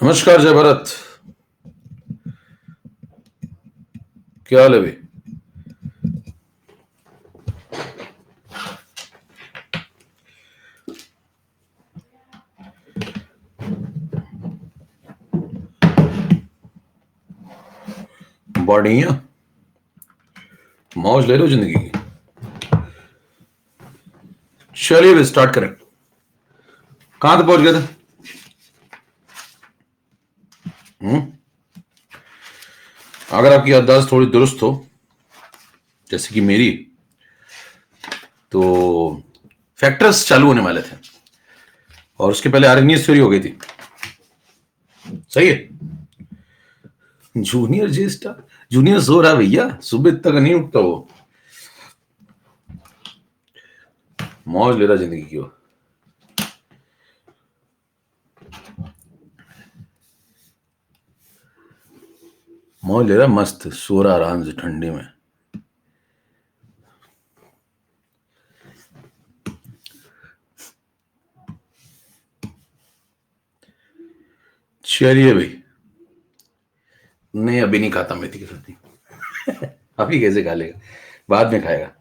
नमस्कार जय भारत। क्या हाल है भाई? बढ़िया। मौज ले लो जिंदगी की। चलिए भी स्टार्ट करें। कहां तक पहुंच गए थे? अगर आपकी याददाश्त थोड़ी दुरुस्त हो जैसे कि मेरी, तो फैक्टर्स चालू होने वाले थे और उसके पहले आर्गेनियस थ्योरी हो गई थी। सही है। जूनियर जे स्टार, जूनियर सो रहा है भैया, सुबह तक नहीं उठता वो। मौज ले रहा जिंदगी की वो। मौज ले रहा मस्त, सो रहा आराम से ठंडी में। चलिए भाई। नहीं अभी नहीं खाता मेथी की सब्जी। अभी कैसे खा लेगा, बाद में खाएगा।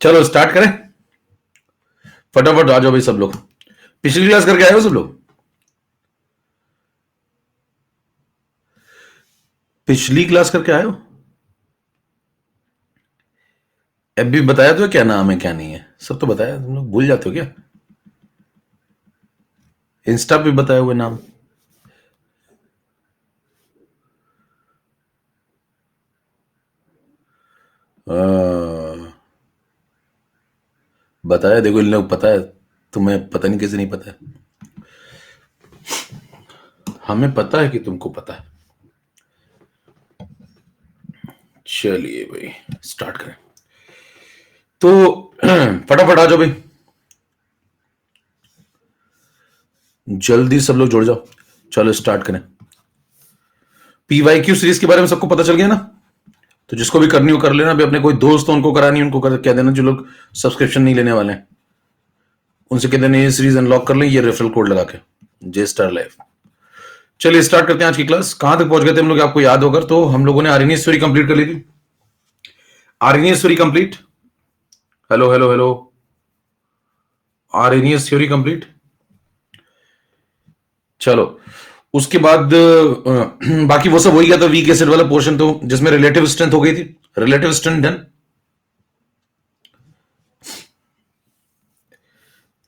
चलो स्टार्ट करें। फटाफट आ जाओ भाई सब लोग। पिछली क्लास करके आए हो सब लोग? पिछली क्लास करके आए हो? अभी बताया तो क्या नाम है क्या नहीं है, सब तो बताया। तुम लोग भूल जाते हो क्या? इंस्टा पे बताए हुए नाम। बताया, देखो इन लोग पता है। तुम्हें पता नहीं कैसे नहीं पता है। हमें पता है कि तुमको पता है। चलिए भाई स्टार्ट करें तो। फटाफट आ जाओ भाई, जल्दी सब लोग जुड़ जाओ। चलो स्टार्ट करें। पीवाईक्यू सीरीज के बारे में सबको पता चल गया ना? तो जिसको भी करनी हो कर लेना। अभी अपने कोई दोस्त हो उनको करानी, उनको कह देना। जो लोग सब्सक्रिप्शन नहीं लेने वाले हैं उनसे कह देना ये सीरीज अनलॉक कर लें, ये रेफरल कोड लगा के, जे स्टार लाइफ। चलिए स्टार्ट करते हैं आज की क्लास। कहां तक पहुंच गए थे हम लोग? आपको याद होगा तो हम लोगों ने आर्यनियस थ्योरी कंप्लीट कर ली थी। Arrhenius theory complete. Hello hello hello. Arrhenius theory complete. चलो उसके बाद बाकी वो सब हो ही गया था। वीक एसिड वाला पोर्शन तो जिसमें रिलेटिव स्ट्रेंथ हो गई थी। Relative strength done.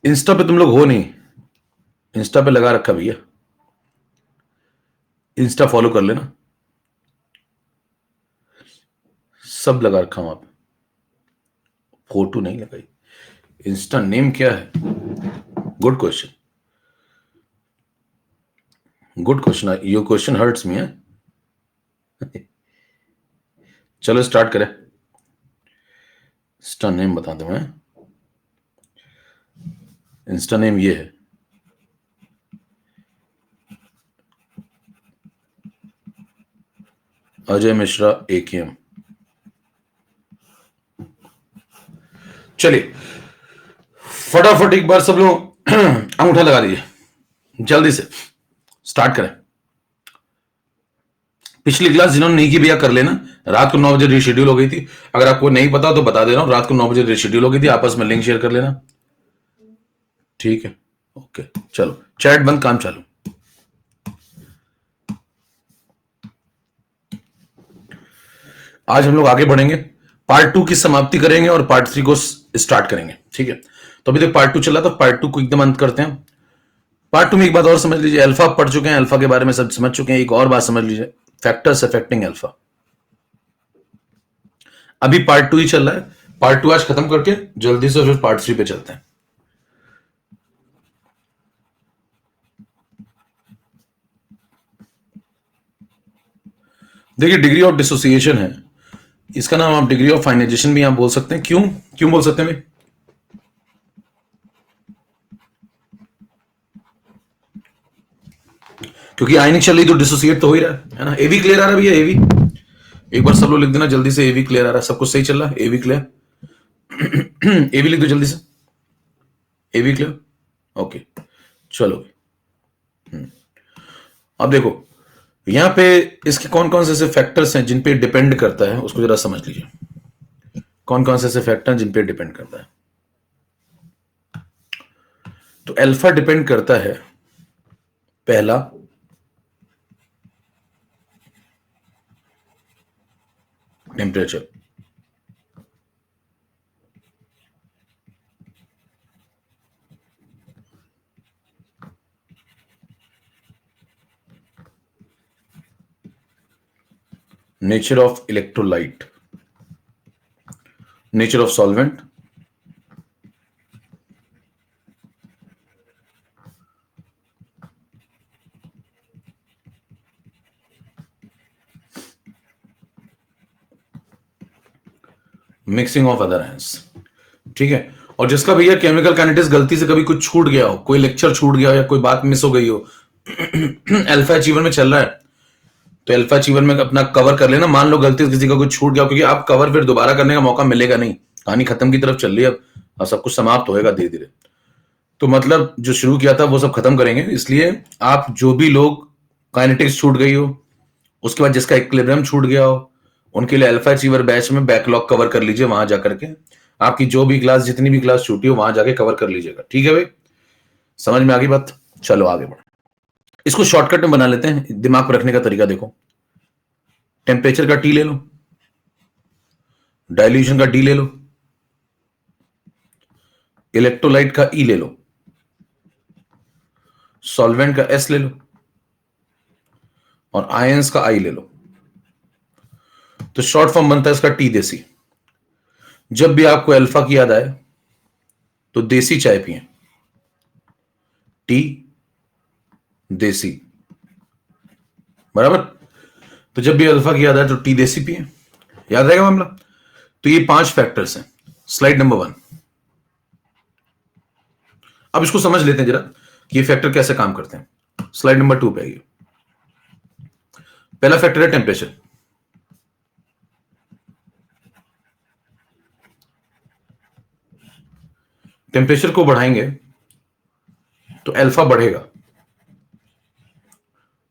इंस्टा पे तुम लोग हो नहीं? इंस्टा पे लगा रखा भैया, इंस्टा फॉलो कर लेना। सब लगा रखा हूं। आप फोटो नहीं लगाई। इंस्टा नेम क्या है? Good question, good question. Your question hurts me है। चलो स्टार्ट करें। इंस्टा नेम बता दूं मैं। इंस्टा नेम ये है, अजय मिश्रा AKM। चलिए फटाफट एक बार सब लोग अंगूठा लगा दीजिए जल्दी से। स्टार्ट करें। पिछली क्लास जिन्होंने नहीं की भैया कर लेना। रात को 9 बजे रिशेड्यूल हो गई थी। अगर आपको नहीं पता तो बता दे रहा हूं, रात को 9 बजे रिशेड्यूल हो गई थी। आपस में लिंक शेयर कर लेना, ठीक है? ओके चलो चैट बंद, काम चालू। आज हम लोग आगे बढ़ेंगे, पार्ट 2 की समाप्ति करेंगे और पार्ट 3 को स्टार्ट करेंगे, ठीक है? तो अभी तक पार्ट 2 चला था, पार्ट 2 को एकदम अंत करते हैं। पार्ट 2 में एक बात और समझ लीजिए, अल्फा पढ़ चुके हैं, अल्फा के बारे में सब समझ चुके हैं। एक और बात समझ लीजिए, फैक्टर्स अफेक्टिंग अल्फा। अभी पार्ट 2 ही चल रहा है। पार्ट 2 आज खत्म करके जल्दी से फिर पार्ट 3 पे चलते हैं। देखिए डिग्री ऑफ डिसोसिएशन है, इसका नाम आप डिग्री ऑफ फाइनाइजेशन भी आप बोल सकते हैं। क्यों क्यों बोल सकते हैं भाई? क्योंकि आयनिक चल रही तो डिसोसिएट तो हो ही रहा है ना। एवी क्लियर आ रहा है भैया? एवी एक बार सब लोग लिख देना जल्दी से। एवी क्लियर आ रहा है, सब कुछ सही चल रहा है? एवी क्लियर। एवी लिख दो जल्दी से। एवी क्लियर, ओके चलो। अब देखो यहां पे इसके कौन कौन से ऐसे फैक्टर्स हैं जिन पे डिपेंड करता है, उसको जरा समझ लीजिए। कौन कौन से ऐसे फैक्टर हैं जिन पे डिपेंड करता है। तो अल्फा डिपेंड करता है, पहला, temperature. Nature of electrolyte, nature of solvent, mixing of other ions. ठीक है। और जिसका भैया केमिकल काइनेटिक्स गलती से कभी कुछ छूट गया हो, कोई लेक्चर छूट गया हो या कोई बात मिस हो गई हो, अल्फा अचीवर में चल रहा है तो अल्फा अचीवर में अपना कवर कर लेना। मान लो गलती से किसी का कुछ छूट गया, क्योंकि आप कवर फिर दोबारा करने का मौका मिलेगा नहीं, कहानी खत्म की तरफ चल रही है अब सब कुछ समाप्त होएगा धीरे धीरे। तो मतलब जो शुरू किया था वो सब खत्म करेंगे, इसलिए आप जो भी लोग काइनेटिक्स छूट गई हो, उसके बाद जिसका इक्विलिब्रियम छूट गया हो, उनके लिए अल्फा अचीवर बैच में बैकलॉग कवर कर लीजिए। वहां जाकर के आपकी जो भी क्लास, जितनी भी क्लास छूटी हो, वहां जाके कवर कर लीजिएगा। ठीक है भाई, समझ में आ गई बात? चलो आगे बढ़ो। इसको शॉर्टकट में बना लेते हैं, दिमाग पर रखने का तरीका देखो। टेम्परेचर का टी ले लो, डाइल्यूशन का डी ले लो, इलेक्ट्रोलाइट का ई ले लो, सॉल्वेंट का एस ले लो, और आयंस का आई ले लो। तो शॉर्ट फॉर्म बनता है इसका टी देसी। जब भी आपको अल्फा की याद आए तो देसी चाय पिए, टी देसी, बराबर। तो जब भी अल्फा की याद आए तो टी देसी पिए, याद रहेगा मामला। तो ये 5 फैक्टर्स हैं। Slide number 1। अब इसको समझ लेते हैं जरा कि ये फैक्टर कैसे काम करते हैं। स्लाइड नंबर 2 पे आइए। पहला फैक्टर है टेम्परेचर। टेम्परेचर को बढ़ाएंगे तो अल्फा बढ़ेगा।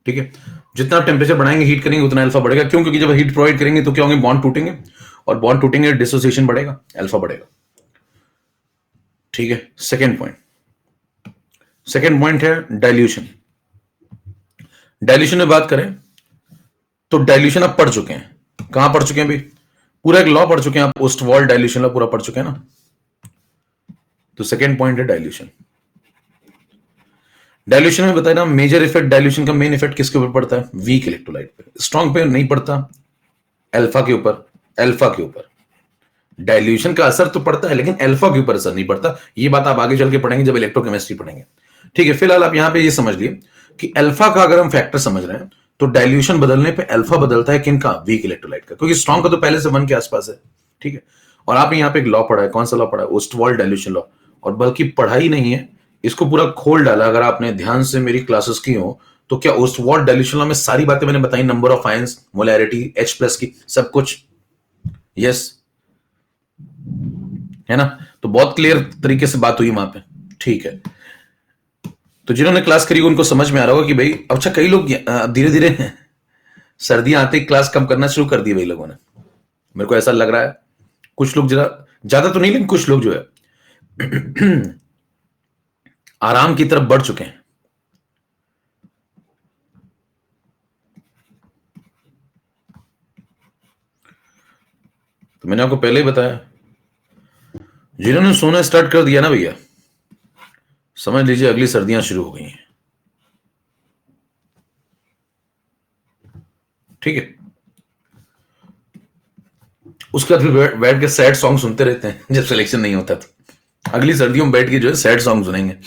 ठीक है, जितना आप टेम्परेचर बढ़ाएंगे, हीट करेंगे, उतना अल्फा बढ़ेगा। क्यों? क्योंकि जब हीट प्रोवाइड करेंगे तो क्या होंगे? बॉन्ड टूटेंगे, और बॉन्ड टूटेंगे डिसोसिएशन बढ़ेगा, अल्फा बढ़ेगा। ठीक है। सेकेंड पॉइंट है डाइल्यूशन। डाइल्यूशन में बात करें तो डाइल्यूशन आप पढ़ चुके हैं। कहां पढ़ चुके हैं भाई? पूरा एक लॉ पढ़ चुके हैं आप, ओस्टवाल्ड डाइल्यूशन लॉ पूरा पढ़ चुके हैं ना। तो सेकेंड पॉइंट है डाइल्यूशन। डाइल्यूशन में बताया ना, मेजर इफेक्ट डाइल्यूशन का, मेन इफेक्ट किसके ऊपर पड़ता है? वीक इलेक्ट्रोलाइट पे। स्ट्रॉन्ग पे नहीं पड़ता, अल्फा के ऊपर। अल्फा के ऊपर डाइल्यूशन का असर तो पड़ता है, लेकिन अल्फा के ऊपर असर नहीं पड़ता। ये बात आप आगे चल के पढ़ेंगे जब इलेक्ट्रोकेमिस्ट्री पढ़ेंगे। ठीक है, फिलहाल आप यहां पे ये समझ लिए कि अल्फा का अगर हम फैक्टर समझ रहे हैं तो डाइल्यूशन बदलने पे अल्फा बदलता है किनका? वीक इलेक्ट्रोलाइट का, क्योंकि स्ट्रॉन्ग का तो पहले से 1 के आसपास है। ठीक है। और आपने यहाँ पे एक लॉ पढ़ा है, कौन सा लॉ पढ़ा है? Ostwald dilution law. और बल्कि पढ़ाई नहीं है, इसको पूरा खोल डाला। अगर आपने ध्यान से मेरी क्लासेस की हो तो क्या ओस्टवाल्ड डाइल्यूशन लॉ में सारी बातें मैंने बताई, number of ions, molarity, H+ की, सब कुछ। यस, है ना? तो बहुत क्लियर तरीके से बात हुई वहां पे। ठीक है, तो जिन्होंने क्लास करी उनको समझ में आ रहा होगा कि भाई, अच्छा कई लोग धीरे धीरे सर्दियां आते ही क्लास कम करना शुरू कर दी भाई लोगों ने, मेरे को ऐसा लग रहा है। कुछ लोग जरा, ज्यादा तो नहीं लेकिन कुछ लोग जो है आराम की तरफ बढ़ चुके हैं। तो मैंने आपको पहले ही बताया, जिन्होंने सोना स्टार्ट कर दिया ना भैया, समझ लीजिए अगली सर्दियां शुरू हो गई हैं। ठीक है। उसके बाद फिर बैठ के सैड सॉन्ग सुनते रहते हैं जब सिलेक्शन नहीं होता तो। अगली सर्दियों में बैठ के जो है सैड सॉन्ग सुनेंगे।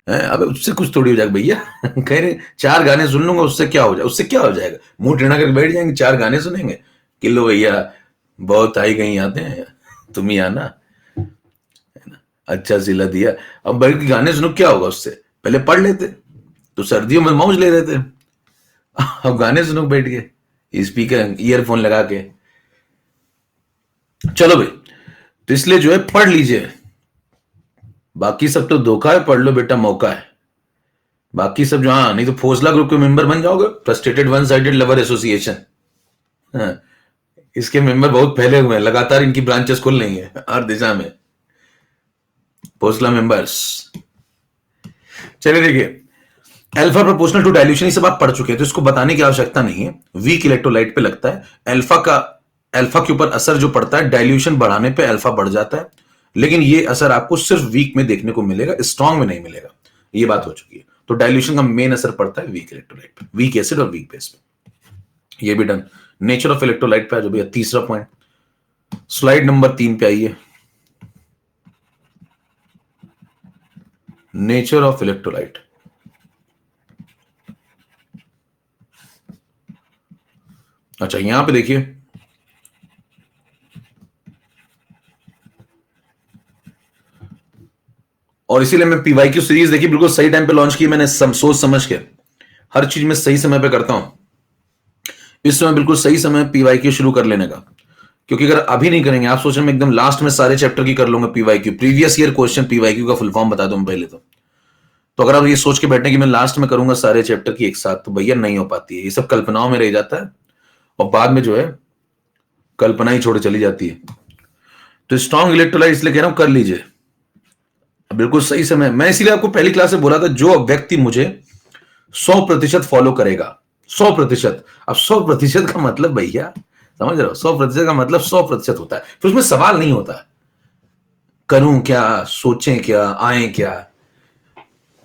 अब उससे कुछ थोड़ी हो जाएगा भैया। कह रहे 4 गाने सुन लूंगा, उससे क्या हो जाएगा? उससे क्या हो जाएगा? मुंह टेढ़ा करके बैठ जाएंगे, 4 गाने सुनेंगे कि लो भैया बहुत आई गई आते हैं, तुम ही आना, अच्छा सिला दिया। अब बैठ के गाने सुनो, क्या होगा उससे? पहले पढ़ लेते तो सर्दियों में मौज ले रहे थे, अब गाने सुनो बैठ के स्पीकर ईयरफोन लगा के। चलो भाई, तो इसलिए जो है पढ़ लीजिए, बाकी सब तो धोखा है, पढ़ लो बेटा मौका है। बाकी सब जो, हाँ, नहीं तो फोसला ग्रुप के मेंबर बन जाओगे, frustrated one sided lover association. हाँ, इसके मेंबर बहुत फैले हुए हैं, लगातार इनकी ब्रांचेस खुल रही है हर दिशा में, फोसला मेंबर्स। चलिए देखिए, अल्फा प्रोपोर्शनल टू डाइल्यूशन, ये सब आप पढ़ चुके हैं तो इसको बताने की आवश्यकता नहीं है। वीक इलेक्ट्रोलाइट पे लगता है अल्फा के ऊपर असर जो पड़ता है, डाइल्यूशन बढ़ाने पे अल्फा बढ़ जाता है, लेकिन ये असर आपको सिर्फ वीक में देखने को मिलेगा, स्ट्रांग में नहीं मिलेगा। ये बात हो चुकी है। तो डाइल्यूशन का मेन असर पड़ता है वीक इलेक्ट्रोलाइट पे, वीक एसिड और वीक बेस पे। ये भी डन। नेचर ऑफ इलेक्ट्रोलाइट पे आ जो भैया, तीसरा पॉइंट, स्लाइड नंबर 3 पे आइए। Nature of electrolyte. अच्छा, यहां पे देखिए, और इसीलिए मैं पीवाईक्यू सीरीज देखी, बिल्कुल सही टाइम पे लॉन्च की मैंने, सोच समझ के हर चीज में सही समय पे करता हूं। इस समय बिल्कुल सही समय पीवाईक्यू शुरू कर लेने का, क्योंकि अगर अभी नहीं करेंगे, आप सोच रहे हैं एकदम लास्ट में सारे चैप्टर की कर लूंगा PYQ, previous year question PYQ का फुल फॉर्म बता दूं पहले तो अगर आप ये सोच के बैठे कि मैं लास्ट में करूंगा सारे चैप्टर की एक साथ, तो भैया नहीं हो पाती है, ये सब कल्पनाओं में रह जाता है और बाद में जो है कल्पना ही छोड़ चली जाती है। तो स्ट्रॉन्ग इलेक्ट्रोलाइट इसलिए कह रहा हूं कर लीजिए बिल्कुल सही समय। मैं इसीलिए आपको पहली क्लास से बोला था, जो व्यक्ति मुझे 100% फॉलो करेगा, 100%, अब 100% का मतलब भैया समझ रहे हो, 100% का मतलब 100% होता है, फिर उसमें सवाल नहीं होता करूं क्या, सोचें क्या, आए क्या,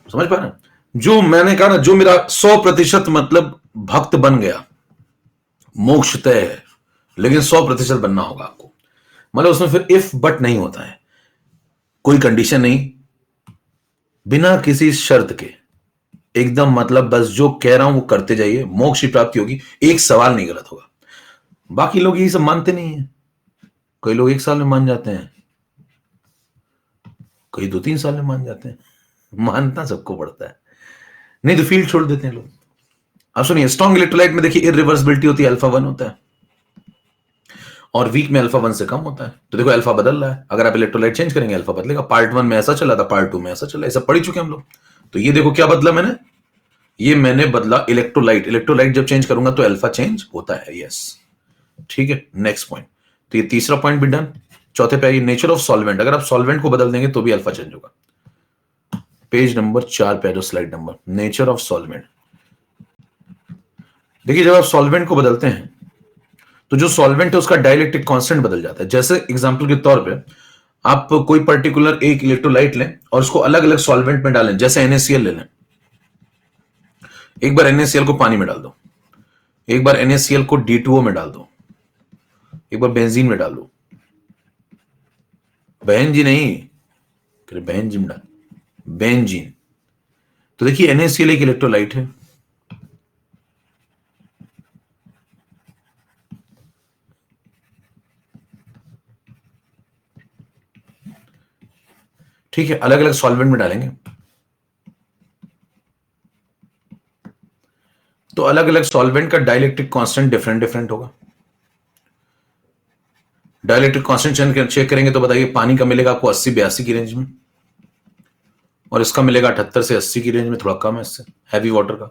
समझ पा रहे हैं? जो मैंने कहा ना, जो मेरा 100% मतलब भक्त बन गया, मोक्ष तय है, लेकिन 100% बनना होगा आपको। मतलब उसमें फिर इफ बट नहीं होता है, कोई कंडीशन नहीं, बिना किसी शर्त के, एकदम मतलब बस जो कह रहा हूं वो करते जाइए, मोक्ष की प्राप्ति होगी, एक सवाल नहीं गलत होगा। बाकी लोग यही सब मानते नहीं है, कई लोग 1 साल में मान जाते हैं, कई 2-3 साल में मान जाते हैं, मानना सबको पड़ता है, नहीं तो फील्ड छोड़ देते हैं लोग। अब सुनिए, स्ट्रॉन्ग इलेक्ट्रोलाइट में देखिए इरिवर्सिबिलिटी होती है, अल्फा 1 होता है, और वीक में अल्फा 1 से कम होता है। तो देखो अल्फा बदल रहा है, अगर आप इलेक्ट्रोलाइट चेंज करेंगे अल्फा बदलेगा। पार्ट 1 में ऐसा चला था, पार्ट 2 में ऐसा चला, ऐसा पढ़ ही चुके हम लोग। तो ये देखो क्या बदला मैंने, ये मैंने बदला इलेक्ट्रोलाइट, इलेक्ट्रोलाइट जब चेंज करूंगा तो अल्फा चेंज होता है, यस, ठीक है। नेक्स्ट पॉइंट, तो ये तीसरा पॉइंट भी डन। चौथे पे आइए, नेचर ऑफ सॉल्वेंट, अगर आप सॉल्वेंट को बदल देंगे तो भी अल्फा चेंज होगा। पेज नंबर 4 पे, जो slide number, nature of solvent. देखिए, जब आप सॉल्वेंट को बदलते हैं तो जो सॉल्वेंट है उसका डाइलेक्ट्रिक कांस्टेंट बदल जाता है। जैसे एग्जांपल के तौर पे आप कोई पर्टिकुलर एक इलेक्ट्रोलाइट लें और उसको अलग अलग सॉल्वेंट में डालें, जैसे NaCl ले लें, एक बार NaCl को पानी में डाल दो, एक बार NaCl को D2O में डाल दो, एक बार बेंजीन में डाल दो, बेंजीन नहीं, बेंजीन में डाल, बेंजीन। तो देखिए NaCl एक इलेक्ट्रोलाइट है, ठीक है, अलग अलग सॉल्वेंट में डालेंगे तो अलग अलग सॉल्वेंट का डाइलेक्ट्रिक कांस्टेंट डिफरेंट डिफरेंट होगा। डाइलेक्ट्रिक कांस्टेंट चेक करेंगे तो बताइए, पानी का मिलेगा आपको 80-82 की रेंज में, और इसका मिलेगा 78 से 80 की रेंज में, थोड़ा कम है इससे, हैवी वाटर का।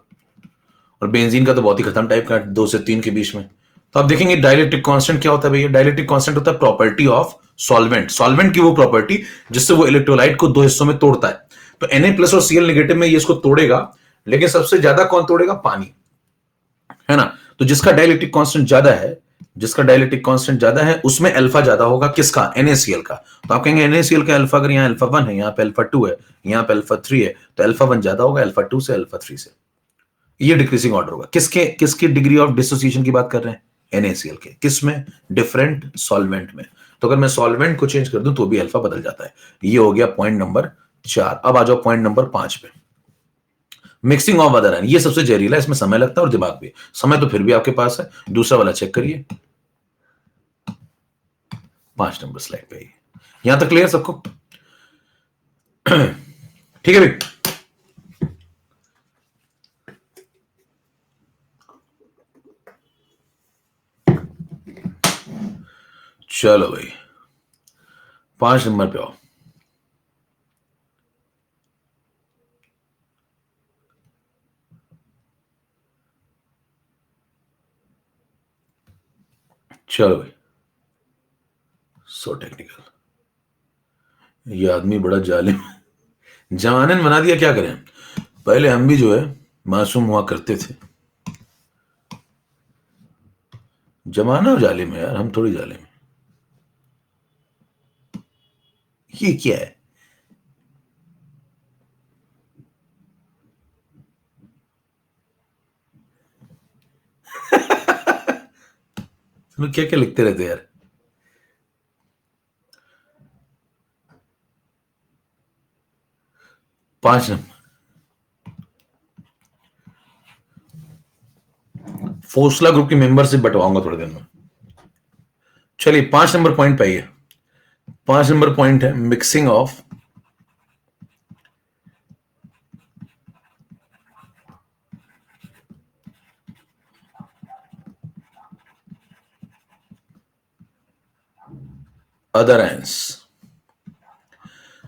और बेंजीन का तो बहुत ही खत्म टाइप का, 2 से 3 के बीच में। तो आप देखेंगे डाइलेक्ट्रिक कांस्टेंट क्या होता है भैया, डाइलेक्ट्रिक कांस्टेंट होता है प्रॉपर्टी ऑफ सॉल्वेंट, सॉल्वेंट की वो प्रॉपर्टी जिससे वो इलेक्ट्रोलाइट को 2 हिस्सों में तोड़ता है। तो Na+ और Cl नेगेटिव में ये इसको तोड़ेगा, लेकिन सबसे ज्यादा कौन तोड़ेगा, पानी, है ना। तो जिसका डाइलेक्ट्रिक कांस्टेंट ज्यादा है, जिसका डाइलेक्ट्रिक कांस्टेंट ज्यादा है उसमें अल्फा ज्यादा होगा, किसका, NaCl का। तो आप कहेंगे NaCl का अल्फा, अगर यहाँ अल्फा 1 है, यहाँ पे अल्फा 2 है, यहाँ पे अल्फा 3 है, तो अल्फा 1 ज्यादा होगा अल्फा 2 से, अल्फा 3 से। ये डिक्रीजिंग ऑर्डर होगा। किसके किसकी डिग्री ऑफ डिसोसिएशन की बात कर रहे हैं, NaCl के, किसमें, डिफरेंट सॉल्वेंट में। तो अगर मैं सॉल्वेंट को चेंज कर दूं तो भी अल्फा बदल जाता है। ये हो गया पॉइंट नंबर 4। अब आ जाओ पॉइंट नंबर 5 पे, मिक्सिंग ऑफ अदर आयन। ये सबसे जहरीला, इसमें समय लगता है और दिमाग भी, समय तो फिर भी आपके पास है। दूसरा वाला चेक करिए, 5 नंबर स्लाइड पे। यहां तक क्लियर सबको, ठीक है भाई। चलो भाई, 5 नंबर पे आओ। चलो भाई, सो टेक्निकल। ये आदमी बड़ा जालिम जमाने ने बना दिया, क्या करें। पहले हम भी जो है मासूम हुआ करते थे। जमाना जालिम है यार, हम थोड़ी जालिम है। ये क्या है? तुम क्या क्या लिखते रहते यार। 5 नंबर फोसला ग्रुप की मेंबरशिप बंटवाऊंगा थोड़े दिन में। चलिए 5 नंबर पॉइंट पे आइए। 5 नंबर पॉइंट है मिक्सिंग ऑफ अदर आयंस।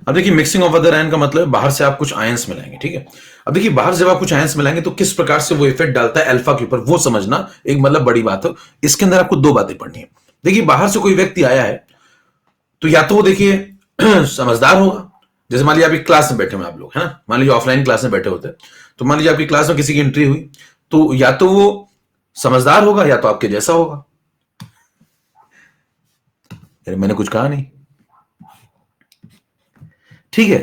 अब देखिए, मिक्सिंग ऑफ अदर आयन का मतलब बाहर से आप कुछ आयंस मिलाएंगे, ठीक है। अब देखिए, बाहर जब आप कुछ आयंस मिलाएंगे तो किस प्रकार से वो इफेक्ट डालता है अल्फा के ऊपर, वो समझना एक मतलब बड़ी बात है। इसके अंदर आपको 2 बातें पढ़नी है। देखिए, बाहर से कोई व्यक्ति आया है तो या तो वो देखिए समझदार होगा। जैसे मान लीजिए आपकी क्लास में बैठे हुए आप लोग, है ना, मान लीजिए ऑफलाइन क्लास में बैठे होते हैं, तो मान लीजिए आपकी क्लास में किसी की एंट्री हुई, तो या तो वो समझदार होगा या तो आपके जैसा होगा। यार मैंने कुछ कहा नहीं, ठीक है।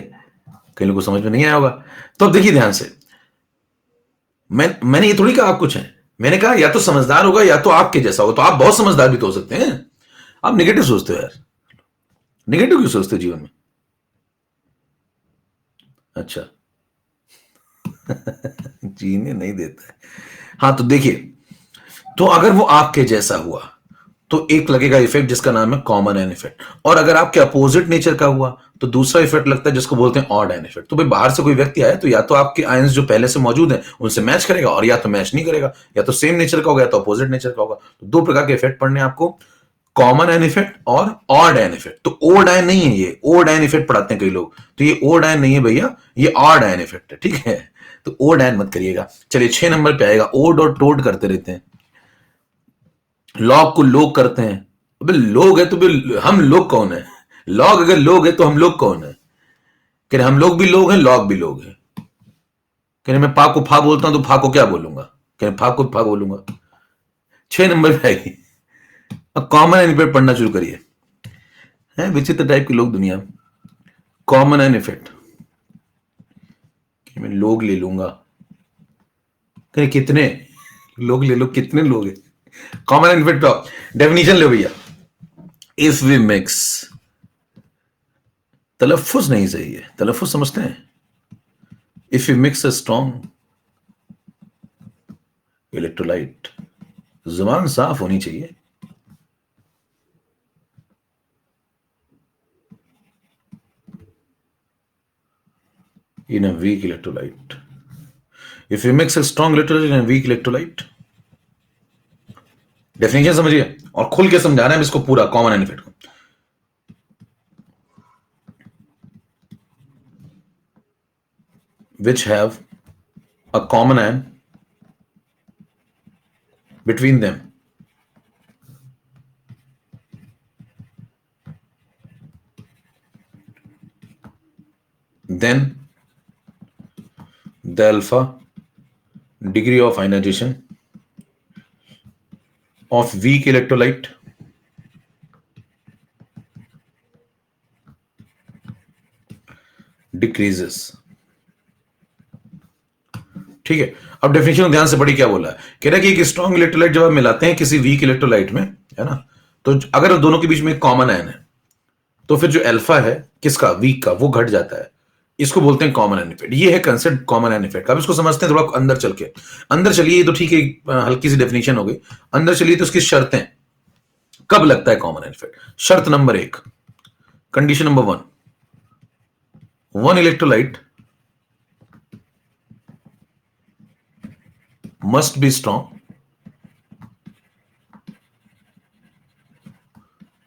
कई लोगों को समझ में नहीं आया होगा। तो अब देखिए ध्यान से, मैंने ये थोड़ी कहा आप कुछ है। मैंने कहा या तो समझदार होगा या तो आपके जैसा होगा। तो आप बहुत समझदार भी तो हो सकते हैं। आप निगेटिव सोचते हो यार। निगेटिव क्यों सोचते हो जीवन में? अच्छा जीने नहीं देता है। हाँ तो देखिए, तो अगर वो आपके जैसा हुआ तो एक लगेगा इफेक्ट जिसका नाम है कॉमन एन इफेक्ट। और अगर आपके अपोजिट नेचर का हुआ तो दूसरा इफेक्ट लगता है जिसको बोलते हैं ऑड एन इफेक्ट। तो भाई बाहर से कोई व्यक्ति आया तो या तो आपके आयंस जो पहले से मौजूद हैं उनसे मैच करेगा, और या तो मैच नहीं करेगा, या तो सेम नेचर का होगा या तो अपोजिट नेचर का होगा। तो 2 प्रकार के इफेक्ट पढ़ने आपको, कॉमन एन इफेक्ट और ऑड एन इफेक्ट। तो ओड एन नहीं है, ये ओड एन इफेक्ट पढ़ाते हैं कई लोग, तो ये ओड एन नहीं है भैया, ये ऑड एन इफेक्ट है, ठीक है। तो ओड एन मत करिएगा। चलिए 6 नंबर पे आएगा, ओड और टोड करते रहते हैं। लॉग को लोग करते हैं। अबे लोग है तो भी हम लोग कौन है? लॉग अगर लोग है तो हम लोग कौन है? कह रहे हम लोग भी लोग हैं, लॉग भी लोग हैं। कह रहे मैं पा को फा बोलता हूं तो फा को क्या बोलूंगा? कह रहे फा को फा बोलूंगा। 6 नंबर पे आएगी। अब कॉमन एन इफेक्ट पढ़ना शुरू करिए। है विचित्र टाइप के लोग दुनिया में। कॉमन एन इफेक्ट, मैं लोग ले लूंगा। कह रहे कितने लोग ले लो, कितने लोग हैं? कॉमन एन इफेक्ट डेफिनेशन ले भैया। इफ वी मिक्स, तलफ्फुज नहीं सही है, तलफ्फुज समझते हैं। If you mix a strong electrolyte, जुबान साफ होनी चाहिए। In a weak electrolyte, if you mix a strong electrolyte in a weak electrolyte, definition समझिए और खुल के समझाना है इसको पूरा कॉमन एन इफेक्ट को। which have a common ion between them, then the alpha degree of ionization of weak electrolyte decreases। ठीक है। अब डेफिनेशन ध्यान से पढ़ी, क्या बोला है। कह रहा है कि एक स्ट्रॉन्ग इलेक्ट्रोलाइट जब आप मिलाते हैं किसी वीक इलेक्ट्रोलाइट में, है ना, तो अगर दोनों के बीच में एक कॉमन आयन है तो फिर जो अल्फा है किसका, वीक का, वो घट जाता है। इसको बोलते हैं कॉमन एन इफेक्ट। ये है कंसेप्ट कॉमन एन इफेक्ट। अब इसको समझते हैं थोड़ा अंदर चल के। अंदर चलिए तो ठीक है, हल्की सी डेफिनेशन हो गई। अंदर चलिए तो उसकी शर्तें, कब लगता है कॉमन एन इफेक्ट। शर्त number 1, condition number 1, one electrolyte must be strong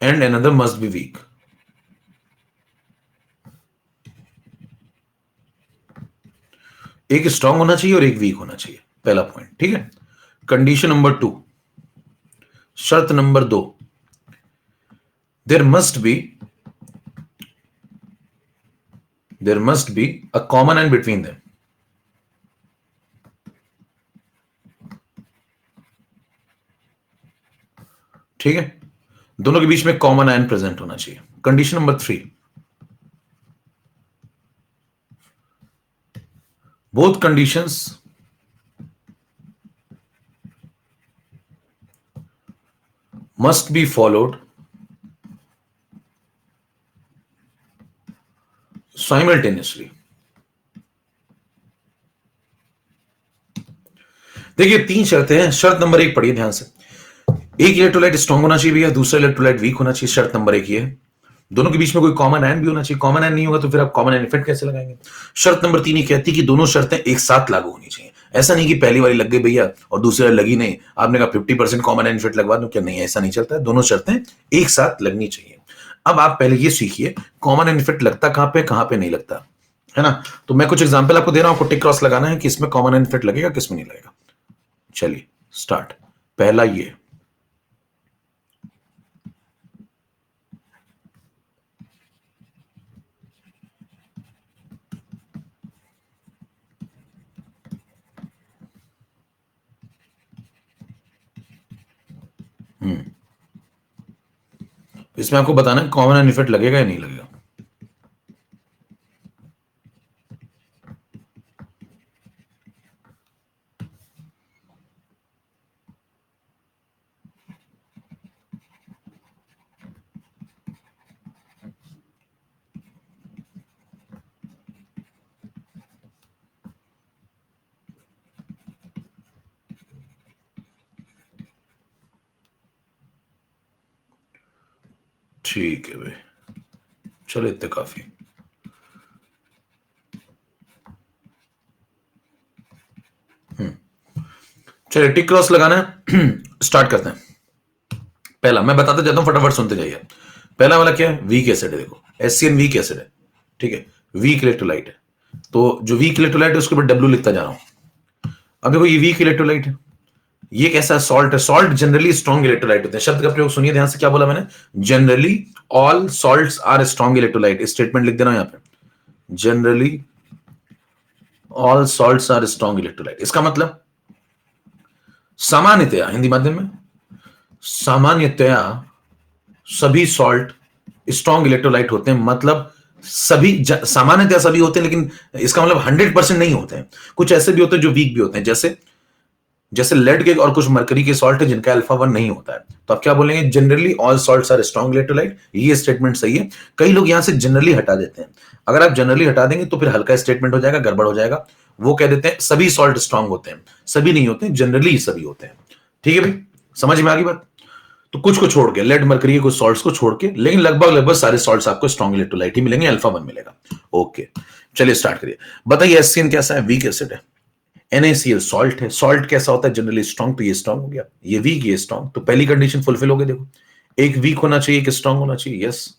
and another must be weak। एक स्ट्रांग होना चाहिए और एक वीक होना चाहिए, पहला पॉइंट, ठीक है। कंडीशन नंबर 2, शर्त number 2, there must be a common end between them. ठीक है, दोनों के बीच में कॉमन आयन प्रेजेंट होना चाहिए. Condition number 3, both conditions must be followed simultaneously. देखिए 3 शर्तें हैं. शर्त नंबर 1 पढ़िए ध्यान से. एक इलेक्ट्रोलाइट स्ट्रांग होना चाहिए भैया, दूसरा इलेक्ट्रोलाइट वीक होना चाहिए. शर्त नंबर 1 ये है. दोनों के बीच में कोई कॉमन आयन भी होना चाहिए. कॉमन आयन नहीं होगा तो फिर आप कॉमन आयन इफेक्ट कैसे लगाएंगे? शर्त नंबर 3 ये कहती है कि दोनों शर्तें एक साथ लागू होनी चाहिए. ऐसा नहीं कि पहली वाली लग गई भैया और दूसरी वाली लगी नहीं, आपने कहा 50% कॉमन आयन इफेक्ट लगवा दूं क्या? नहीं, ऐसा नहीं चलता है. दोनों शर्तें एक साथ लगनी चाहिए. अब आप पहले ये सीखिए कॉमन आयन इफेक्ट लगता कहां पे नहीं लगता है ना. तो मैं कुछ एग्जांपल आपको दे रहा हूं, आपको टिक क्रॉस लगाना है कि इसमें कॉमन आयन इफेक्ट लगेगा, किसमें नहीं लगेगा. चलिए स्टार्ट. पहला ये, इसमें आपको बताना है कॉमन आयन इफेक्ट लगेगा या नहीं लगेगा. ठीक है भाई, चलो इतने काफी. चलिए टिक क्रॉस लगाना है. स्टार्ट करते हैं. पहला मैं बताता जाता हूं, फटाफट सुनते जाइए. पहला वाला क्या है? वीक एसिड है. देखो एससीएन वीक एसिड है. ठीक है, वीक इलेक्ट्रोलाइट है. तो जो वीक इलेक्ट्रोलाइट है उसके ऊपर डब्ल्यू लिखता जा रहा हूं. अब देखो ये वीक इलेक्ट्रोलाइट है. ये कैसा सॉल्ट है? सॉल्ट जनरली स्ट्रॉन्ग इलेक्ट्रोलाइट होते हैं. शब्द का प्रयोग सुनिए ध्यान से. क्या बोला मैंने? Generally all salts are strong electrolyte. Statement लिख देना यहां पे. Generally all salts are strong electrolyte. इसका मतलब सामान्यतया, हिंदी माध्यम में, सामान्यतया सभी सॉल्ट स्ट्रॉन्ग इलेक्ट्रोलाइट होते हैं. मतलब सभी सामान्यतया सभी होते हैं, लेकिन इसका मतलब 100% नहीं होते हैं. कुछ ऐसे भी होते हैं जो वीक भी होते हैं, जैसे जैसे लेड के और कुछ मरकरी के सॉल्ट है जिनका अल्फा 1 नहीं होता है. तो आप क्या बोलेंगे? Generally all salts are strong electrolyte. ये स्टेटमेंट सही है. कई लोग यहां से जनरली हटा देते हैं. अगर आप जनरली हटा देंगे तो फिर हल्का स्टेटमेंट हो जाएगा, गड़बड़ हो जाएगा. वो कह देते हैं सभी सॉल्ट स्ट्रॉन्ग होते हैं. सभी नहीं होते, जनरली ही सभी होते हैं. ठीक है भाई, समझ में आ गई बात? तो कुछ को छोड़ के, लेड मरकरी के कुछ सॉल्ट्स को छोड़ के, लेकिन लगभग सारे सॉल्ट्स आपको स्ट्रॉन्ग इलेक्ट्रोलाइट ही मिलेंगे, अल्फा 1 मिलेगा. ओके चलिए स्टार्ट करिए. बताइए एससीएन कैसा है? वीक एसिड है. NaCl सॉल्ट है. सॉल्ट कैसा होता है? Generally strong. तो ये स्ट्रॉन्ग हो गया. ये वीक, ये स्ट्रॉन्ग. तो पहली कंडीशन फुलफिल हो गई. देखो एक वीक होना चाहिए, एक स्ट्रॉन्ग होना चाहिए. यस.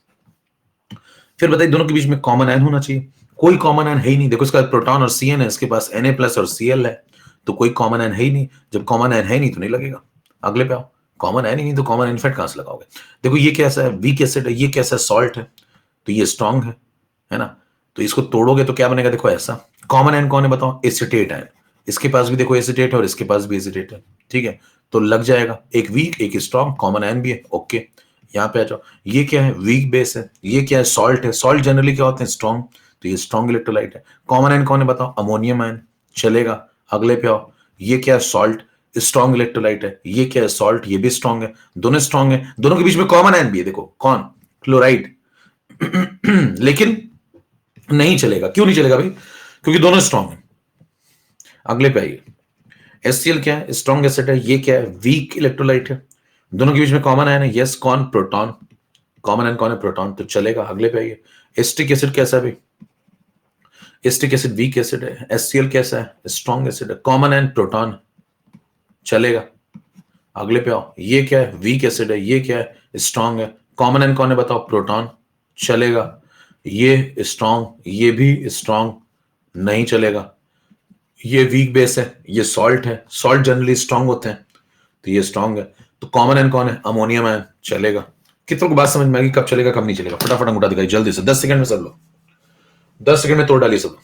फिर बताइए दोनों के बीच में कॉमन आयन होना चाहिए. कोई कॉमन आयन है ही नहीं. देखो इसका प्रोटॉन और CN है, इसके पास Na प्लस और Cl है. तो कोई कॉमन आयन है ही नहीं. जब कॉमन आयन है नहीं तो नहीं लगेगा. अगले पे आओ. कॉमन आयन ही नहीं तो कॉमन आयन इफेक्ट कहां से लगाओगे? देखो ये कैसा है? वीक एसिड है. ये कैसा है? सॉल्ट है. तो ये स्ट्रॉन्ग है ना. तो इसको तोड़ोगे तो क्या बनेगा? देखो ऐसा. कॉमन आयन कौन है बताओ? Acetate ion. इसके पास भी देखो एसिटेट है और इसके पास भी एसिटेट है. ठीक है, तो लग जाएगा. एक वीक, एक स्ट्रॉन्ग, कॉमन आयन भी है. ओके, यहां पे आ जाओ. ये क्या है? वीक बेस है. ये क्या है? सॉल्ट है. सॉल्ट जनरली क्या होते हैं? स्ट्रॉन्ग. तो ये स्ट्रॉन्ग इलेक्ट्रोलाइट है. कॉमन आयन कौन है बताओ? Ammonium ion. चलेगा. अगले पे आओ. ये क्या है? सॉल्ट. स्ट्रॉन्ग इलेक्ट्रोलाइट है. ये क्या है? सॉल्ट. ये भी स्ट्रॉन्ग है. दोनों स्ट्रॉन्ग है. दोनों के बीच में कॉमन आयन भी है. देखो कौन? क्लोराइड. लेकिन नहीं चलेगा. क्यों नहीं चलेगा भाई? क्योंकि दोनों स्ट्रॉन्ग है. अगले पे आइए. HCl क्या है? स्ट्रॉन्ग एसिड है. ये क्या है? वीक इलेक्ट्रोलाइट है. दोनों के बीच में कॉमन आयन है. यस. कौन? प्रोटॉन. कॉमन आयन कौन है? प्रोटॉन. तो चलेगा. अगले पे आइए. एस्टिक एसिड कैसा है भाई? एस्टिक एसिड वीक एसिड है. HCl कैसा है? स्ट्रॉन्ग एसिड है. Common ion proton. चलेगा. अगले पे आओ. ये क्या है? वीक एसिड है. ये क्या है? स्ट्रॉन्ग है. कॉमन आयन कौन है बताओ? प्रोटॉन. चलेगा. ये स्ट्रॉन्ग, ये भी स्ट्रॉन्ग. नहीं चलेगा. ये वीक बेस है. ये सॉल्ट है. सॉल्ट जनरली स्ट्रॉन्ग होते हैं. तो ये स्ट्रॉन्ग है. तो कॉमन आयन कौन है? Ammonium ion. चलेगा. कितनों को बात समझ में आएगी, कब चलेगा कब नहीं चलेगा? फटाफट अंगूठा दिखाई जल्दी से, 10 सेकंड में सब लोग, 10 सेकंड में तोड़ डालिए सब।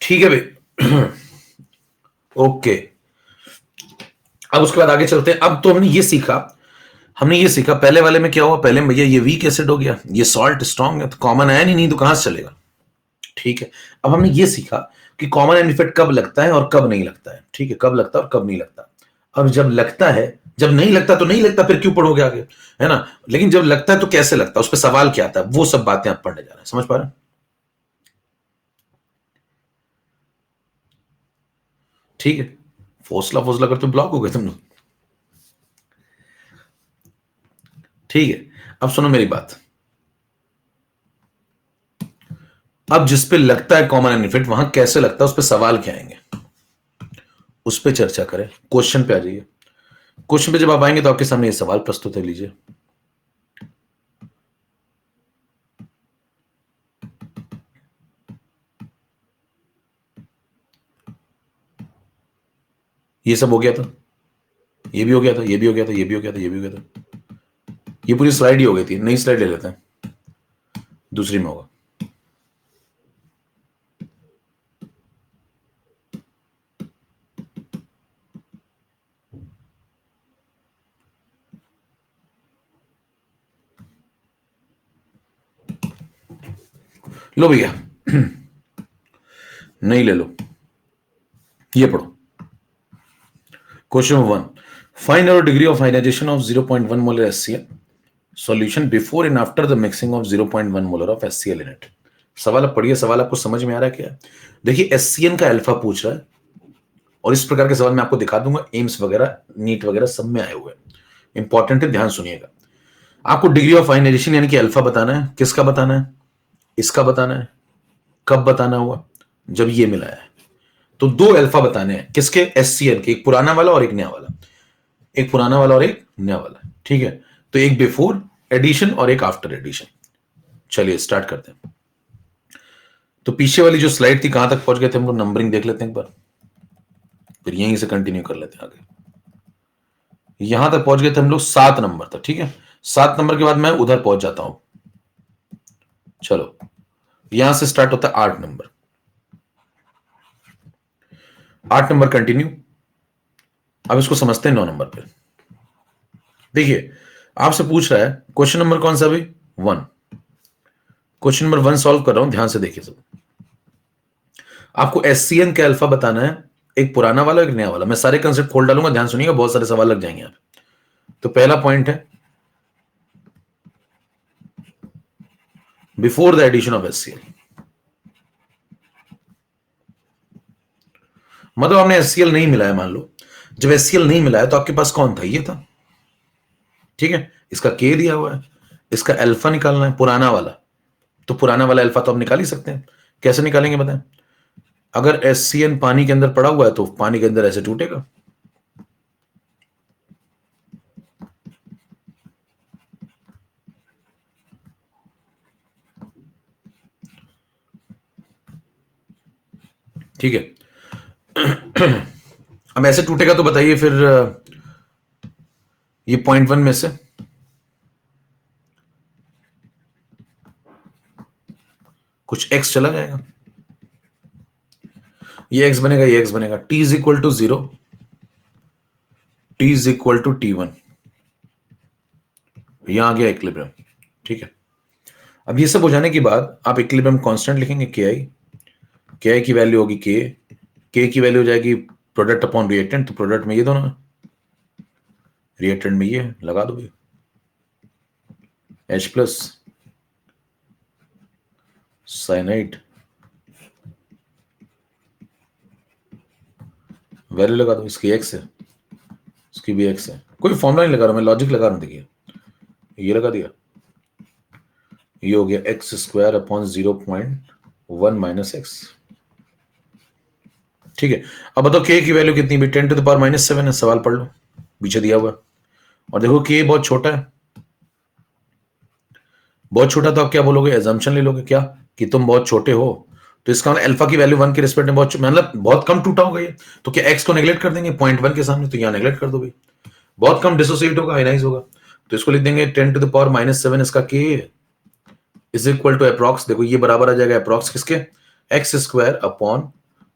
ठीक है भाई। ओके, अब उसके बाद आगे चलते हैं। अब तो हमने ये सीखा पहले वाले में क्या हुआ, पहले में भैया ये वीक एसिड हो गया, ये सॉल्ट स्ट्रांग है, तो कॉमन आयन ही नहीं तो कहां से चलेगा? ठीक है, अब हमने ये सीखा कि कॉमन आयन इफेक्ट कब लगता है और कब नहीं लगता है। ठीक है, कब लगता है और कब नहीं लगता। अब जब लगता है, जब नहीं लगता तो नहीं लगता, फिर क्यों पढ़ोगे आगे, है ना? लेकिन जब लगता है तो कैसे लगता है, उस पर सवाल क्या आता है, वो सब बातें आप पढ़ने जा रहे हैं। समझ पा रहे हैं? ठीक है, फोसला फोसला करते ब्लॉक हो गए तुम लोग। ठीक है, अब सुनो मेरी बात। अब जिस पे लगता है कॉमन एंड इफेक्ट, वहां कैसे लगता है, उस पे सवाल क्या आएंगे, उस पे चर्चा करें। क्वेश्चन पे आ जाइए। क्वेश्चन पे जब आप आएंगे तो आपके सामने ये सवाल प्रस्तुत है, लीजिए। ये सब हो गया था, ये भी हो गया था, ये भी हो गया था, ये भी हो गया था, ये भी हो गया था। ये पूरी स्लाइड ही हो गई थी, नई स्लाइड ले लेते हैं, दूसरी में होगा। लो भैया, नहीं ले लो, ये पढ़ो। Question 1, find out degree of ionization of 0.1 molar HCl solution before and after the mixing of 0.1 molar of HCl in it. सवाल आप पढ़िए, सवाल आपको समझ में आ रहा है क्या? देखिए, HCl का अल्फा पूछ रहा है, और इस प्रकार के सवाल मैं आपको दिखा दूंगा, एम्स वगैरह, नीट वगैरह सब में आए हुए हैं, इंपॉर्टेंट है, ध्यान सुनिएगा। आपको डिग्री ऑफ आयनाइजेशन यानी कि अल्फा बताना है। किसका बताना है? इसका बताना है। कब बताना हुआ? जब ये मिलाया है। तो दो अल्फा बताने हैं, किसके? HCl के, एक पुराना वाला और एक नया वाला, एक पुराना वाला और एक नया वाला। ठीक है, तो एक बिफोर एडिशन और एक आफ्टर एडिशन। चलिए स्टार्ट करते हैं। तो पीछे वाली जो स्लाइड थी, कहां तक पहुंच गए थे हम लोग, नंबरिंग देख लेते हैं एक बार, फिर यहीं से कंटिन्यू कर लेते हैं आगे। यहां तक पहुंच गए थे हम लोग, 7 नंबर तक। ठीक है, 7 नंबर के बाद मैं उधर पहुंच जाता हूं। चलो, यहां से स्टार्ट होता है 8 नंबर। 8 number continue. अब इसको समझते हैं 9 नंबर पे। देखिए, आपसे पूछ रहा है क्वेश्चन नंबर कौन सा भाई? 1। क्वेश्चन नंबर 1 सॉल्व कर रहा हूं, ध्यान से देखिए सब। आपको HCl का अल्फा बताना है, एक पुराना वाला एक नया वाला। मैं सारे कंसेप्ट खोल डालूंगा, ध्यान सुनिएगा, बहुत सारे सवाल लग जाएंगे आप। तो पहला पॉइंट है before the addition of HCl। मतलब आपने HCl नहीं मिलाया, मान लो जब HCl नहीं मिलाया तो आपके पास कौन था? ये था। ठीक है, इसका K दिया हुआ है, इसका अल्फा निकालना है, पुराना वाला। तो पुराना वाला अल्फा तो हम निकाल ही सकते हैं। कैसे निकालेंगे बताएं? अगर HCl पानी के अंदर पड़ा हुआ है तो पानी के अंदर ऐसे टूटेगा। ठीक है, अब ऐसे टूटेगा तो बताइए फिर, ये 0.1 में से कुछ x चला जाएगा, ये x बनेगा, ये x बनेगा। t is equal to 0, t is equal to T1। यहां आ गया इक्विलिब्रियम। ठीक है, अब ये सब हो जाने के बाद आप इक्विलिब्रियम कांस्टेंट लिखेंगे, ki की वैल्यू होगी k की वैल्यू हो जाएगी प्रोडक्ट अपॉन रिएक्टेंट। तो प्रोडक्ट में ये दोनों, रिएक्टेंट में ये लगा दो, H प्लस साइनाइड, वैल्यू लगा दो। इसकी x है, इसकी भी x है। कोई फॉर्मूला नहीं लगा रहा, मैं लॉजिक लगा रहा हूं। देखिए, ये लगा दिया, ये हो गया x square upon 0.1 minus x. ठीक है, अब बताओ k की वैल्यू कितनी भी? 10 टू द पावर -7 है। सवाल पढ़ लो, पीछे दिया हुआ। और देखो k बहुत छोटा है, बहुत छोटा, तो आप क्या बोलोगे? एजम्पशन ले लोगे क्या कि तुम बहुत छोटे हो, तो इसका मतलब अल्फा की वैल्यू 1 के रिस्पेक्ट में बहुत मतलब बहुत कम टूटा होगा ये, तो क्या एक्स को नेगलेक्ट कर देंगे 0.1 के सामने, तो यहाँ नेगलेक्ट कर दो भाई, बहुत कम डिसोसिएट होगा, आयनाइज होगा, तो इसको लिख देंगे 10 to the power -7 इसका k is equal to approx, देखो ये बराबर आ जाएगा अप्रॉक्स किसके, एक्स स्क्वायर अपॉन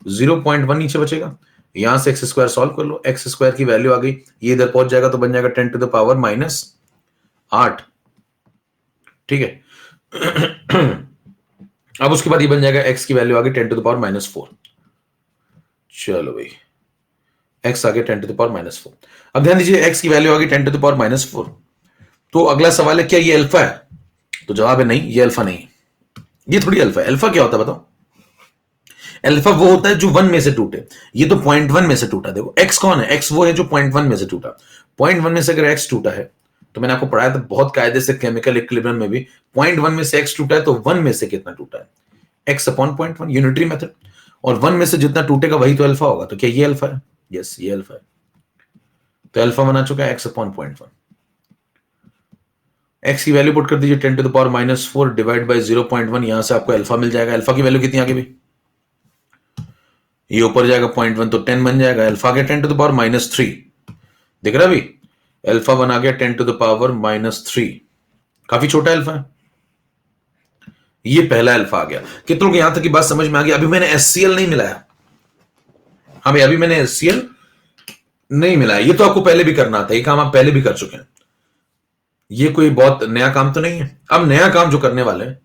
0.1 नीचे बचेगा, यहां से एक्स स्क्वायर सॉल्व कर लो, एक्स स्क्वायर की वैल्यू आ गई, ये इधर पहुंच जाएगा तो बन जाएगा 10 to the power -8, ठीक है। अब उसके बाद ये बन जाएगा एक्स की वैल्यू आ गई 10 to the power -4, चलो भाई एक्स आ गया 10 to the power -4। अब ध्यान दीजिए एक्स की वैल्यू आ गई 10 to the power -4, तो अगला सवाल है क्या ये अल्फा है, तो जवाब है नहीं, ये अल्फा नहीं है, ये थोड़ी अल्फा है। अल्फा क्या होता है बताओ, अल्फा वो होता है जो 1 में से टूटे, ये तो 0.1 में से टूटा, देखो एक्स कौन है, एक्स वो है जो 0.1 में से टूटा, 0.1 में से अगर एक्स टूटा है, तो मैंने आपको पढ़ाया था बहुत कायदे से केमिकल इक्विलिब्रियम में भी, 0.1 में से एक्स टूटा है तो 1 में से कितना टूटा है, एक्स अपॉन 0.1, यूनिटरी मेथड, और 1 में से जितना टूटेगा वही तो अल्फा होगा, तो क्या ये अल्फा है, यस ये अल्फा है, तो अल्फा बना चुका है एक्स अपॉन 0.1। एक्स की वैल्यू पुट कर दीजिए 10 to the power -4 divide by 0.1, यहां से आपको अल्फा मिल जाएगा, अल्फा की वैल्यू कितनी आगे भी, ये ऊपर जाएगा 0.1 तो 10 बन जाएगा, अल्फा गया 10 to the power -3, दिख रहा है अभी, अल्फा बना गया 10 to the power -3, काफी छोटा अल्फा है, ये पहला अल्फा आ गया। कितनों को यहां तक की बात समझ में आ गई, अभी मैंने HCl नहीं मिलाया, हाँ भाई अभी मैंने HCl नहीं मिलाया, ये तो आपको पहले भी करना था, ये काम आप पहले भी कर चुके हैं, ये कोई बहुत नया काम तो नहीं है। अब नया काम जो करने वाले हैं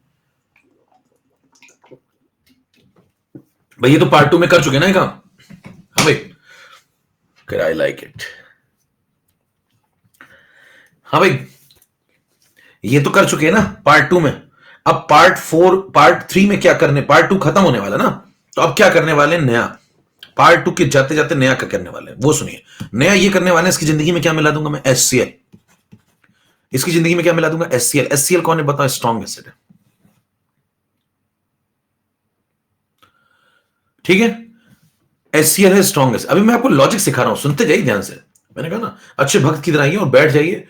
भाई, ये तो पार्ट 2 में कर चुके हैं ना ये काम, हाँ भाई आई लाइक इट, हाँ भाई ये तो कर चुके हैं ना पार्ट 2 में, अब पार्ट 4 पार्ट 3 में क्या करने, पार्ट 2 खत्म होने वाला ना, तो अब क्या करने वाले हैं नया, पार्ट 2 के जाते जाते नया क्या करने वाले हैं वो सुनिए, नया ये करने वाले हैं, इसकी जिंदगी में क्या मिला दूंगा मैं, HCl, इसकी जिंदगी में क्या मिला दूंगा, HCl, HCl कौन है बताओ, स्ट्रॉन्ग एसिड है, ठीक है, HCl है स्ट्रॉन्ग एसिड। अभी मैं आपको लॉजिक सिखा रहा हूं, सुनते जाइए ध्यान से, मैंने कहा ना अच्छे भक्त की तरह आइए और बैठ जाइए,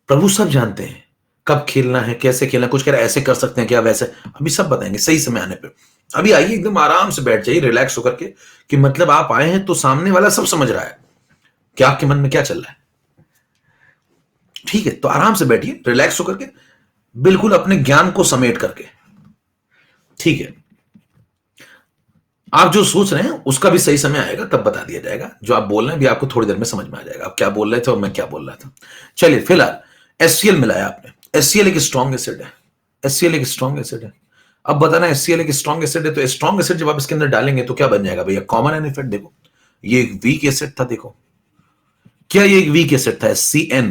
प्रभु सब जानते हैं कब खेलना है कैसे खेलना है, कुछ कह रहे ऐसे कर सकते हैं क्या वैसे, अभी सब बताएंगे सही समय आने पे, अभी आइए एकदम आराम से बैठ जाइए रिलैक्स होकर के, कि मतलब आप आए हैं तो सामने वाला सब समझ रहा है कि आपके मन में क्या चल रहा है, ठीक है, तो आराम से बैठिए रिलैक्स होकर के, बिल्कुल अपने ज्ञान को समेट करके, ठीक है, आप जो सोच रहे हैं उसका भी सही समय आएगा तब बता दिया जाएगा, जो आप बोल रहे हैं भी आपको थोड़ी देर में समझ में आ जाएगा आप क्या बोल रहे थे और मैं क्या बोल रहा था। चलिए फिलहाल HCl मिलाया आपने, HCl एक स्ट्रॉन्ग एसिड है, HCl एक स्ट्रॉन्ग एसिड है, अब बताना HCl एक स्ट्रॉन्ग एसिड है, तो स्ट्रॉन्ग एसिड जब आप इसके अंदर डालेंगे तो क्या बन जाएगा भैया, कॉमन एन इफेक्ट, देखो ये एक वीक एसिड था, देखो क्या ये एक वीक एसिड था CN,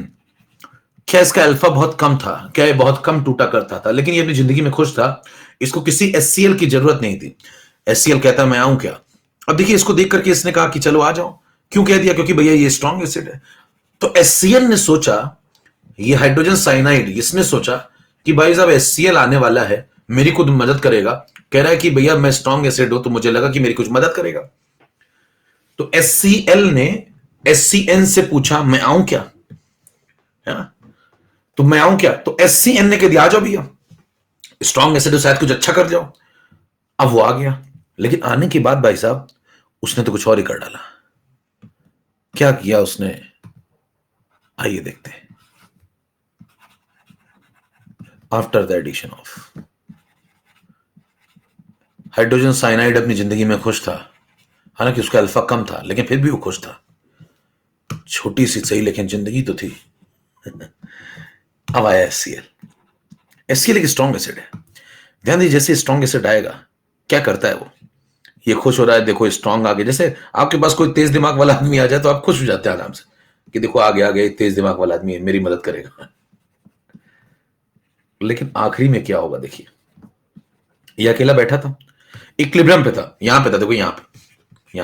क्या इसका अल्फा बहुत कम था, क्या ये बहुत कम टूटा करता था, लेकिन ये अपनी जिंदगी में खुश था, इसको किसी HCl की जरूरत नहीं थी, HCl कहता मैं आऊं क्या, अब देखिए इसको देख करके इसने कहा कि चलो आ जाओ, क्यों कह दिया, क्योंकि भैया ये स्ट्रॉन्ग एसिड है, तो HCl ने सोचा, ये हाइड्रोजन साइनाइड इसने सोचा कि भाई साहब HCl आने वाला है, मेरी कुछ मदद करेगा, कह रहा है कि भैया मैं स्ट्रॉन्ग एसिड हूं तो मुझे लगा कि मेरी कुछ मदद करेगा, तो HCl ने HCN से पूछा मैं आऊं क्या, है ना, तो मैं आऊं क्या, तो HCN ने कह दिया आ जाओ भैया, स्ट्रॉन्ग एसिड शायद कुछ अच्छा कर जाओ, अब वो आ गया, लेकिन आने के बाद भाई साहब उसने तो कुछ और ही कर डाला, क्या किया उसने, आइए देखते हैं, after the addition of hydrogen cyanide अपनी जिंदगी में खुश था, हालांकि उसका अल्फा कम था लेकिन फिर भी वो खुश था, छोटी सी सही लेकिन जिंदगी तो थी। अब आया HCl एक स्ट्रॉन्ग एसिड है, ध्यान दीजिए जैसे स्ट्रॉन्ग एसिड आएगा क्या करता है वो, ये खुश हो रहा है, देखो स्ट्रॉन्ग आ गया, जैसे आपके पास कोई तेज दिमाग वाला आदमी आ जाए तो आप खुश हो जाते हैं आराम से कि देखो आ गया तेज दिमाग वाला आदमी है, मेरी मदद करेगा, लेकिन आखिरी में क्या होगा देखिए, ये अकेला बैठा था, इक्विलिब्रियम पे था, यहां पे था, देखो यहां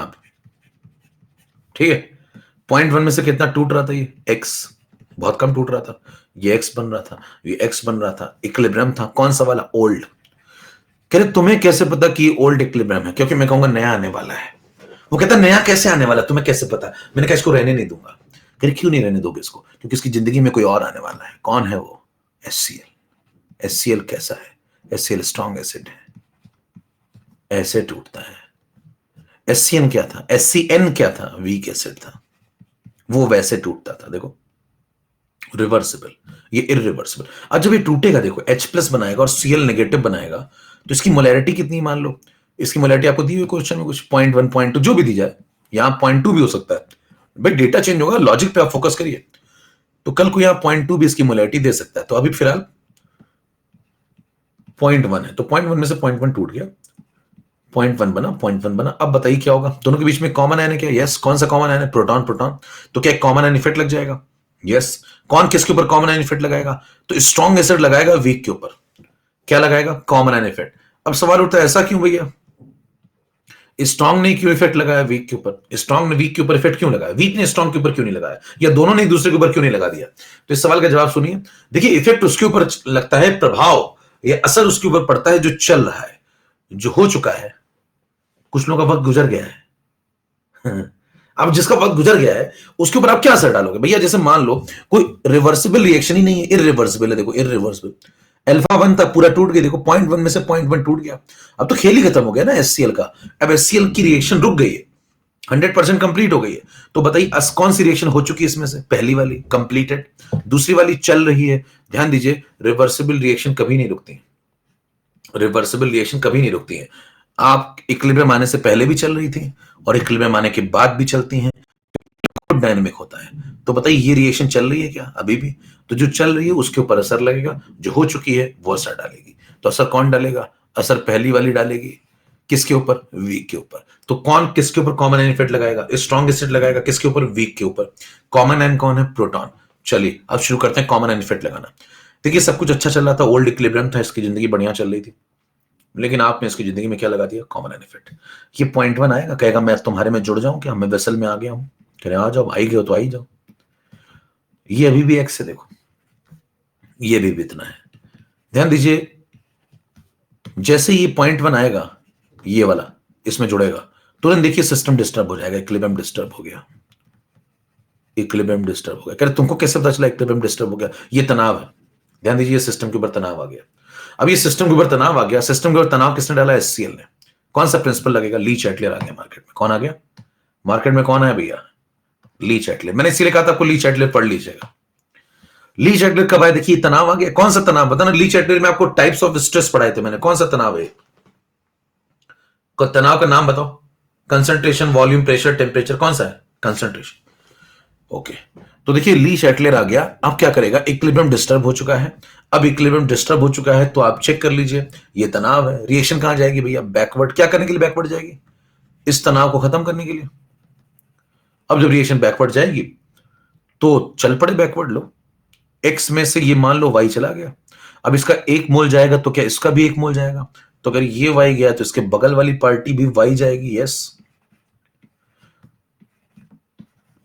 पे, ठीक है, 0.1 में से कितना टूट रहा था, ये x बहुत कम टूट रहा था, ये x बन रहा था, ये x बन रहा था, इक्विलिब्रियम था, कौन सा वाला, ओल्ड, कह रहे तुम्हें कैसे पता कि ओल्ड इक्विलिब्रियम है, क्योंकि मैं कहूंगा नया आने वाला है, वो कहता नया कैसे आने वाला तुम्हें कैसे पता, मैंने कहा इसको रहने नहीं दूंगा, कह रहे क्यों नहीं रहने दोगे इसको, क्योंकि इसकी जिंदगी में कोई और आने वाला है, कौन है वो, HCl कैसा है, HCl स्ट्रॉन्ग एसिड है, ऐसे टूटता है। एससीएन क्या था, एससीएन क्या था, वीक एसिड था, वो वैसे टूटता था। देखो रिवर्सिबल, ये इरिवर्सिबल। अब जब ये टूटेगा, देखो H प्लस बनाएगा और Cl नेगेटिव बनाएगा, तो इसकी मोलैरिटी कितनी मान लो, इसकी मोलैरिटी आपको दी हुई क्वेश्चन में कुछ 0.1 0.2 जो भी दी जाए, यहां 0.2 भी हो सकता है भाई, डेटा चेंज होगा, लॉजिक पे आप फोकस करिए। तो कल को यहां 0.2 भी इसकी मोलैरिटी दे सकता है। तो अभी फिलहाल 0.1 है, तो 0.1 में से 0.1 टूट गया, 0.1 बना, 0.1 बना। अब बताइए क्या होगा, दोनों के बीच में कॉमन आयन है क्या? यस। कौन सा कॉमन आयन है? प्रोटॉन। प्रोटॉन, तो क्या कॉमन आयन इफेक्ट लग जाएगा? यस। कौन किसके ऊपर कॉमन आयन इफेक्ट लगाएगा? तो स्ट्रॉन्ग एसिड लगाएगा वीक के ऊपर। क्या लगाएगा? Common ion effect. अब सवाल उठता है ऐसा क्यों भैया, स्ट्रॉन्ग ने क्यों इफेक्ट लगाया वीक के ऊपर, स्ट्रॉन्ग ने वीक के ऊपर इफेक्ट क्यों लगाया, वीक ने स्ट्रॉन्ग के ऊपर क्यों नहीं लगाया, या दोनों ने एक दूसरे के ऊपर क्यों नहीं लगा दिया? तो इस सवाल का जवाब सुनिए। देखिए इफेक्ट उसके ऊपर लगता है, प्रभाव या असर उसके ऊपर पड़ता है जो चल रहा है, जो हो चुका है। कुछ लोगों का वक्त गुजर गया है अब जिसका वक्त गुजर गया है उसके ऊपर आप क्या असर डालोगे भैया? जैसे मान लो कोई रिवर्सिबल रिएक्शन ही नहीं है, इरिवर्सिबल है। देखो इरिवर्सिबल, अल्फा 1 तक पूरा टूट गया, देखो 0.1 में से 0.1 टूट गया, अब तो खेल ही खत्म हो गया ना एचसीएल का। अब एचसीएल की रिएक्शन रुक गई है, 100% कंप्लीट हो गई है। तो बताइए कौन सी रिएक्शन हो चुकी है इसमें से? पहली वाली कंप्लीटेड, दूसरी वाली चल रही है। ध्यान दीजिए, रिवर्सिबल रिएक्शन कभी नहीं रुकती, रिवर्सिबल रिएक्शन कभी नहीं रुकती है। आप इक्विलिब्रियम आने से पहले भी चल रही थी और इक्विलिब्रियम आने के बाद भी चलती हैं, डायनेमिक होता है। तो बताइए ये रिएक्शन चल रही है क्या अभी भी? तो जो चल रही है उसके ऊपर असर लगेगा, जो हो चुकी है वो असर डालेगी। तो असर कौन डालेगा? असर पहली वाली डालेगी, किसके ऊपर? वीक के ऊपर। तो कौन किसके ऊपर कॉमन आयन इफेक्ट लगाएगा? स्ट्रॉन्ग एसिड लगाएगा, किसके ऊपर? वीक के ऊपर। कॉमन आयन कौन है? प्रोटॉन। चलिए अब शुरू करते हैं कॉमन आयन इफेक्ट लगाना। देखिए सब कुछ अच्छा चल रहा था, ओल्ड इक्विलिब्रियम था, इसकी जिंदगी बढ़िया चल रही थी, लेकिन आपने इसकी जिंदगी में क्या लगा दिया? Common ion effect. ये 0.1 आएगा, कहेगा मैं तुम्हारे में जुड़ जाऊं क्या, मैं वेसल में आ गया हूं। कह रहे आ जाओ, आई गए हो तो आई जाओ। ये अभी भी एक्स है, देखो ये भी इतना है। ध्यान दीजिए, जैसे ये 0.1 आएगा, ये वाला इसमें जुड़ेगा, तुरंत देखिए सिस्टम डिस्टर्ब हो जाएगा, इक्विलिब्रियम डिस्टर्ब हो गया, इक्विलिब्रियम डिस्टर्ब हो गया। कह रहे तुमको कैसे पता चला इक्विलिब्रियम डिस्टर्ब हो गया? ये तनाव है। ध्यान दीजिए, सिस्टम के ऊपर तनाव आ गया। अब ये सिस्टम के ऊपर तनाव आ गया, सिस्टम के ऊपर तनाव किसने डाला? एचसीएल ने। कौन सा प्रिंसिपल लगेगा? ली चैटलियर आ गया मार्केट में। कौन आ गया मार्केट में? कौन है भैया? ली चैटलियर। मैंने इसीलिए कहा था आपको ली चैटलियर पढ़ लीजिएगा। ली चैटलियर कब आया? देखिए तनाव आ गया। कौन सा तनाव बताना? ली चैटलियर में आपको टाइप्स ऑफ स्ट्रेस पढ़ाए थे मैंने, कौन सा तनाव है? तनाव का नाम बताओ। कंसंट्रेशन, वॉल्यूम, प्रेशर, टेम्परेचर, कौन सा है? कंसंट्रेशन। ओके, तो देखिए ली चैटलियर आ गया। अब क्या करेगा? इक्विलिब्रियम डिस्टर्ब हो चुका है। अब इक्विलिब्रियम डिस्टर्ब हो चुका है तो आप चेक कर लीजिए, ये तनाव है। रिएक्शन कहां जाएगी भैया? बैकवर्ड। क्या करने के लिए बैकवर्ड जाएगी? इस तनाव को खत्म करने के लिए। अब जब रिएक्शन बैकवर्ड जाएगी तो चल पड़े बैकवर्ड। लो एक्स में से ये मान लो वाई चला गया, अब इसका एक मोल जाएगा तो क्या इसका भी एक मोल जाएगा? तो अगर ये वाई गया तो इसके बगल वाली पार्टी भी वाई जाएगी। यस,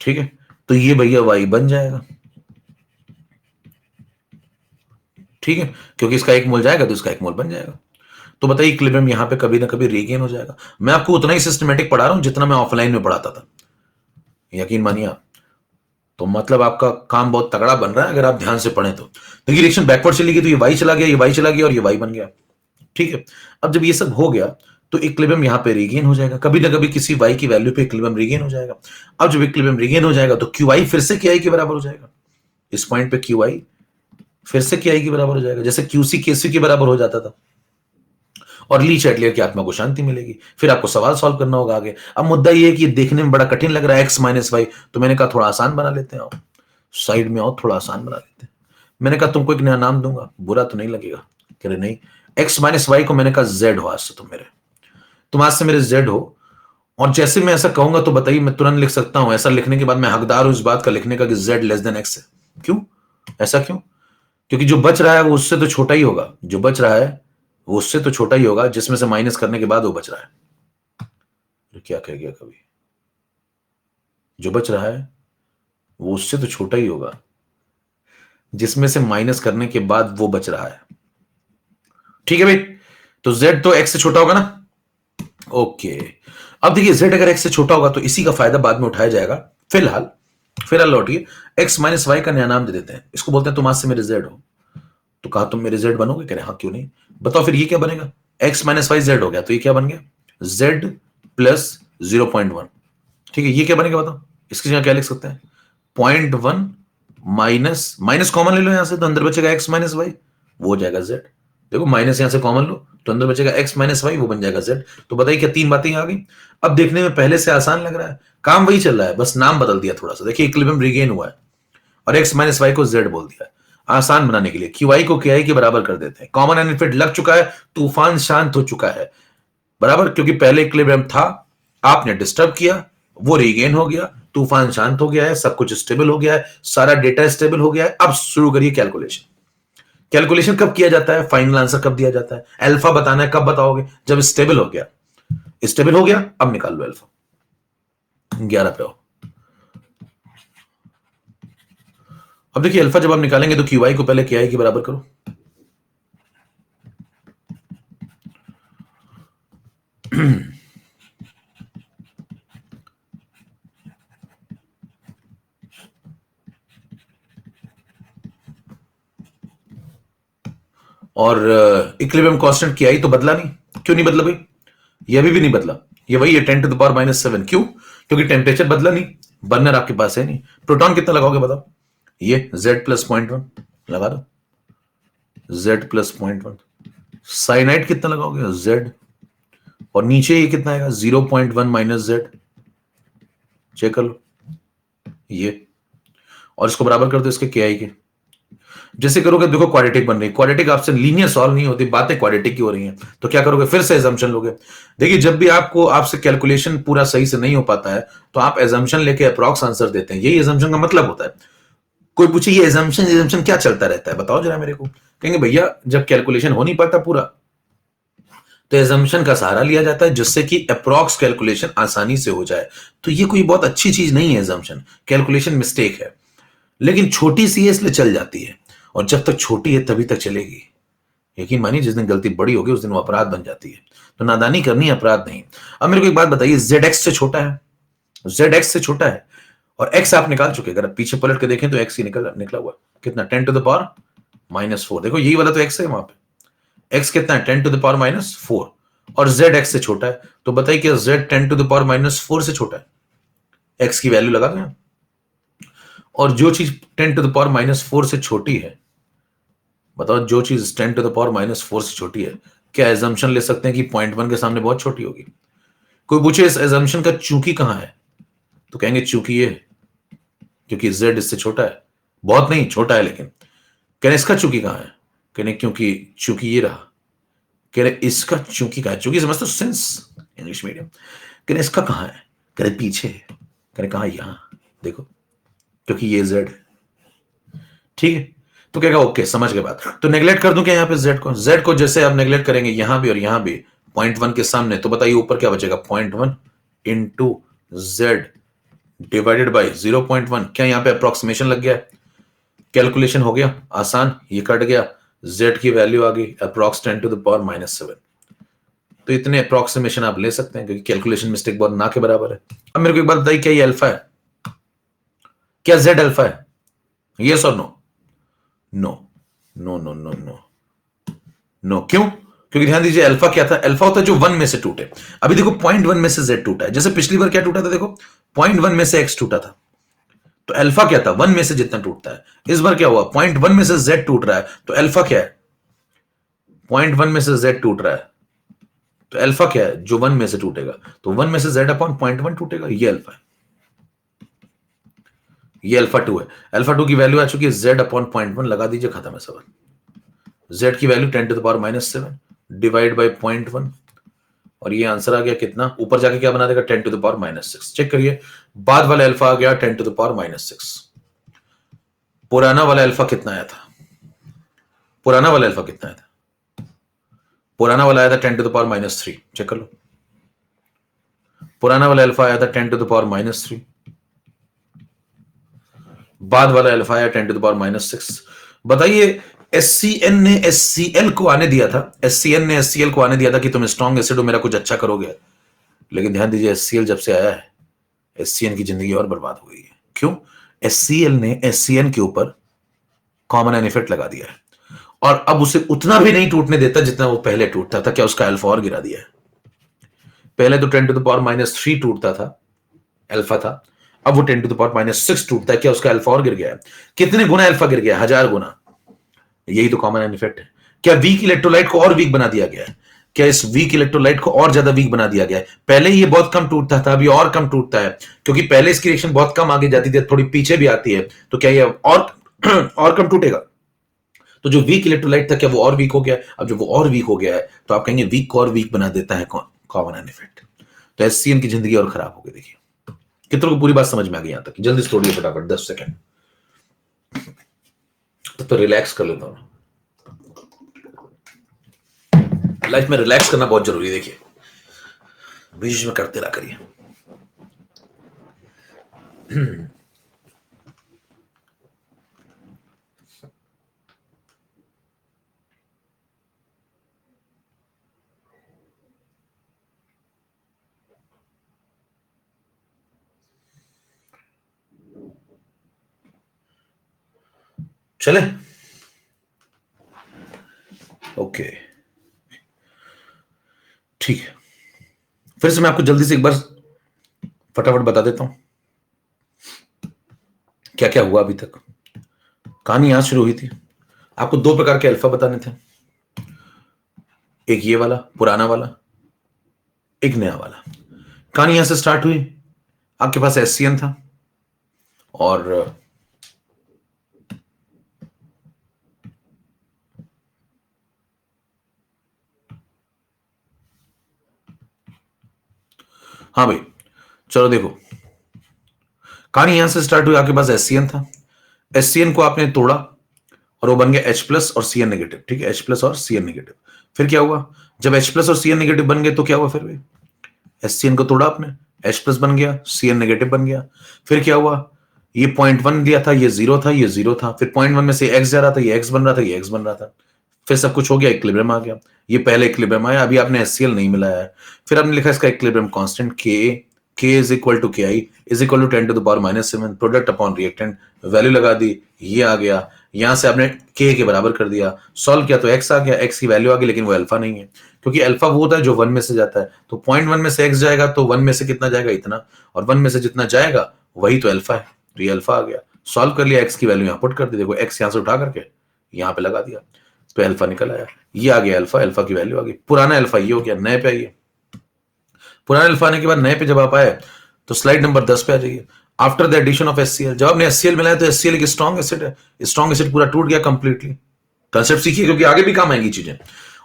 ठीक है, तो ये भैया वाई बन जाएगा। ठीक है, क्योंकि इसका एक मोल जाएगा तो इसका एक मोल बन जाएगा। तो बताइए इक्विलिब्रियम यहां पे कभी ना कभी रीगेन हो जाएगा। मैं आपको उतना ही सिस्टमेटिक पढ़ा रहा हूं जितना मैं ऑफलाइन में पढ़ाता था, यकीन मानिए आप। तो मतलब आपका काम बहुत तगड़ा बन रहा है अगर आप ध्यान से पढ़ें तो। देखिए रिएक्शन बैकवर्ड चली गई तो ये वाई चला गया, ये वाई चला गया और ये वाई बन गया। ठीक है, अब जब ये सब हो गया तो इक्विलिब्रियम यहां पे रीगेन हो जाएगा, कभी ना कभी किसी वाई की वैल्यू पे इक्विलिब्रियम रीगेन हो जाएगा। अब जब इक्विलिब्रियम रीगेन हो जाएगा तो क्यू आई फिर से के आई के बराबर हो जाएगा। इस पॉइंट पे क्यू आई फिर से के आई के बराबर हो जाएगा, जैसे क्यूसी केसी के बराबर हो जाता था, और ली चैटलियर की आत्मा को शांति मिलेगी। फिर आपको सवाल सॉल्व करना होगा आगे। अब मुद्दा ये है कि देखने में बड़ा कठिन लग रहा है एक्स माइनस वाई, तो मैंने कहा थोड़ा आसान बना लेते हैं, साइड में आओ थोड़ा आसान बना लेते हैं। मैंने कहा तुमको एक नया नाम दूंगा, बुरा तो नहीं लगेगा? कह रहे नहीं, एक्स माइनस वाई को मैंने कहा जेड हो आज से, तुम आज से मेरे जेड हो। और जैसे मैं ऐसा कहूंगा तो बताइए मैं तुरंत लिख सकता हूं, ऐसा लिखने के बाद मैं हकदार हूं इस बात का लिखने का कि जेड लेस देन एक्स है। क्यों? ऐसा क्यों? क्योंकि जो बच रहा है वो उससे तो छोटा ही होगा, जो बच रहा है वो उससे तो छोटा ही होगा, जिसमें से माइनस करने के बाद वो बच रहा है। तो क्या कह गया कभी? जो बच रहा है वो उससे तो छोटा ही होगा, जिसमें से माइनस करने के बाद वो बच रहा है। ठीक है भाई, तो z तो x से छोटा होगा ना। ओके, अब देखिए z अगर x से छोटा होगा तो इसी का फायदा बाद में उठाया जाएगा। फिलहाल लौटिए, x माइनस वाई का नया नाम दे देते हैं, इसको बोलते हैं तुम आज से मेरे z हो। तो कहा तुम मेरे z बनोगे? कह रहे हाँ क्यों नहीं। बताओ फिर ये क्या बनेगा? x माइनस वाई जेड हो गया, तो ये क्या बन गया, z प्लस 0.1। ठीक है, ये क्या बनेगा बताओ, इसकी जगह क्या लिख सकते हैं, 0.1 माइनस, माइनस कॉमन ले लो यहां से, तो अंदर बचेगा x माइनस वाई, वो हो जाएगा z। देखो माइनस यहां से कॉमन लो तो अंदर बचेगा x माइनस वाई, वो बन जाएगा z। तो बताइए क्या तीन बातें आ गई। अब देखने में पहले से आसान लग रहा है, काम वही चल रहा है, बस नाम बदल दिया थोड़ा सा। देखिए इक्विलिब्रियम रिगेन हुआ है और x माइनस वाई को z बोल दिया है। आसान बनाने के लिए QI को KI के बराबर कर देते हैं, कॉमन एनफिट लग चुका है, तूफान शांत हो चुका है बराबर, क्योंकि पहले इक्विलिब्रियम था, आपने डिस्टर्ब किया, वो रीगेन हो गया, तूफान शांत हो गया है, सब कुछ स्टेबल हो गया है, सारा डेटा स्टेबल हो गया है। अब शुरू करिए कैलकुलेशन। कैलकुलेशन कब किया जाता है, फाइनल आंसर कब दिया जाता है, अल्फा बताना है, कब बताओगे, जब स्टेबल हो गया। स्टेबल हो गया, अब निकाल लो अल्फा। 11 पे हो। अब देखिए अल्फा जब आप निकालेंगे तो QI को पहले KI के बराबर करो। और इक्विलिब्रियम कांस्टेंट KI तो बदला नहीं, क्यों नहीं बदला भाई, ये अभी भी नहीं बदला, ये वही है 10 टू द पावर माइनस 7। क्यों, क्योंकि टेम्परेचर बदला नहीं, बर्नर आपके पास है नहीं। प्रोटॉन कितना लगाओगे बताओ, ये Z प्लस 0.1 लगा दो, Z प्लस 0.1। साइनाइड कितना लगाओगे, Z, और नीचे ये कितना आएगा 0.1 माइनस Z, चेक कर लो ये, और इसको बराबर कर दो इसके KI के। जैसे करोगे देखो क्वाड्रेटिक बन रही है, क्वाड्रेटिक आपसे लीनियर सॉल्व नहीं होती, बातें क्वाड्रेटिक की हो रही हैं, तो क्या करोगे, फिर से एजम्पशन लोगे। देखिए जब भी आपको आपसे कैलकुलेशन पूरा सही से नहीं हो पाता है तो आप एजम्पशन लेके अप्रॉक्स आंसर देते हैं, यही एजम्पशन का मतलब होता है। कोई पूछे ये एजम्पशन क्या चलता रहता है, बताओ जरा मेरे को, कहेंगे भैया जब कैलकुलेशन हो नहीं पाता पूरा तो एजम्पशन का सहारा लिया जाता है, जिससे कि अप्रॉक्स कैलकुलेशन आसानी से हो जाए। तो ये कोई बहुत अच्छी चीज नहीं है एजम्पशन, कैलकुलेशन मिस्टेक है, लेकिन छोटी सी है इसलिए चल जाती है, और जब तक छोटी है तभी तक चलेगी। यकीन मानिए जिस दिन गलती बड़ी होगी उस दिन वो अपराध बन जाती है, तो नादानी करनी अपराध नहीं। अब मेरे को एक बात बताइए, ZX से छोटा है, ZX से छोटा है, और x आप निकाल चुके, अगर आप पीछे पलट के देखें तो x ही निकला हुआ कितना, 10 टू द पावर माइनस 4। देखो यही वाला तो x है, वहां पे x कितना है, 10 टू द पावर माइनस 4, और z x से छोटा है। तो बताइए क्या z 10 to the power minus 4 से छोटा है, x की वैल्यू लगा दो, और जो चीज 10 टू द पावर माइनस 4 से छोटी है, बताओ जो चीज 10 टू द पावर माइनस 4 से छोटी है, क्या एजम्पशन ले सकते हैं कि 0.1 के सामने बहुत छोटी होगी। कोई पूछे इस एजम्पशन का चूंकि कहां है, तो कहेंगे चूंकि ये, क्योंकि z इससे छोटा है, बहुत नहीं छोटा है, लेकिन कहने इसका चूंकि कहां है, कहने क्योंकि चूंकि ये रहा, कहने इसका चूंकि कहां है, चूंकि समझते हो सेंस इंग्लिश मीडियम, कहने इसका कहां है, कहने पीछे, कहने कहां, यहां देखो, क्योंकि ये z है। ठीक है, तो कहेगा ओके समझ गए बात, तो नेगलेक्ट कर दूं क्या यहाँ पे z को जैसे आप नेगलेक्ट करेंगे यहां भी और यहां भी 0.1 के सामने, तो बताइए ऊपर क्या बचेगा, 0.1 इंटू z डिवाइडेड बाई 0.1। क्या यहां पे अप्रोक्सीमेशन लग गया है, कैलकुलेशन हो गया आसान, ये कट गया, z की वैल्यू आ गई approx 10 to the power minus 7। तो इतने अप्रोक्सीमेशन आप ले सकते हैं क्योंकि कैलकुलेशन मिस्टेक बहुत ना के बराबर है। अब मेरे को एक बात बताइए, क्या ये अल्फा है, क्या z अल्फा है, यस और no, no no no no no no, क्यों, क्योंकि ध्यान दीजिए अल्फा क्या था, अल्फा होता है जो 1 में से टूटे। अभी देखो 0.1 में से z टूटा है, जैसे पिछली बार क्या टूटा था, देखो 0.1 में से x टूटा था, तो अल्फा क्या था, 1 में से जितना टूटता है। इस बार क्या हुआ, 0.1 में से z टूट रहा है, तो अल्फा क्या है, 0.1 में से z टूट रहा है, तो अल्फा क्या है, जो 1 में से टूटेगा, तो 1 में से z अपॉन 0.1 टूटेगा, ये अल्फा है, ये अल्फा 2 है। अल्फा 2 की वैल्यू आ चुकी है z अपॉन 0.1, लगा दीजिए, खत्म है सवाल। z की value 10 to the power minus 7 divide by 0.1, और ये आंसर आ गया कितना, ऊपर जाके क्या बना देगा, 10 to the power minus 6। Check करिए, बाद वाला अल्फा आ गया 10 टू द पावर माइनस 6, पुराना वाला अल्फा कितना आया था, पुराना वाला अल्फा कितना आया था, पुराना वाला आया था 10 to the power minus 3, check कर लो, पुराना वाला अल्फा आया था 10 टू द पावर माइनस 3, बाद वाला अल्फा आया 10 टू द पावर माइनस 6। बताइए SCN ने SCl को आने दिया था, SCN ने SCl को आने दिया था कि तुम स्ट्रॉन्ग एसिड हो, मेरा कुछ अच्छा करोगे, लेकिन ध्यान दीजिए HCl जब से आया है SCN की जिंदगी और बर्बाद हो गई है। क्यों, HCl ने SCN के ऊपर कॉमन एन इफेक्ट लगा दिया है, और अब उसे उतना भी नहीं टूटने देता जितना वो पहले टूटता था। क्या उसका अल्फा और गिरा दिया है? पहले तो 10⁻³ टूटता था, अल्फा था। अब वो 10⁻⁶ टूटता है। क्या उसका अल्फा और गिर गया है? कितने गुना अल्फा गिर गया? 1000 गुना। यही तो कॉमन एन इफेक्ट है। क्या वीक इलेक्ट्रोलाइट को और वीक बना दिया गया है? क्या इस वीक इलेक्ट्रोलाइट को और ज्यादा वीक बना दिया गया है? पहले ये बहुत कम टूटता था, अभी और कम टूटता है, क्योंकि पहले इसकी रिएक्शन बहुत कम आगे जाती थी, थोड़ी पीछे भी आती है। तो क्या ये और और कम टूटेगा? तो जो वीक इलेक्ट्रोलाइट था, क्या वो और वीक हो गया? अब जब वो और वीक हो गया है, तो आप कहेंगे वीक को और वीक बना देता है कॉमन एन इफेक्ट। तो एससीएन की जिंदगी और खराब हो गई। देखिए कितनों को पूरी बात समझ में आ गई यहां तक? जल्दी तोड़िए फटाफट, 10 सेकंड। तो रिलैक्स कर लेता हूं। लाइफ में रिलैक्स करना बहुत जरूरी है। देखिए बीच में करते रहा करिए। चले ओके ठीक है। फिर से मैं आपको जल्दी से एक बार फटाफट बता देता हूं क्या क्या हुआ अभी तक। कहानी यहां शुरू हुई थी। आपको दो प्रकार के अल्फा बताने थे, एक ये वाला पुराना वाला, एक नया वाला। कहानी यहां से स्टार्ट हुई। आपके पास एससीएन था और हाँ भाई चलो देखो, कहानी यहां से स्टार्ट हुई। आपके पास एससीएन था, एससीएन को आपने तोड़ा और वो बन गया H प्लस और Cn नेगेटिव। ठीक है, H प्लस और Cn नेगेटिव। फिर क्या हुआ? जब H प्लस और Cn नेगेटिव बन गए तो क्या हुआ? फिर भी एससीएन को तोड़ा आपने, H प्लस बन गया, Cn नेगेटिव बन गया। फिर क्या हुआ? ये 0.1 दिया था, ये 0 था, ये 0 था। फिर 0.1 में से x जा रहा था, ये x बन रहा था, ये x बन रहा था। फिर सब कुछ हो गया, इक्विलिब्रियम आ गया। ये पहले इक्विलिब्रियम आया, अभी आपने HCl नहीं मिलाया है। फिर आपने लिखा इसका equilibrium constant K is equal to Ki is equal to 10⁻⁷ product upon reactant, value लगा दी, ये आ गया। यहां से आपने K के बराबर कर दिया, सॉल्व किया तो x आ गया, x की वैल्यू आ गई, लेकिन वो अल्फा नहीं है, क्योंकि अल्फा वो होता है जो 1 में से जाता है। तो 0.1 में से x जाएगा तो 1 में से कितना जाएगा? इतना। और 1 में से जितना जाएगा वही तो अल्फा है। तो ये अल्फा आ गया। सॉल्व कर लिया, x की वैल्यू यहां पुट कर दी, देखो x यहां से उठा करके यहां पे लगा दिया तो अल्फा निकल आया। ये आ गया अल्फा, अल्फा की वैल्यू आ गई। पुराना अल्फा ये हो गया, नए पे आइए। पुराने अल्फा आने के बाद नए पे जब आप आए तो स्लाइड नंबर 10 पे आ जाइए। After the addition of HCl, जब आपने HCl मिलाया तो HCl एक स्ट्रॉन्ग एसिड है, स्ट्रॉन्ग एसिड पूरा टूट गया कंप्लीटली। कंसेप्ट सीखिए क्योंकि आगे भी काम आएंगी चीजें।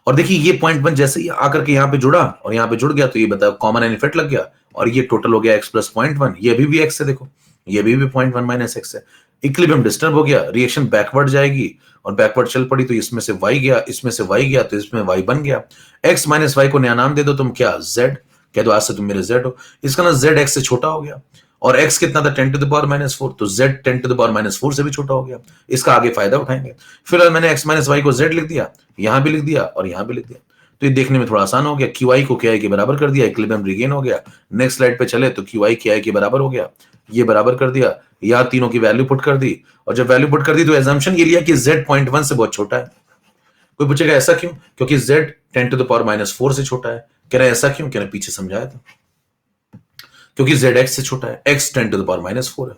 और देखिए ये 0.1 जैसे ही आकर के यहाँ पे जुड़ा और यहाँ पे जुड़ गया तो ये बताओ कॉमन एन इफेक्ट लग गया और ये टोटल हो गया x प्लस 0.1। ये अभी भी x है, देखो ये अभी भी 0.1 माइनस x है। इक्विलिब्रियम डिस्टर्ब हो गया, रिएक्शन बैकवर्ड जाएगी और बैकवर्ड चल पड़ी तो इसमें से y गया, इसमें से y गया तो इसमें y बन गया। x माइनस y को नया नाम दे दो तुम, क्या? z। कह दो आज से तुम मेरे z हो। इसका ना z x से छोटा हो गया और x कितना था? 10⁻⁴ तो z 10⁻⁴ से भी छोटा हो गया। इसका आगे फायदा उठाएंगे। फिर मैंने x माइनस y को z लिख दिया, यहां भी लिख दिया और यहां भी लिख दिया, तो ये देखने में थोड़ा आसान हो गया। QI को KI के बराबर कर दिया, इक्विलिब्रियम रिगेन हो गया। नेक्स्ट स्लाइड पे चले तो QI KI के बराबर हो गया, ये बराबर कर दिया, यहां तीनों की वैल्यू पुट कर दी और जब वैल्यू पुट कर दी तो एजम्पशन ये लिया कि z 0.1 से बहुत छोटा है। कोई पूछेगा ऐसा क्यों? क्योंकि z 10⁻⁴ से छोटा है। कह रहा है ऐसा क्यों? कह रहा पीछे समझाया था, क्योंकि z x से छोटा है, x 10⁻⁴ है।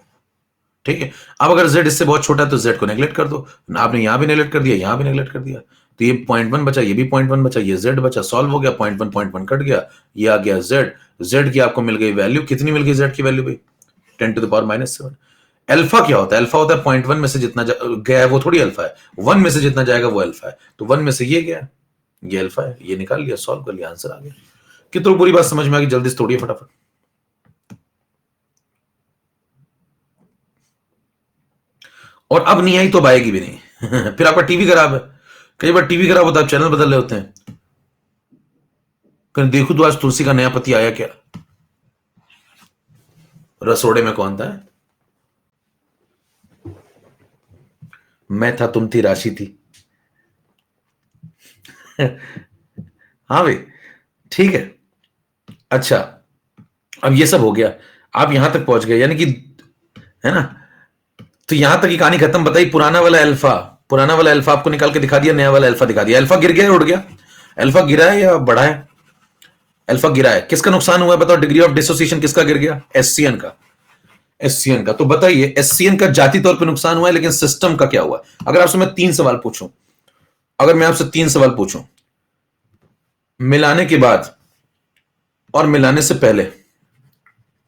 ठीक है, अब अगर z इससे बहुत छोटा है तो z को नेगलेक्ट कर दो। आपने यहां भी नेगलेक्ट कर दिया, यहां भी नेगलेक्ट कर दिया, तो ये 0.1 बचा, ये भी 0.1 बचा, ये z बचा, सॉल्व हो गया, 0.1 कट गया, ये आ गया z की आपको मिल गई वैल्यू। कितनी मिल गई z की वैल्यू भाई? 10⁻⁷। अल्फा क्या होता है? अल्फा होता है 0.1 में से जितना गया है वो थोड़ी अल्फा है, 1 में से जितना जाएगा वो अल्फा है। तो 1 में से ये गया, ये अल्फा है, ये निकाल लिया, सॉल्व कर लिया, आंसर आ गया। कितनी पूरी बात समझ में आ गई? जल्दी से तोड़िए फटाफट। और अब नहीं आई तो अब आएगी भी नहीं। फिर आपका टीवी खराब है, कई बार टीवी खराब होता है, आप चैनल बदल रहे होते हैं, कहीं देखो तो आज तुलसी का नया पति आया क्या? रसोड़े में कौन था? मैं था, तुम थी, राशि थी। हाँ भाई ठीक है। अच्छा अब ये सब हो गया, आप यहां तक पहुंच गए यानी कि, है ना? तो यहां तक की कहानी खत्म। बताइए पुराना वाला अल्फा पुराना वाला अल्फा आपको निकाल के दिखा दिया, नया वाला अल्फा दिखा दिया। अल्फा गिर गया या उड़ गया? अल्फा गिरा है या बढ़ा है? अल्फा गिरा है। किसका नुकसान हुआ है बताओ? डिग्री ऑफ डिसोसिएशन किसका गिर गया? एससीएन का। एससीएन का। तो बताइए एससीएन का जाती तौर पे नुकसान हुआ है, लेकिन सिस्टम का क्या हुआ? अगर आपसे मैं 3 सवाल पूछूं, अगर मैं आपसे 3 सवाल पूछूं, मिलाने के बाद और मिलाने से पहले,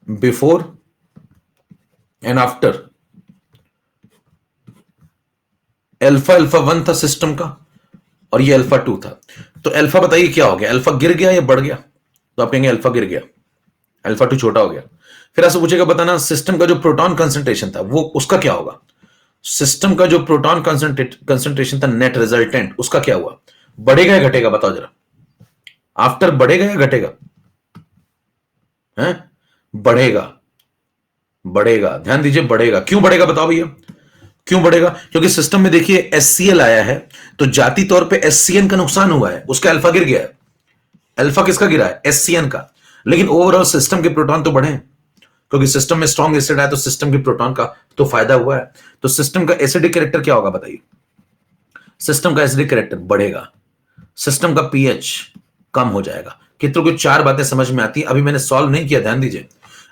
before and after, alpha alpha 1 था सिस्टम का और ये अल्फा 2 था, तो अल्फा बताइए क्या हो गया? अल्फा गिर गया या बढ़ गया? तो आप कहेंगे अल्फा गिर गया, अल्फा 2 छोटा हो गया। फिर आपसे पूछेगा बताना सिस्टम का जो प्रोटॉन कंसंट्रेशन था वो उसका क्या होगा? सिस्टम का जो प्रोटॉन कंसंट्रेशन था नेट रिजल्टेंट, उसका क्या हुआ? बढ़ेगा या घटेगा बताओ जरा? आफ्टर बढ़ेगा या घटेगा? हैं? बढ़ेगा। बढ़ेगा, ध्यान दीजिए, बढ़ेगा। क्यों बढ़ेगा बताओ भैया? क्यों बढ़ेगा? क्योंकि सिस्टम में देखिए एचसीएल आया है, तो जाती तौर पे एचसीएन का नुकसान हुआ है, उसका अल्फा गिर गया है। अल्फा किसका गिरा है? एचसीएन का। लेकिन ओवरऑल सिस्टम के प्रोटॉन तो बढ़े हैं, क्योंकि सिस्टम में स्ट्रॉन्ग एसिड आया तो सिस्टम के प्रोटॉन का तो फायदा हुआ है। तो सिस्टम का एसिडिक कैरेक्टर क्या होगा बताइए? सिस्टम का एसिडिक कैरेक्टर बढ़ेगा, सिस्टम का पीएच कम हो जाएगा। कितनों को 4 बातें समझ में आती है? अभी मैंने सॉल्व नहीं किया, ध्यान दीजिए,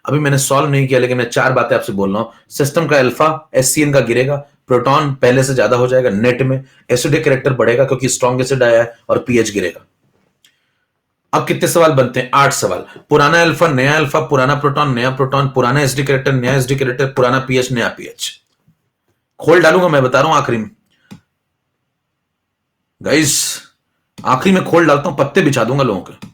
अभी मैंने सॉल्व नहीं किया, लेकिन मैं 4 बातें आपसे बोल रहा हूं। सिस्टम का अल्फा एचसीएन का गिरेगा, प्रोटॉन पहले से ज्यादा हो जाएगा नेट में, एसिडिक कैरेक्टर बढ़ेगा क्योंकि स्ट्रॉन्ग एसिड आया है, और पीएच गिरेगा। अब कितने सवाल बनते हैं? 8 सवाल। पुराना अल्फा, नया अल्फा, पुराना प्रोटॉन, नया प्रोटॉन, पुराना एसिडिक कैरेक्टर, नया एसिडिक कैरेक्टर, पुराना पीएच, नया पीएच। खोल डालूंगा मैं, बता रहा हूं आखिरी में गाइस, आखिरी में खोल डालता हूं, पत्ते बिछा दूंगा लोगों के।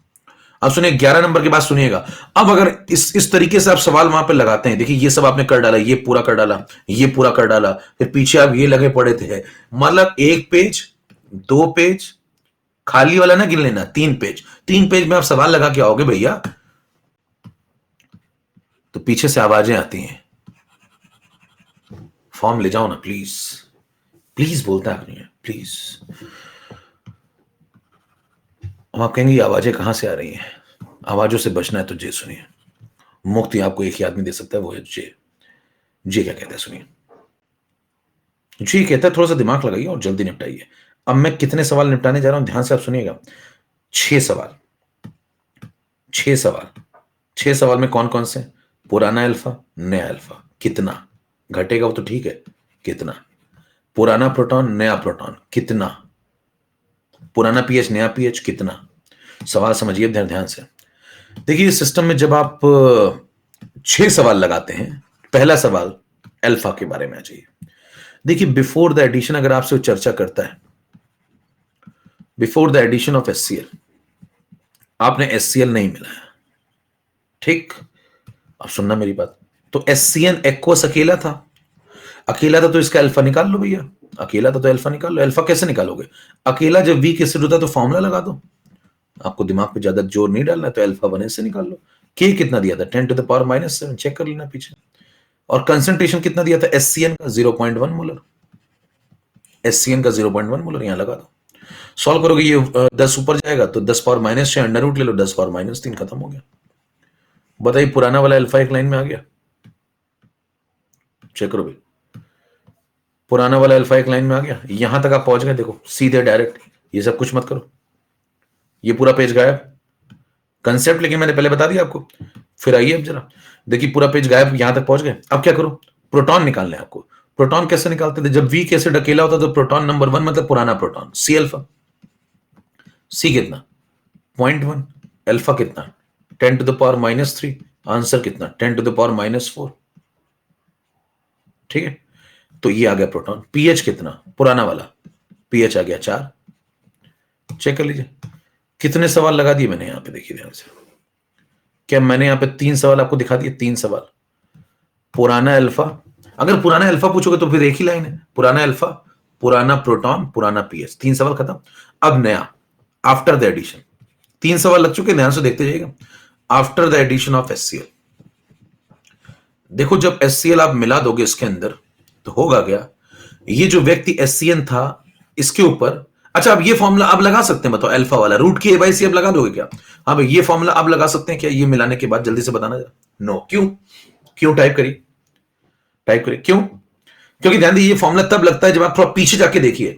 अब सुनिए 11 नंबर के बाद सुनिएगा। अब अगर इस तरीके से आप सवाल वहां पे लगाते हैं, देखिए ये सब आपने कर डाला, ये पूरा कर डाला, ये पूरा कर डाला, फिर पीछे आप ये लगे पड़े थे, मतलब 1 पेज 2 पेज खाली वाला ना गिन लेना, 3 पेज, 3 पेज में आप सवाल लगा के आओगे भैया, तो पीछे से आवाजें आती हैं, फॉर्म ले जाओ ना प्लीज, प्लीज बोलता है प्लीज। अब आप कहेंगे ये आवाजें कहां से आ रही हैं? आवाजों से बचना है तो जे सुनिए। मुक्ति आपको एक ही आदमी दे सकता है, वो है जे। जे क्या कहता है सुनिए। जे कहता है थोड़ा सा दिमाग लगाइए और जल्दी निपटाइए। अब मैं कितने सवाल निपटाने जा रहा हूं, ध्यान से आप सुनिएगा। 6 सवाल, 6 सवाल। 6 सवाल में कौन कौन से? पुराना अल्फा, नया अल्फा, कितना घटेगा वो तो ठीक है, कितना? पुराना प्रोटॉन, नया प्रोटॉन, कितना? पुराना पीएच, नया पीएच, कितना? सवाल समझिए ध्यान से। देखिए सिस्टम में जब आप 6 सवाल लगाते हैं, पहला सवाल अल्फा के बारे में आ जाइए। देखिए बिफोर द एडिशन, अगर आपसे चर्चा करता है before the addition of HCl, आपने एचसीएल नहीं मिलाया, ठीक? अब सुनना मेरी बात। तो एचसीएन एक्वस अकेला था, अकेला था तो इसका अल्फा निकाल लो भैया, अकेला था तो अल्फा निकाल लो। अल्फा कैसे निकालोगे? अकेला जब वीक एसिड होता है तो फॉर्मूला लगा दो, आपको दिमाग पे ज्यादा जोर नहीं डालना है, तो अल्फा 1 से निकाल लो। के कितना दिया था? 10 टू द पावर -7, चेक कर लेना पीछे। और कंसंट्रेशन कितना दिया था एससीएन का? 0.1 मोलर। एससीएन का 0.1 मोलर यहां लगा दो, सॉल्व करोगे ये 10 ऊपर जाएगा तो 10 पावर -6, अंडर रूट ले लो, 10 पावर -3, खत्म हो गया। बताइए पुराना वाला अल्फा एक लाइन में आ गया, चेक करो भाई, पुराना वाला अल्फा एक लाइन में आ गया। यहां तक आप पहुंच गए, देखो सीधे डायरेक्ट, ये सब कुछ मत करो, ये पूरा पेज गायब। कंसेप्ट लेकिन मैंने पहले बता दिया आपको। फिर आइए अब जरा देखिए, पूरा पेज गायब, यहां तक पहुंच गए। अब क्या करो? प्रोटॉन निकालने आपको। प्रोटॉन कैसे निकालते थे? जब वीक एसिड अकेला होता तो प्रोटॉन नंबर 1 मतलब पुराना प्रोटॉन, सी अल्फा। सी कितना? 0.1। अल्फा कितना? 10 टू द पावर -3। आंसर कितना? 10 टू द पावर -4। ठीक है, तो ये आ गया प्रोटॉन। पीएच कितना? पुराना वाला पीएच आ गया 4। चेक कर लीजिए कितने सवाल लगा दिए मैंने यहां पे, देखिए ध्यान से। क्या मैंने यहां पे 3 सवाल आपको दिखा दिए? 3 सवाल। पुराना अल्फा, अगर पुराना अल्फा पूछोगे तो फिर एक ही लाइन है, पुराना अल्फा, पुराना प्रोटॉन, पुराना पीएच, 3 सवाल खत्म। अब नया, आफ्टर द एडिशन, 3 सवाल लग चुके, ध्यान से देखते जाइएगा। After the addition of HCl, देखो जब एचसीएल आप मिला दोगे इसके अंदर तो होगा क्या? ये जो व्यक्ति एचसीएन था इसके ऊपर, अच्छा अब ये फॉर्मूला आप लगा सकते हैं, बताओ अल्फा वाला रूट की ए/सी अब लगा दोगे क्या? हाँ भाई ये फॉर्मूला आप लगा सकते हैं क्या ये मिलाने के बाद? जल्दी से बताना। नो, क्यों? क्यों? टाइप करिए, टाइप करिए क्यों? क्योंकि ध्यान दीजिए ये फॉर्मूला तब लगता है जब आप थोड़ा पीछे जाके देखिए।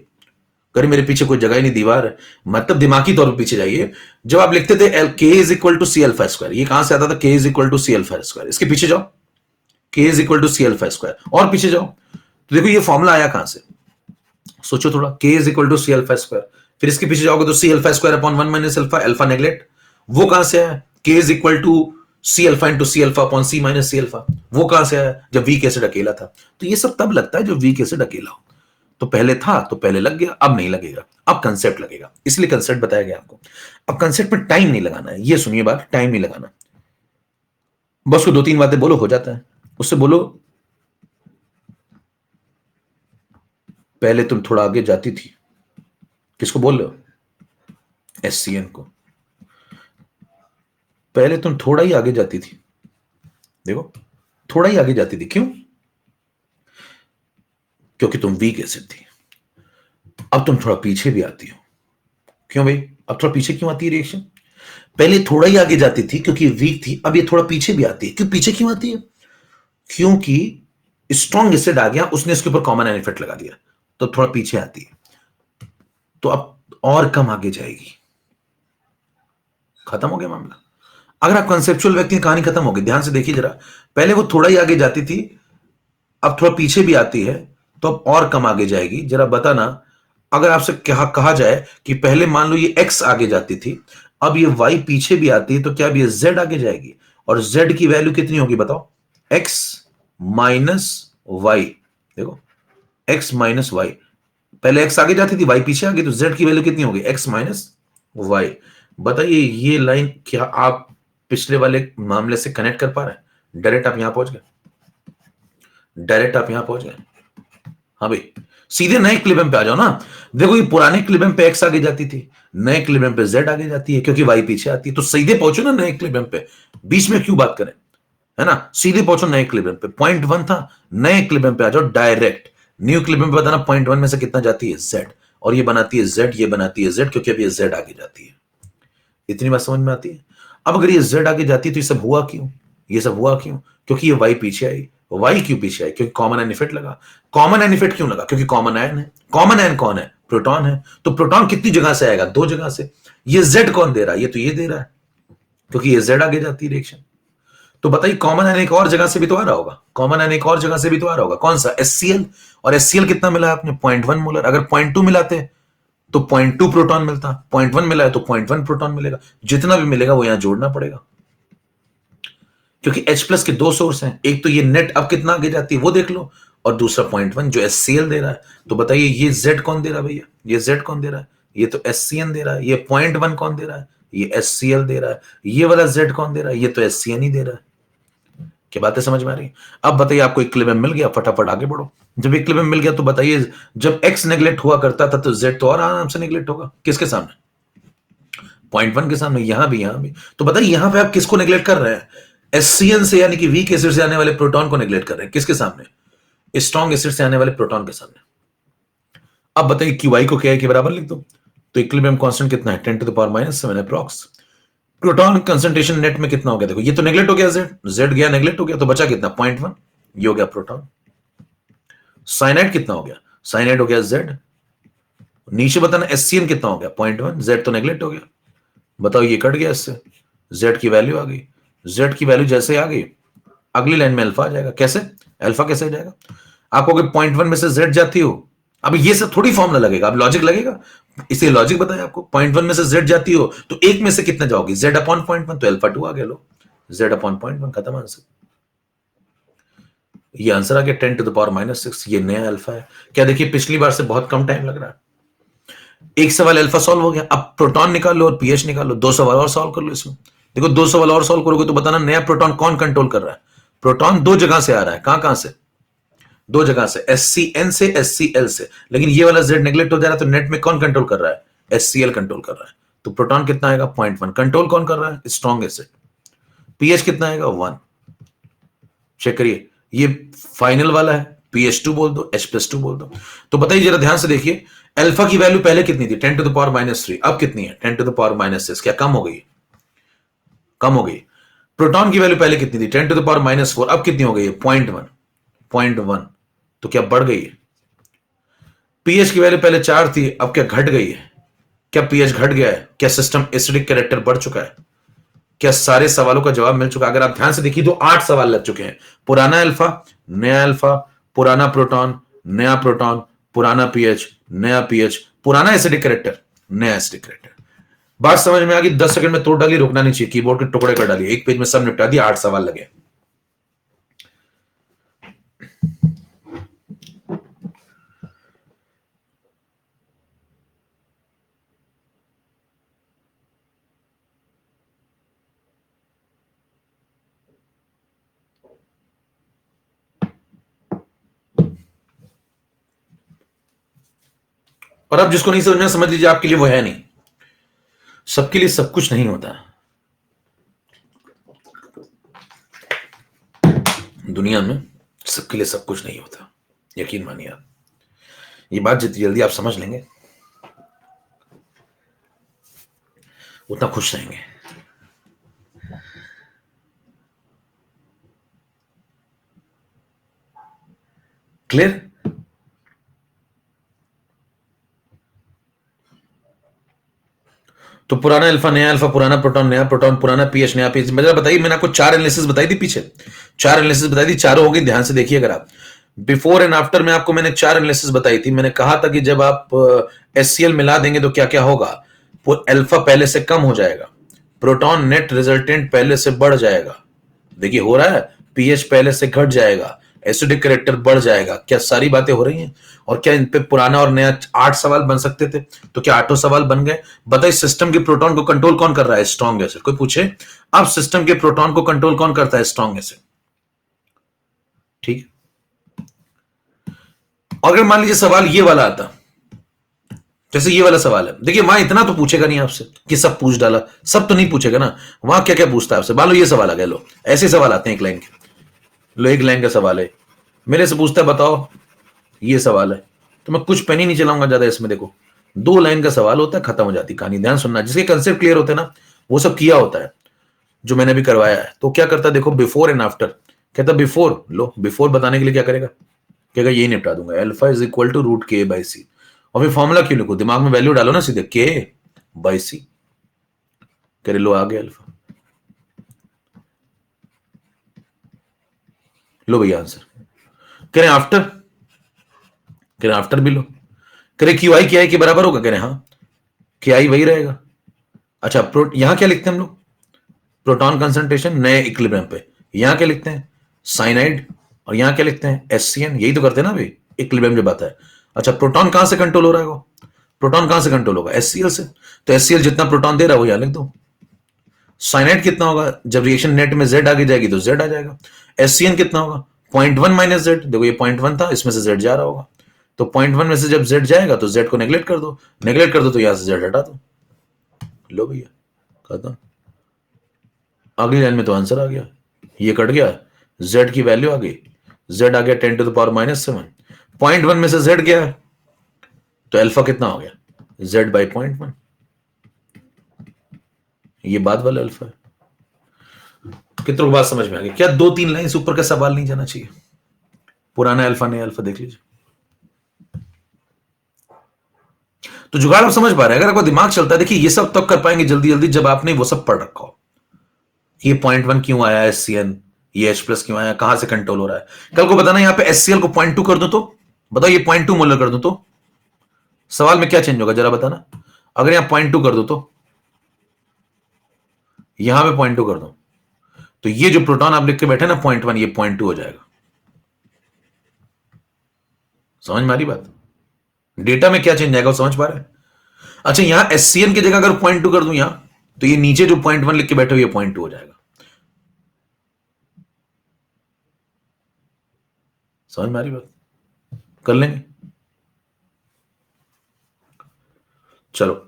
अगर मेरे पीछे कोई जगह ही नहीं, दीवार है, मतलब दिमागी तौर पर पीछे जाइए। जब आप लिखते थे K is equal to C alpha square, ये कहां से आता था? K is equal to C alpha square. इसके पीछे जाओ, K is equal to C alpha square, और पीछे जाओ तो देखो ये फॉर्मूला आया कहां से। सोचो थोड़ा, K is equal to C alpha square, फिर इसके पीछे जाओगे तो C alpha square upon 1 minus alpha, alpha neglect, वो कहां से आया? K is equal to C alpha into C alpha upon C minus C alpha, वो कहां से आया? जब वीक एसिड अकेला था। तो ये सब तब लगता है जब वीक एसिड अकेला हो। तो पहले था तो पहले लग गया, अब नहीं लगेगा, अब कंसेप्ट लगेगा, इसलिए कंसेप्ट बताया गया आपको। अब कंसेप्ट में टाइम नहीं लगाना है, ये सुनिए बात, टाइम नहीं लगाना। बस को 2-3 बातें बोलो, हो जाता है। उससे बोलो पहले तुम थोड़ा आगे जाती थी। किसको बोल रहे हो? एससीएन को। पहले तुम थोड़ा ही आगे जाती थी, देखो थोड़ा ही आगे जाती थी। क्यों? क्योंकि तुम वीक एसिड थी। अब तुम थोड़ा पीछे भी आती हो। क्यों भाई? अब थोड़ा पीछे क्यों आती है रिएक्शन? पहले थोड़ा ही आगे जाती थी क्योंकि वीक थी, अब ये थोड़ा पीछे भी आती है। क्यों पीछे क्यों आती है? क्योंकि स्ट्रॉन्ग एसिड आ गया, उसने इसके ऊपर कॉमन एन इफेक्ट लगा दिया, तो थोड़ा पीछे आती है, तो अब और कम आगे जाएगी। खत्म हो गया मामला। अगर आप कंसेप्चुअल व्यक्ति हैं, कहानी खत्म हो गई। ध्यान से देखिए जरा, पहले वो थोड़ा ही आगे जाती थी, अब थोड़ा पीछे भी आती है, तो अब और कम आगे जाएगी। जरा बताना, अगर आपसे कहा जाए कि पहले मान लो ये x आगे जाती थी, अब ये y पीछे भी आती है, तो क्या अब ये z आगे जाएगी? और z की वैल्यू कितनी होगी बताओ? x minus Y. देखो x माइनस वाई, पहले x आगे जाती थी, y पीछे आ गई, तो z की वैल्यू कितनी होगी? x minus Y. बताइए ये लाइन क्या आप पिछले वाले मामले से कनेक्ट कर पा रहे हैं? डायरेक्ट आप यहां पहुंच गए, डायरेक्ट आप यहां पहुंच गए। हाँ भाई, सीधे नए क्लिबम पे आ जाओ ना। देखो ये पुराने क्लिबम पे x आगे जाती थी, नए क्लिबम पे z आगे जाती है, क्योंकि y पीछे आती है। तो सीधे पहुंचो ना नए क्लिबम पे, बीच में क्यों बात करें, है ना? सीधे पहुंचो नए क्लिबम पे। पॉइंट 1 था, नए क्लिबम पे आ जाओ डायरेक्ट। न्यू क्लिबम पे बताना पॉइंट 1 में से कितना जाती है? z, और ये बनाती है z, ये बनाती है z, क्योंकि अब ये z आगे जाती है। इतनी बात समझ में आती है? अब अगर ये z आगे जाती है तो ये सब हुआ क्यों? ये सब हुआ क्यों? क्योंकि ये y पीछे आई। y क्यों पीछे आई? क्योंकि कॉमन आयन इफेक्ट लगा। कॉमन आयन इफेक्ट क्यों लगा? क्योंकि कॉमन आयन है। कॉमन आयन कौन है? प्रोटॉन है। तो प्रोटॉन कितनी जगह से आएगा? 2 जगह से। ये z कौन दे रहा है? ये तो ये दे रहा है, क्योंकि ये z आगे जाती है रिएक्शन। तो बताइए कॉमन आयन एक और जगह से भी तो आ रहा होगा। कॉमन आयन एक और जगह से भी तो आ रहा होगा। कौन सा? HCl। और HCl कितना मिला आपने? 0.1 मोलर। अगर 0.2 मिलाते तो 0.2 प्रोटॉन मिलता, 0.1 मिला है तो 0.1 प्रोटॉन मिलेगा। जितना भी मिलेगा वो यहां जोड़ना पड़ेगा, क्योंकि H प्लस के 2 सोर्स हैं। एक तो ये नेट अब कितना आगे जाती है वो देख लो, और दूसरा 0.1 जो HCl दे रहा है। तो बताइए ये Z कौन दे रहा है भैया? ये Z कौन दे रहा है? ये तो SCN दे रहा है। ये 0.1 कौन दे रहा है? ये HCl दे रहा है। ये वाला Z कौन दे रहा है? ये तो SCN ही दे रहा है। क्या बातें समझ में आ रही? अब बताइए आपको इक्विलिब्रियम मिल गया, फटाफट आगे बढ़ो। जब इक्विलिब्रियम मिल गया तो बताइए जब x नेग्लेक्ट हुआ करता था तो z तो और आराम से नेग्लेक्ट होगा। किसके सामने? 0.1 के सामने। यहां भी। तो बताइए यहां पे आप किसको नेग्लेक्ट कर रहे हैं? एससीएन से, यानी कि वीक एसिड से आने वाले प्रोटॉन को नेग्लेक्ट कर रहे हैं। किसके सामने? स्ट्रॉन्ग एसिड से आने वाले प्रोटॉन के सामने। अब बताइए QI को KI के बराबर लिख दो, तो इक्विलिब्रियम कांस्टेंट कितना है? 10 to the power -7 approx. Proton concentration net में कितना हो गया? देखो ये तो नेग्लेक्ट हो गया, z गया नेग्लेक्ट हो गया, तो बचा कितना? 0.1। ये हो गया प्रोटॉन। साइनाइड कितना हो गया? साइनाइड हो गया z। नीचे बताना एससीएन कितना हो गया? 0.1। z तो नेग्लेक्ट हो गया। बताओ ये कट गया इससे, z की वैल्यू आ गई। z की वैल्यू जैसे आ गई, अगली लाइन में अल्फा आ जाएगा। कैसे? अल्फा कैसे आ जाएगा? आपको अगर 0.1 में से z जाती हो, अब ये सब थोड़ी फॉर्मूला लगेगा, अब लॉजिक लगेगा। इसे लॉजिक बताया आपको। 0.1 में से z जाती हो तो एक में से कितना जाओगी? z अपॉन 0.1, तो अल्फा 2 आ गया। लो, z अपॉन 0.1, खत्म आंसर। ये आंसर आ गया 10 टू द पावर -6। ये नया अल्फा है। क्या देखिए पिछली बार से बहुत कम टाइम लग रहा है। एक सवाल अल्फा सॉल्व हो गया। अब प्रोटॉन निकाल लो और पीएच निकाल लो। 2 सवाल और सॉल्व कर लो इसमें। देखो 2 सवाल और सॉल्व करोगे तो बताना नया प्रोटॉन कौन कंट्रोल कर रहा है। प्रोटॉन 2 जगह से आ रहा है। कहां से? 2 जगह से, SCN से, SCl से। लेकिन ये वाला Z नेग्लेक्ट हो जा रहा है, तो नेट में कौन कंट्रोल कर रहा है? HCl कंट्रोल कर रहा है। तो प्रोटॉन कितना आएगा? 0.1। कंट्रोल कौन कर रहा है? Strong acid. पीएच कितना आएगा? 1। चेक करिए, ये फाइनल वाला है। pH2 बोल दो, H+2 बोल दो। तो बताइए जरा ध्यान से देखिए, अल्फा की वैल्यू पहले कितनी थी? 10 टू द पावर -3। अब कितनी है? 10 टू द पावर -6। क्या कम हो गई? कम हो गई। प्रोटॉन की वैल्यू पहले कितनी थी? 10 टू द पावर -4। अब कितनी हो गई? 0.1। 0.1 तो क्या बढ़ गई है? पीएच की वैल्यू पहले 4 थी, अब क्या घट गई है? क्या पीएच घट गया है? क्या सिस्टम एसिडिक कैरेक्टर बढ़ चुका है? क्या सारे सवालों का जवाब मिल चुका है? अगर आप ध्यान से देखिए तो 8 सवाल लग चुके हैं। पुराना अल्फा, नया अल्फा, पुराना प्रोटॉन, नया प्रोटॉन, पुराना पीएच, नया पीएच, पुराना एसिडिक कैरेक्टर, नया एसिडिक कैरेक्टर। बात समझ में आ गई? 10 सेकंड में तोड़ डाली, रुकना नहीं चाहिए, कीबोर्ड के टुकड़े कर डालिए, एक पेज में सब निपटा दिया, 8 सवाल लगे। और अब जिसको नहीं समझना समझ लीजिए आपके लिए वो है नहीं। सबके लिए सब कुछ नहीं होता दुनिया में, सबके लिए सब कुछ नहीं होता, यकीन मानिए आप। ये बात जितनी जल्दी आप समझ लेंगे उतना खुश रहेंगे। क्लियर? तो पुराना अल्फा, नया अल्फा, पुराना प्रोटॉन, नया प्रोटॉन, पुराना पीएच, नया पीएच। मतलब बताइए, मैंने आपको 4 एनालिसिस बताई थी पीछे, 4 एनालिसिस बताई थी, चारों होगी, ध्यान से देखिए। अगर आप बिफोर एंड आफ्टर में आपको मैंने 4 एनालिसिस बताई थी। मैंने कहा था कि जब आप एचसीएल मिला देंगे तो क्या क्या होगा। अल्फा पहले से कम हो जाएगा, प्रोटॉन नेट रिजल्टेंट पहले से बढ़ जाएगा, देखिए हो रहा है, पीएच पहले से घट जाएगा, एसिडिक कैरेक्टर बढ़ जाएगा। क्या सारी बातें हो रही हैं? और क्या इन पे पुराना और नया 8 सवाल बन सकते थे? तो क्या 8 सवाल बन गए? बताइए, सिस्टम के प्रोटॉन को कंट्रोल कौन कर रहा है? Strong acid. कोई पूछे अब सिस्टम के प्रोटॉन को कंट्रोल कौन करता है? Strong acid. ठीक है। और अगर मान लीजिए सवाल ये वाला आता, जैसे ये वाला सवाल है, देखिए वहां इतना तो पूछेगा नहीं आपसे कि सब पूछ डाला, सब तो नहीं पूछेगा ना। वहां क्या क्या पूछता है आपसे? मान लो ये सवाल आ गया, लो ऐसे सवाल आते हैं एक लाइन के। लो एक लाइन का सवाल है, मेरे से पूछता है बताओ ये सवाल है, तो मैं कुछ पेन ही नहीं चलाऊंगा ज्यादा इसमें। देखो 2 लाइन का सवाल होता है, खत्म हो जाती कहानी। ध्यान सुनना, जिसके कंसेप्ट क्लियर होते हैं ना, वो सब किया होता है जो मैंने भी करवाया है। तो क्या करता है देखो, बिफोर एंड आफ्टर। कहता बिफोर, लो बिफोर बताने के लिए क्या करेगा, कहेगा यही निपटा दूंगा, alpha is equal to root K by C. और फिर फॉर्मूला क्यों लिखो, दिमाग में वैल्यू डालो ना सीधे, के बाई सी। करे लो आ गया अल्फा, लो भैया आंसर। करें आफ्टर, करें आफ्टर भी लो। करें क्यू आई के आई के बराबर होगा, करें हाँ, के आई वही रहेगा। अच्छा यहां क्या लिखते हैं हम लोग, प्रोटॉन कंसंट्रेशन नए इक्विलिब्रियम पे। यहां क्या लिखते हैं, साइनाइड। और यहां क्या लिखते हैं, एससीएन। यही तो करते हैं ना अभी इक्विलिब्रियम जब आता है। अच्छा प्रोटॉन कहां से कंट्रोल हो रहा है, वो प्रोटॉन कहां से कंट्रोल होगा, एचसीएल से। तो एचसीएल जितना प्रोटॉन दे रहा है वो यहां लिख दो। साइनाइड कितना होगा, जब रिएक्शन नेट में जेड आगे जाएगी तो जेड आ जाएगा। एससीएन कितना होगा, 0.1 माइनस जेड। देखो ये 0.1 था, इसमें से जेड जा रहा होगा, तो 0.1 में से जब जेड जाएगा तो जेड को नेग्लेक्ट कर दो, नेग्लेक्ट कर दो तो यहां से जेड हटा दो। लो भैया खत्म। अगली लाइन में तो आंसर आ गया, ये कट गया, z की वैल्यू आ गई, z आ गया 10⁻⁻7। 0.1 में से z गया है, तो अल्फा कितना हो गया, z बाई 0.1। ये बाद वाला अल्फा है। कितनों को बात समझ में आ गई? क्या 2-3 लाइन ऊपर का सवाल नहीं जाना चाहिए? पुराना अल्फा नया अल्फा देख लीजिए। तो जुगाड़ आप समझ पा रहे हैं? अगर आपका दिमाग चलता है, देखिए ये सब तब कर पाएंगे जल्दी जल्दी जब आपने वो सब पढ़ रखा हो। ये 0.1 क्यों आया, एससीएन, ये H प्लस क्यों आया, कहां से कंट्रोल हो रहा है। कल को बताना यहां पे एचसीएल को 0.2 कर दो तो बताओ, ये 0.2 मोलर कर दो तो सवाल में क्या चेंज होगा जरा बताना। अगर यहां 0.2 कर दो तो यहां पे 0.2 कर दो, तो ये जो प्रोटॉन आप लिख के बैठे ना 0.1, ये 0.2 हो जाएगा। समझ में आ रही बात? डेटा में क्या चेंज आएगा वो समझ पा रहे हैं? अच्छा यहां एससीएन की जगह अगर 0.2 कर दूं यहां, तो ये नीचे जो 0.1 लिख के बैठे हो ये 0.2 हो जाएगा। समझ में आ रही बात? कर लेंगे, चलो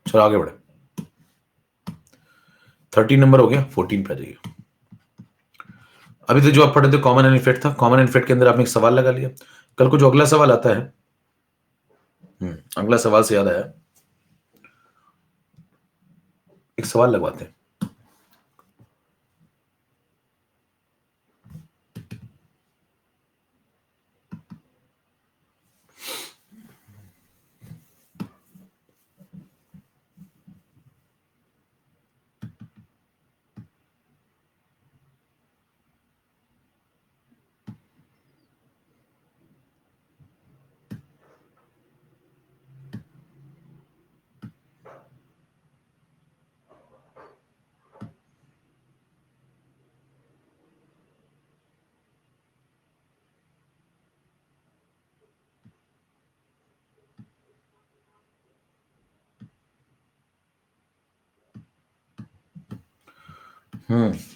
चलो आगे बढ़े। 13 नंबर हो गया, 14 पे आ जाइए। अभी तो जो आप पढ़े थे कॉमन एंड इफेक्ट था, कॉमन एंड इफेक्ट के अंदर आपने एक सवाल लगा लिया। कल को जो अगला सवाल आता है, अगला सवाल से याद आया, एक सवाल लगवाते हैं।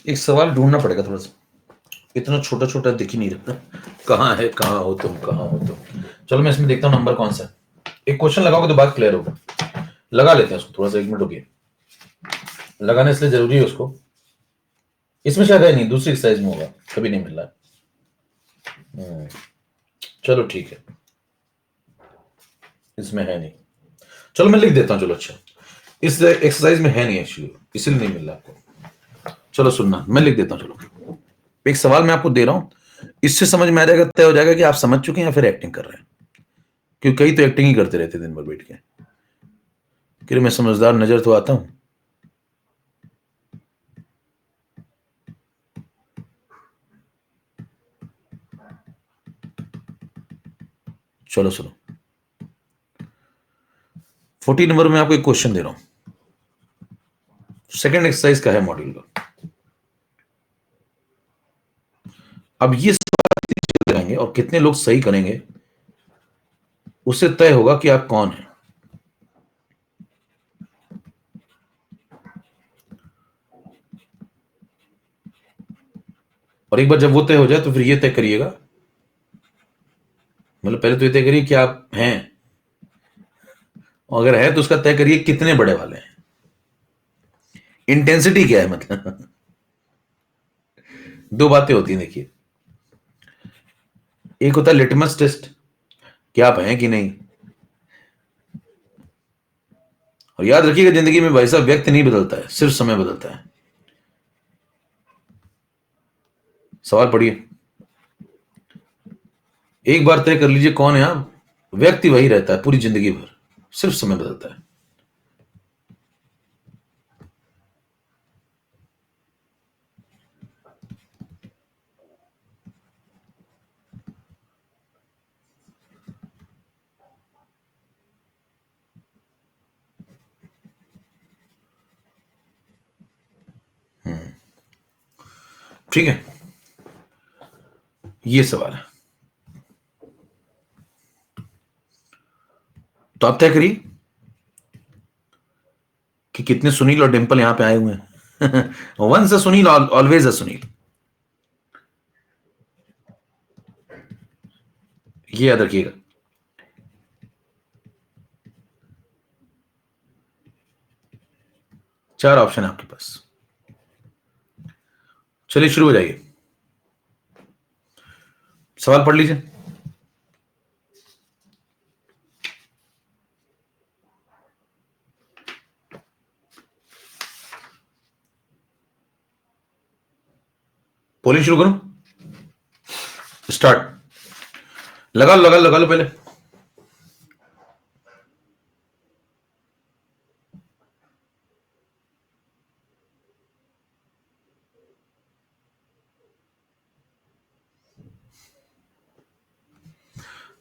एक सवाल ढूंढना पड़ेगा थोड़ा सा, इतना छोटा छोटा दिख ही नहीं रहा। कहाँ है, कहाँ हो तुम, कहाँ हो तुम। चलो मैं इसमें देखता हूँ नंबर कौन सा है। एक क्वेश्चन लगाओगे तो बात क्लियर होगा। लगा लेते हैं उसको, थोड़ा सा 1 मिनट रुकिए। लगाना इसलिए जरूरी है उसको, इसमें शायद है नहीं, दूसरी एक्सरसाइज में होगा, कभी नहीं मिल रहा है। चलो ठीक है, इसमें है नहीं। चलो मैं लिख देता हूँ। चलो अच्छा, इस एक्सरसाइज में है नहीं एक्चुअली, इसलिए नहीं मिल रहा आपको। चलो सुनना, मैं लिख देता हूँ। चलो एक सवाल मैं आपको दे रहा हूं, इससे समझ में आ जाएगा, तय हो जाएगा कि आप समझ चुके हैं या फिर एक्टिंग कर रहे हैं। क्योंकि कई तो एक्टिंग ही करते रहते दिन भर बैठ के, कि मैं समझदार नजर तो आता हूं। चलो सुनो, 40 नंबर में आपको एक क्वेश्चन दे रहा हूं, सेकंड एक्सरसाइज का है मॉड्यूल का। अब ये सवाल करेंगे और कितने लोग सही करेंगे उससे तय होगा कि आप कौन हैं। और एक बार जब वो तय हो जाए तो फिर ये तय करिएगा, मतलब पहले तो ये तय करिए कि आप हैं, और अगर है तो उसका तय करिए कितने बड़े वाले हैं, इंटेंसिटी क्या है। मतलब दो बातें होती हैं देखिए, एक होता है लिटमस टेस्ट कि आप हैं कि नहीं। और याद रखिएगा जिंदगी में भाई साहब व्यक्ति नहीं बदलता है, सिर्फ समय बदलता है। सवाल पढ़िए, एक बार तय कर लीजिए कौन है आप, व्यक्ति वही रहता है पूरी जिंदगी भर, सिर्फ समय बदलता है। ठीक है, ये सवाल है, तो आप तय करिए कि कितने सुनील और डिंपल यहां पे आए हुए हैं। Once a Sunil, always a Sunil, ये याद रखिएगा। चार ऑप्शन है आपके पास, चलिए शुरू हो जाइए। सवाल पढ़ लीजिए। पोलिंग शुरू करूं, स्टार्ट। लगा लो पहले।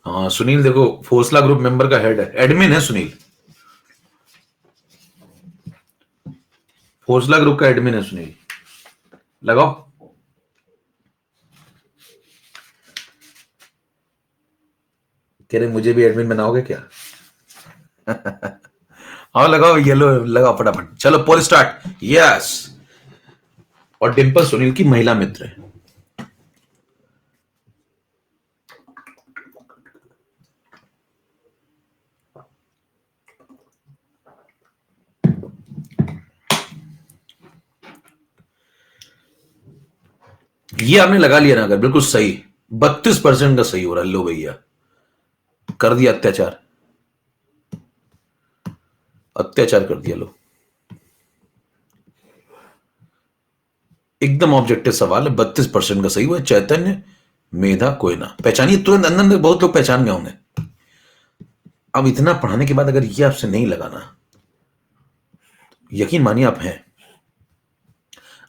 हाँ सुनील देखो, फोसला ग्रुप मेंबर का हेड है, एडमिन है सुनील, फोसला ग्रुप का एडमिन है सुनील। लगाओ। कह रहे मुझे भी एडमिन बनाओगे क्या। हाँ लगाओ, येलो लगाओ फटाफट। चलो पोल स्टार्ट। यस, और डिंपल सुनील की महिला मित्र है। ये आपने लगा लिया ना, अगर बिल्कुल सही, 32% का सही हो रहा है। लो भैया, कर दिया अत्याचार, अत्याचार कर दिया। लो एकदम ऑब्जेक्टिव सवाल है, 32% का सही हुआ। चैतन्य, मेधा, कोयना, पहचानिए तुरंत, अंदर अंदर बहुत लोग पहचान गए होंगे। अब इतना पढ़ाने के बाद अगर ये आपसे नहीं लगाना, यकीन मानिए आप हैं।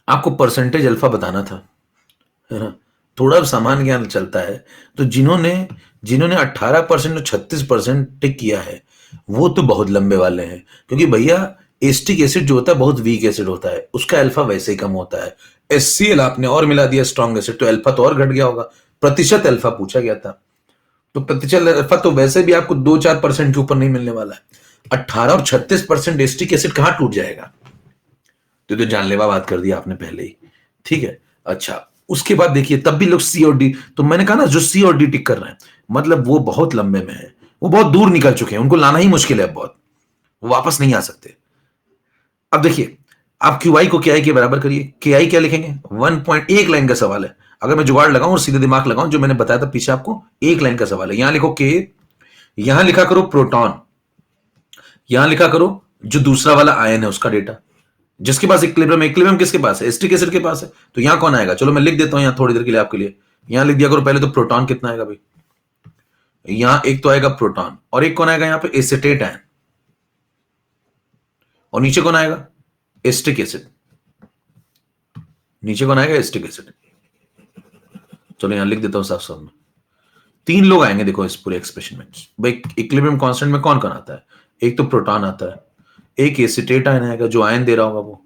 आपको परसेंटेज अल्फा बताना था, है ना, थोड़ा सामान्य ज्ञान चलता है। तो जिन्होंने जिन्होंने 18% और 36% टिक किया है, वो तो बहुत लंबे वाले हैं, क्योंकि भैया एस्टिक एसिड जो होता है बहुत वीक एसिड होता है, उसका अल्फा वैसे ही कम होता है। HCl आपने और मिला दिया स्ट्रॉन्ग एसिड, तो अल्फा तो और घट गया होगा। प्रतिशत अल्फा पूछा गया था, तो प्रतिशत अल्फा तो वैसे भी आपको 2-4% के ऊपर नहीं मिलने वाला है। 18 और 36% एस्टिक एसिड कहां टूट जाएगा? तो जानलेवा बात कर दिया आपने पहले ही, ठीक है। अच्छा, उसके बाद देखिए तब भी लोग सी और डी, तो मैंने कहा ना जो सी और डी टिक कर रहे हैं, मतलब वो बहुत लंबे में है, वो बहुत दूर निकल चुके हैं, उनको लाना ही मुश्किल है, बहुत, वो वापस नहीं आ सकते। अब देखिए, आप क्यू आई को के आई के बराबर करिए। के आई क्या लिखेंगे? 1.1 लाइन का सवाल है। अगर मैं जुगाड़ लगाऊं और सीधे दिमाग लगाऊं, जो मैंने बताया था पीछे आपको, एक लाइन का सवाल है। यहां लिखो के, यहां लिखा करो प्रोटॉन, यहां लिखा करो जो दूसरा वाला आयन है उसका डेटा, जिसके पास इक्विलिब्रियम, इक्विलिब्रियम किसके पास है? एस्टिक एसिड के पास है। तो यहां कौन आएगा? चलो मैं लिख देता हूं यहां थोड़ी देर के लिए आपके लिए। यहां लिख दिया करो पहले तो प्रोटॉन कितना आएगा भाई। यहां एक तो आएगा प्रोटॉन, और एक कौन आएगा यहां पे? Acetate ion. और नीचे कौन आएगा? Acetic acid. नीचे कौन आएगा? Acetic acid. चलो यहां लिख देता हूं साफ साफ में। तीन लोग आएंगे देखो इस पूरे एक्सप्रेशन में भाई। इक्विलिब्रियम कांस्टेंट में कौन कौन आता है? एक तो प्रोटॉन आता है, एक एसिटेट आयन आएगा जो आयन दे रहा होगा वो,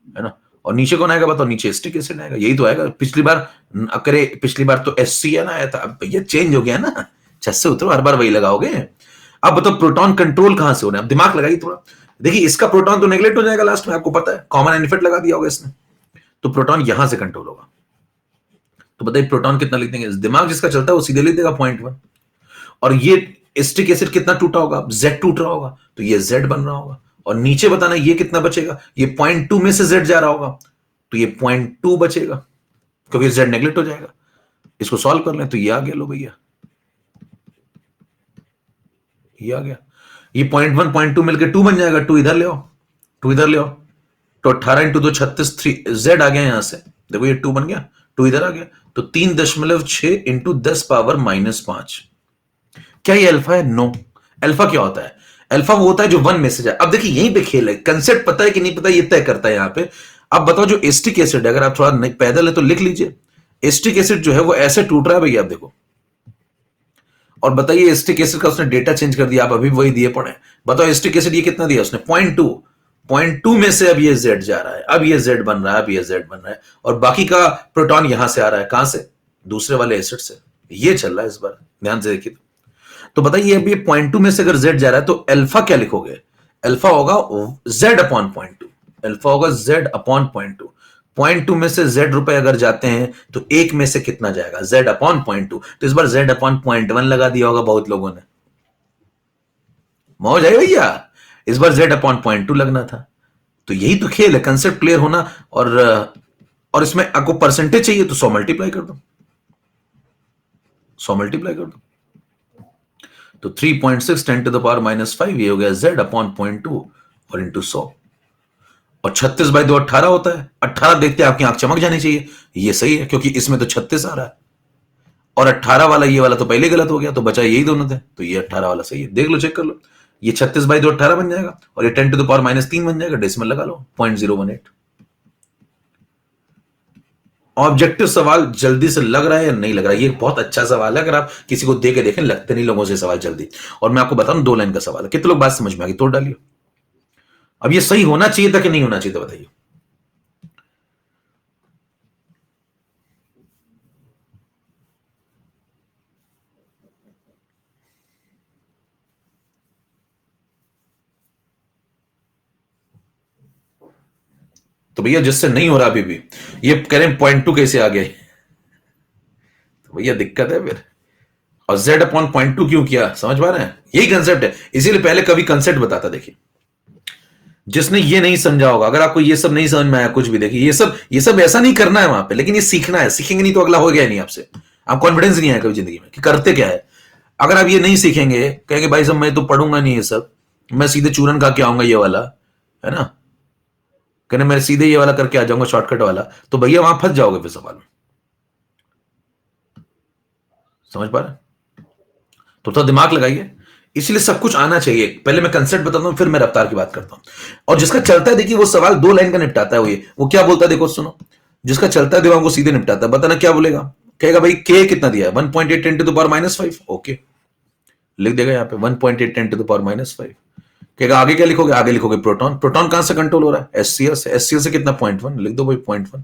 है ना, और नीचे कौन आएगा बताओ? नीचे एस्टिक एसिड आएगा। यही तो आएगा। पिछली बार करे, पिछली बार तो HCl आया था, अब ये चेंज हो गया ना, छत से उतरो, हर बार वही लगाओगे। अब बताओ प्रोटॉन कंट्रोल कहां से होना है? अब दिमाग लगाइए थोड़ा। देखिए इसका प्रोटॉन तो नेगलेक्ट हो जाएगा लास्ट में, आपको पता है, कॉमन एनिफेट लगा दिया होगा इसने, तो प्रोटॉन यहां से कंट्रोल होगा। तो बताइए प्रोटॉन कितना लिख देंगे? दिमाग जिसका चलता है वो सीधे लिख देगा 0.1। और ये एस्टिक एसिड कितना टूटा होगा? Z टूट रहा होगा, तो ये Z बन रहा होगा। और नीचे बताना ये कितना बचेगा? ये 0.2 में से Z जा रहा होगा, तो ये 0.2 बचेगा, क्योंकि Z नेगलेक्ट हो जाएगा। इसको सॉल्व कर लें तो ये आ गया, लो भैया, ये आ गया। ये 0.1 0.2 मिलकर 2 बन जाएगा। 2 इधर ले आओ, 2 इधर ले आओ, तो 18 इंटू 2 36, 3 Z आ गया यहां से, देखो ये 2 बन गया, 2 इधर आ गया, तो 3.6 इंटू 10⁻⁵ क्या ये अल्फा है? नो। अल्फा क्या होता है? अल्फा वो होता है जो 1 में से जाए। अब देखिए यहीं पे खेल है, कंसेप्ट पता है कि नहीं पता ये तय करता है यहां पे। अब बताओ जो एस्टिक एसिड है, अगर आप थोड़ा पैदल है तो लिख लीजिए, एस्टिक एसिड जो है वो ऐसे टूट रहा है भैया, आप देखो। और बताइए एस्टिक एसिड का उसने डेटा चेंज कर दिया, आप अभी वही दिए पड़े। बताओ एस्टिक एसिड ये कितना दिया उसने? 0.2। 0.2 में से अब ये Z जा रहा है, अब ये Z बन रहा है, अब ये Z बन रहा है, और बाकी का प्रोटॉन यहां से आ रहा है, कहां से? दूसरे वाले एसिड से। ये चल रहा है इस बार, ध्यान से देखिए। तो बताइए अब ये 0.2 में से अगर Z जा रहा है तो अल्फा क्या लिखोगे? अल्फा होगा Z/0.2। अल्फा होगा Z/0.2। 0.2 में से Z रुपए अगर जाते हैं तो एक में से कितना जाएगा? Z/0.2। तो इस बार Z/0.1 लगा दिया होगा बहुत लोगों ने। मौज आई भैया, इस बार Z/0.2 लगना था। तो यही तो खेल है, कंसेप्ट क्लियर होना। और इसमें आपको परसेंटेज चाहिए तो 100 मल्टीप्लाई कर दो, 100 मल्टीप्लाई कर दो, तो 3.6 10⁻⁵ ये हो गया Z/0.2 और इंटू 100। और 36/2 18 होता है। 18 देखते आपकी आंख चमक जानी चाहिए, ये सही है क्योंकि इसमें तो 36 आ रहा है, और 18 वाला ये वाला तो पहले गलत हो गया, तो बचा यही दोनों थे, तो ये 18 वाला सही है। देख लो, चेक कर लो, ये 36/2 18 बन जाएगा, और ये 10⁻³ बन जाएगा, डेसिमल लगा लो 0.018। ऑब्जेक्टिव सवाल जल्दी से लग रहा है या नहीं लग रहा है? ये बहुत अच्छा सवाल है, अगर आप किसी को दे के देखें, लगते नहीं लोगों से सवाल जल्दी। और मैं आपको बताऊं 2 लाइन का सवाल है, कितने लोग बात समझ में आ गई? तोड़ डालिए। अब ये सही होना चाहिए था कि नहीं होना चाहिए था, बताइए। तो भैया जिससे नहीं हो रहा अभी भी, ये कह रहे हैं 0.2 कैसे आ गए, तो भैया दिक्कत है फिर। और Z/0.2 क्यों किया, समझ पा रहे हैं? यही कंसेप्ट है, इसीलिए पहले कभी कंसेप्ट बताता। देखिए जिसने ये नहीं समझा होगा, अगर आपको ये सब नहीं समझ में आया कुछ भी, देखिए ये सब ऐसा नहीं करना है वहां पे, लेकिन ये सीखना है। सीखेंगे नहीं तो अगला हो गया नहीं आपसे, आप कॉन्फिडेंस नहीं आया कभी जिंदगी में कि करते क्या है। अगर आप ये नहीं सीखेंगे, कहेंगे भाई साहब मैं तो पढ़ूंगा नहीं ये सब, मैं सीधे चूरन खा के आऊंगा ये वाला, है ना, कहने मैं सीधे ये वाला करके आ जाऊंगा शॉर्टकट वाला, तो भैया वहां फंस जाओगे फिर सवाल में। समझ पा रहे हैं? तो थोड़ा दिमाग लगाइए, इसलिए सब कुछ आना चाहिए। पहले मैं कंसेप्ट बताता हूं, फिर मैं रफ्तार की बात करता हूं। और जिसका चलता है, देखिए वो सवाल 2 लाइन का निपटाता है। वो क्या बोलता है, देखो सुनो। जिसका चलता है दिमाग को सीधे निपटाता है। बताना क्या बोलेगा, कहेगा भाई के कितना दिया है, 1.8 10 to the power -5। ओके, लिख देगा यहाँ पे 1.8 10 to the power -5। कहेगा आगे क्या लिखोगे, आगे लिखोगे प्रोटॉन। प्रोटॉन कहां से कंट्रोल हो रहा है, एचसीएल से। एचसीएल से कितना 0.1, लिख दो भाई 0.1।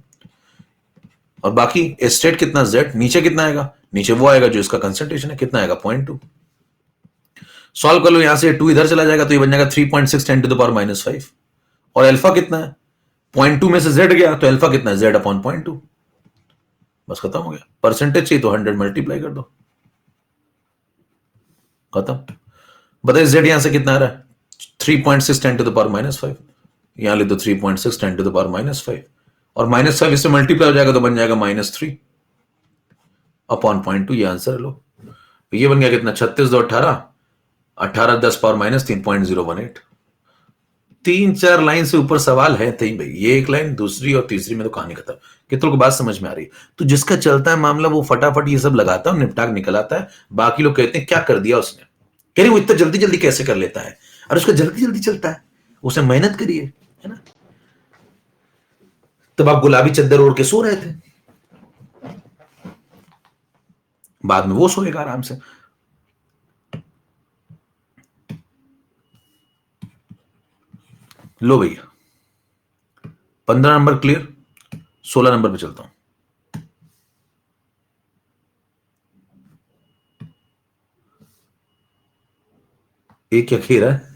और बाकी स्टेट कितना, जेड। नीचे कितना आएगा, नीचे वो आएगा जो इसका कंसंट्रेशन है, कितना आएगा 0.2। सॉल्व कर लो, यहां से 2 इधर चला जाएगा तो ये बन जाएगा 3.6 10 to the power -5। और अल्फा कितना है, 0.2 में से जेड गया तो अल्फा कितना है, जेड अपॉन 0.2। बस खत्म हो गया। परसेंटेज चाहिए तो 100 मल्टीप्लाई कर दो, खत्म। बताइए जेड यहां से कितना आ रहा है, 3.6 10 to the power -5। यहां ले दो 3.6 10 to the power -5, और -5 इससे मल्टीप्लाई हो जाएगा तो बन जाएगा -3 अपॉन 0.2। ये आंसर लो। ये बन गया कितना, 36 2 18, 18 10 पावर -3.018। 3-4 लाइन से ऊपर सवाल है तही भाई। ये एक लाइन, दूसरी और तीसरी में तो कहानी खत्म। कितनों को बात समझ में आ रही है? तो जिसका चलता है मामला वो फटाफट ये सब लगाता है और निपटाक निकल आता है। बाकी लोग कहते हैं क्या कर दिया उसने, कह रहे वो इतना जल्दी जल्दी कैसे कर लेता है, और उसका जल्दी जल्दी चलता है, उसने मेहनत करी है ना। तब आप गुलाबी चद्दर ओढ़ के सो रहे थे, बाद में वो सोएगा आराम से। लो भैया 15 नंबर क्लियर, 16 नंबर पे चलता हूं। एक क्या खेल है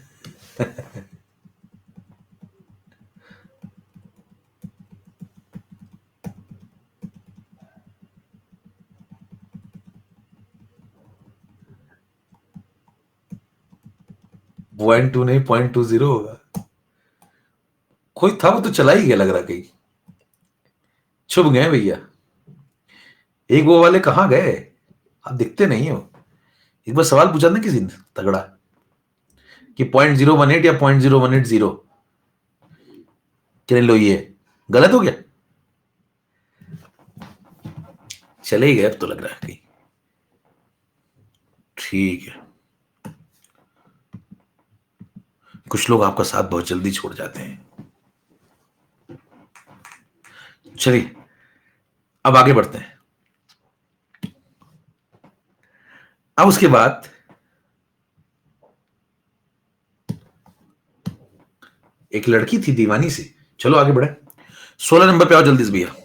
0.2 नहीं 0.20 होगा। कोई था वो तो चला ही गया लग रहा, कहीं छुप गए भैया। एक वो वाले कहां गए, आप दिखते नहीं हो। एक बार सवाल पूछा ना किसी ने तगड़ा कि 0.018 या 0.0180, कहने लो ये गलत हो गया, चले ही गए अब तो लग रहा है कहीं। ठीक है, कुछ लोग आपका साथ बहुत जल्दी छोड़ जाते हैं। चलिए अब आगे बढ़ते हैं। अब उसके बाद एक लड़की थी दीवानी सी। चलो आगे बढ़े, 16 नंबर पे आओ जल्दी से भैया।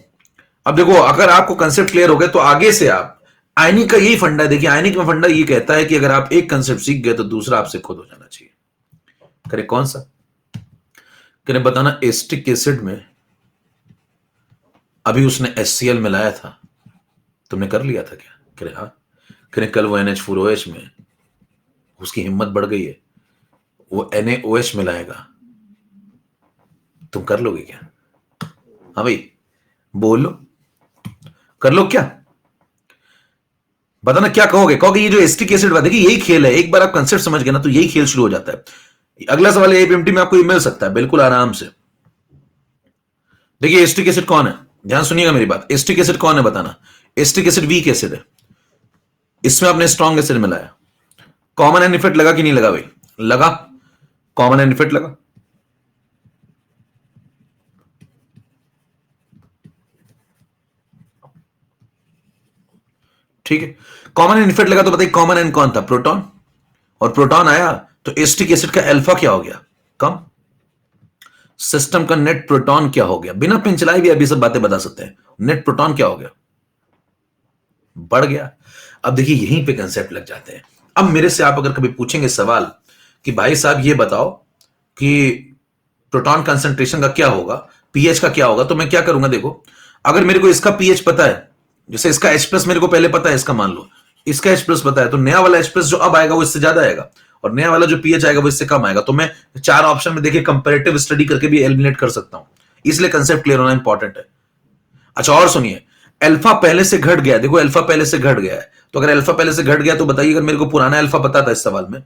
अब देखो, अगर आपको कंसेप्ट क्लियर हो गया तो आगे से आप, आयनिक का यही फंडा है। देखिए आयनिक में फंडा ये कहता है कि अगर आप एक कंसेप्ट सीख गए तो दूसरा आपसे खुद हो जाना चाहिए। करे कौन सा, करे बताना। एस्टिक एसिड में अभी उसने HCl मिलाया था, तुमने कर लिया था क्या? करे हाँ। करे कल वो NH4OH में उसकी हिम्मत बढ़ गई है, वो NaOH मिलाएगा, तुम कर लोगे क्या? हाँ भाई बोलो, कर लो क्या? बताना क्या कहोगे। कहोगे ये जो एस्टिक एसिड, देखिए यही खेल है। एक बार आप कंसेप्ट समझ गए ना तो यही खेल शुरू हो जाता है। अगला सवाल एपीएमटी में आपको ये मिल सकता है बिल्कुल आराम से। देखिए एस्टिक एसिड कौन है, ध्यान सुनिएगा मेरी बात। एस्टिक एसिड कौन है बताना। एस्टिक एसिड वीक एसिड है, इसमें आपने स्ट्रॉन्ग एसिड मिलाया। कॉमन एंड इफेक्ट लगा कि नहीं लगा भाई? लगा, कॉमन एंड इफेक्ट लगा। ठीक है, कॉमन एंड इफेक्ट लगा तो बताइए कॉमन एंड कौन था, प्रोटॉन। और प्रोटॉन आया तो एस्टिक एसिड का अल्फा क्या हो गया, कम। सिस्टम का नेट प्रोटॉन क्या हो गया, बिना पिन चलाए भी अभी सब बातें बता सकते हैं। नेट प्रोटॉन क्या हो गया, बढ़ गया। अब देखिए यहीं पे कंसेप्ट लग जाते हैं। अब मेरे से आप अगर कभी पूछेंगे सवाल कि भाई साहब ये बताओ कि प्रोटॉन कंसंट्रेशन का क्या होगा, पीएच का क्या होगा, तो मैं क्या करूंगा। देखो अगर मेरे को इसका पीएच पता है, जैसे इसका H+ मेरे को पहले पता है, इसका मान लो इसका H+ पता है, तो नया वाला H+ जो अब आएगा वो इससे ज्यादा आएगा, और नया वाला जो पीएच आएगा वो इससे कम आएगा। तो मैं 4 ऑप्शन में देखिए कंपैरेटिव स्टडी करके भी एलिमिनेट कर सकता हूं। इसलिए कंसेप्ट क्लियर होना इंपॉर्टेंट है। अच्छा और सुनिए, अल्फा पहले से घट गया। देखो अल्फा पहले से घट गया है, तो अगर अल्फा पहले से घट गया तो बताइए, अगर मेरे को पुराना अल्फा पता था इस सवाल में,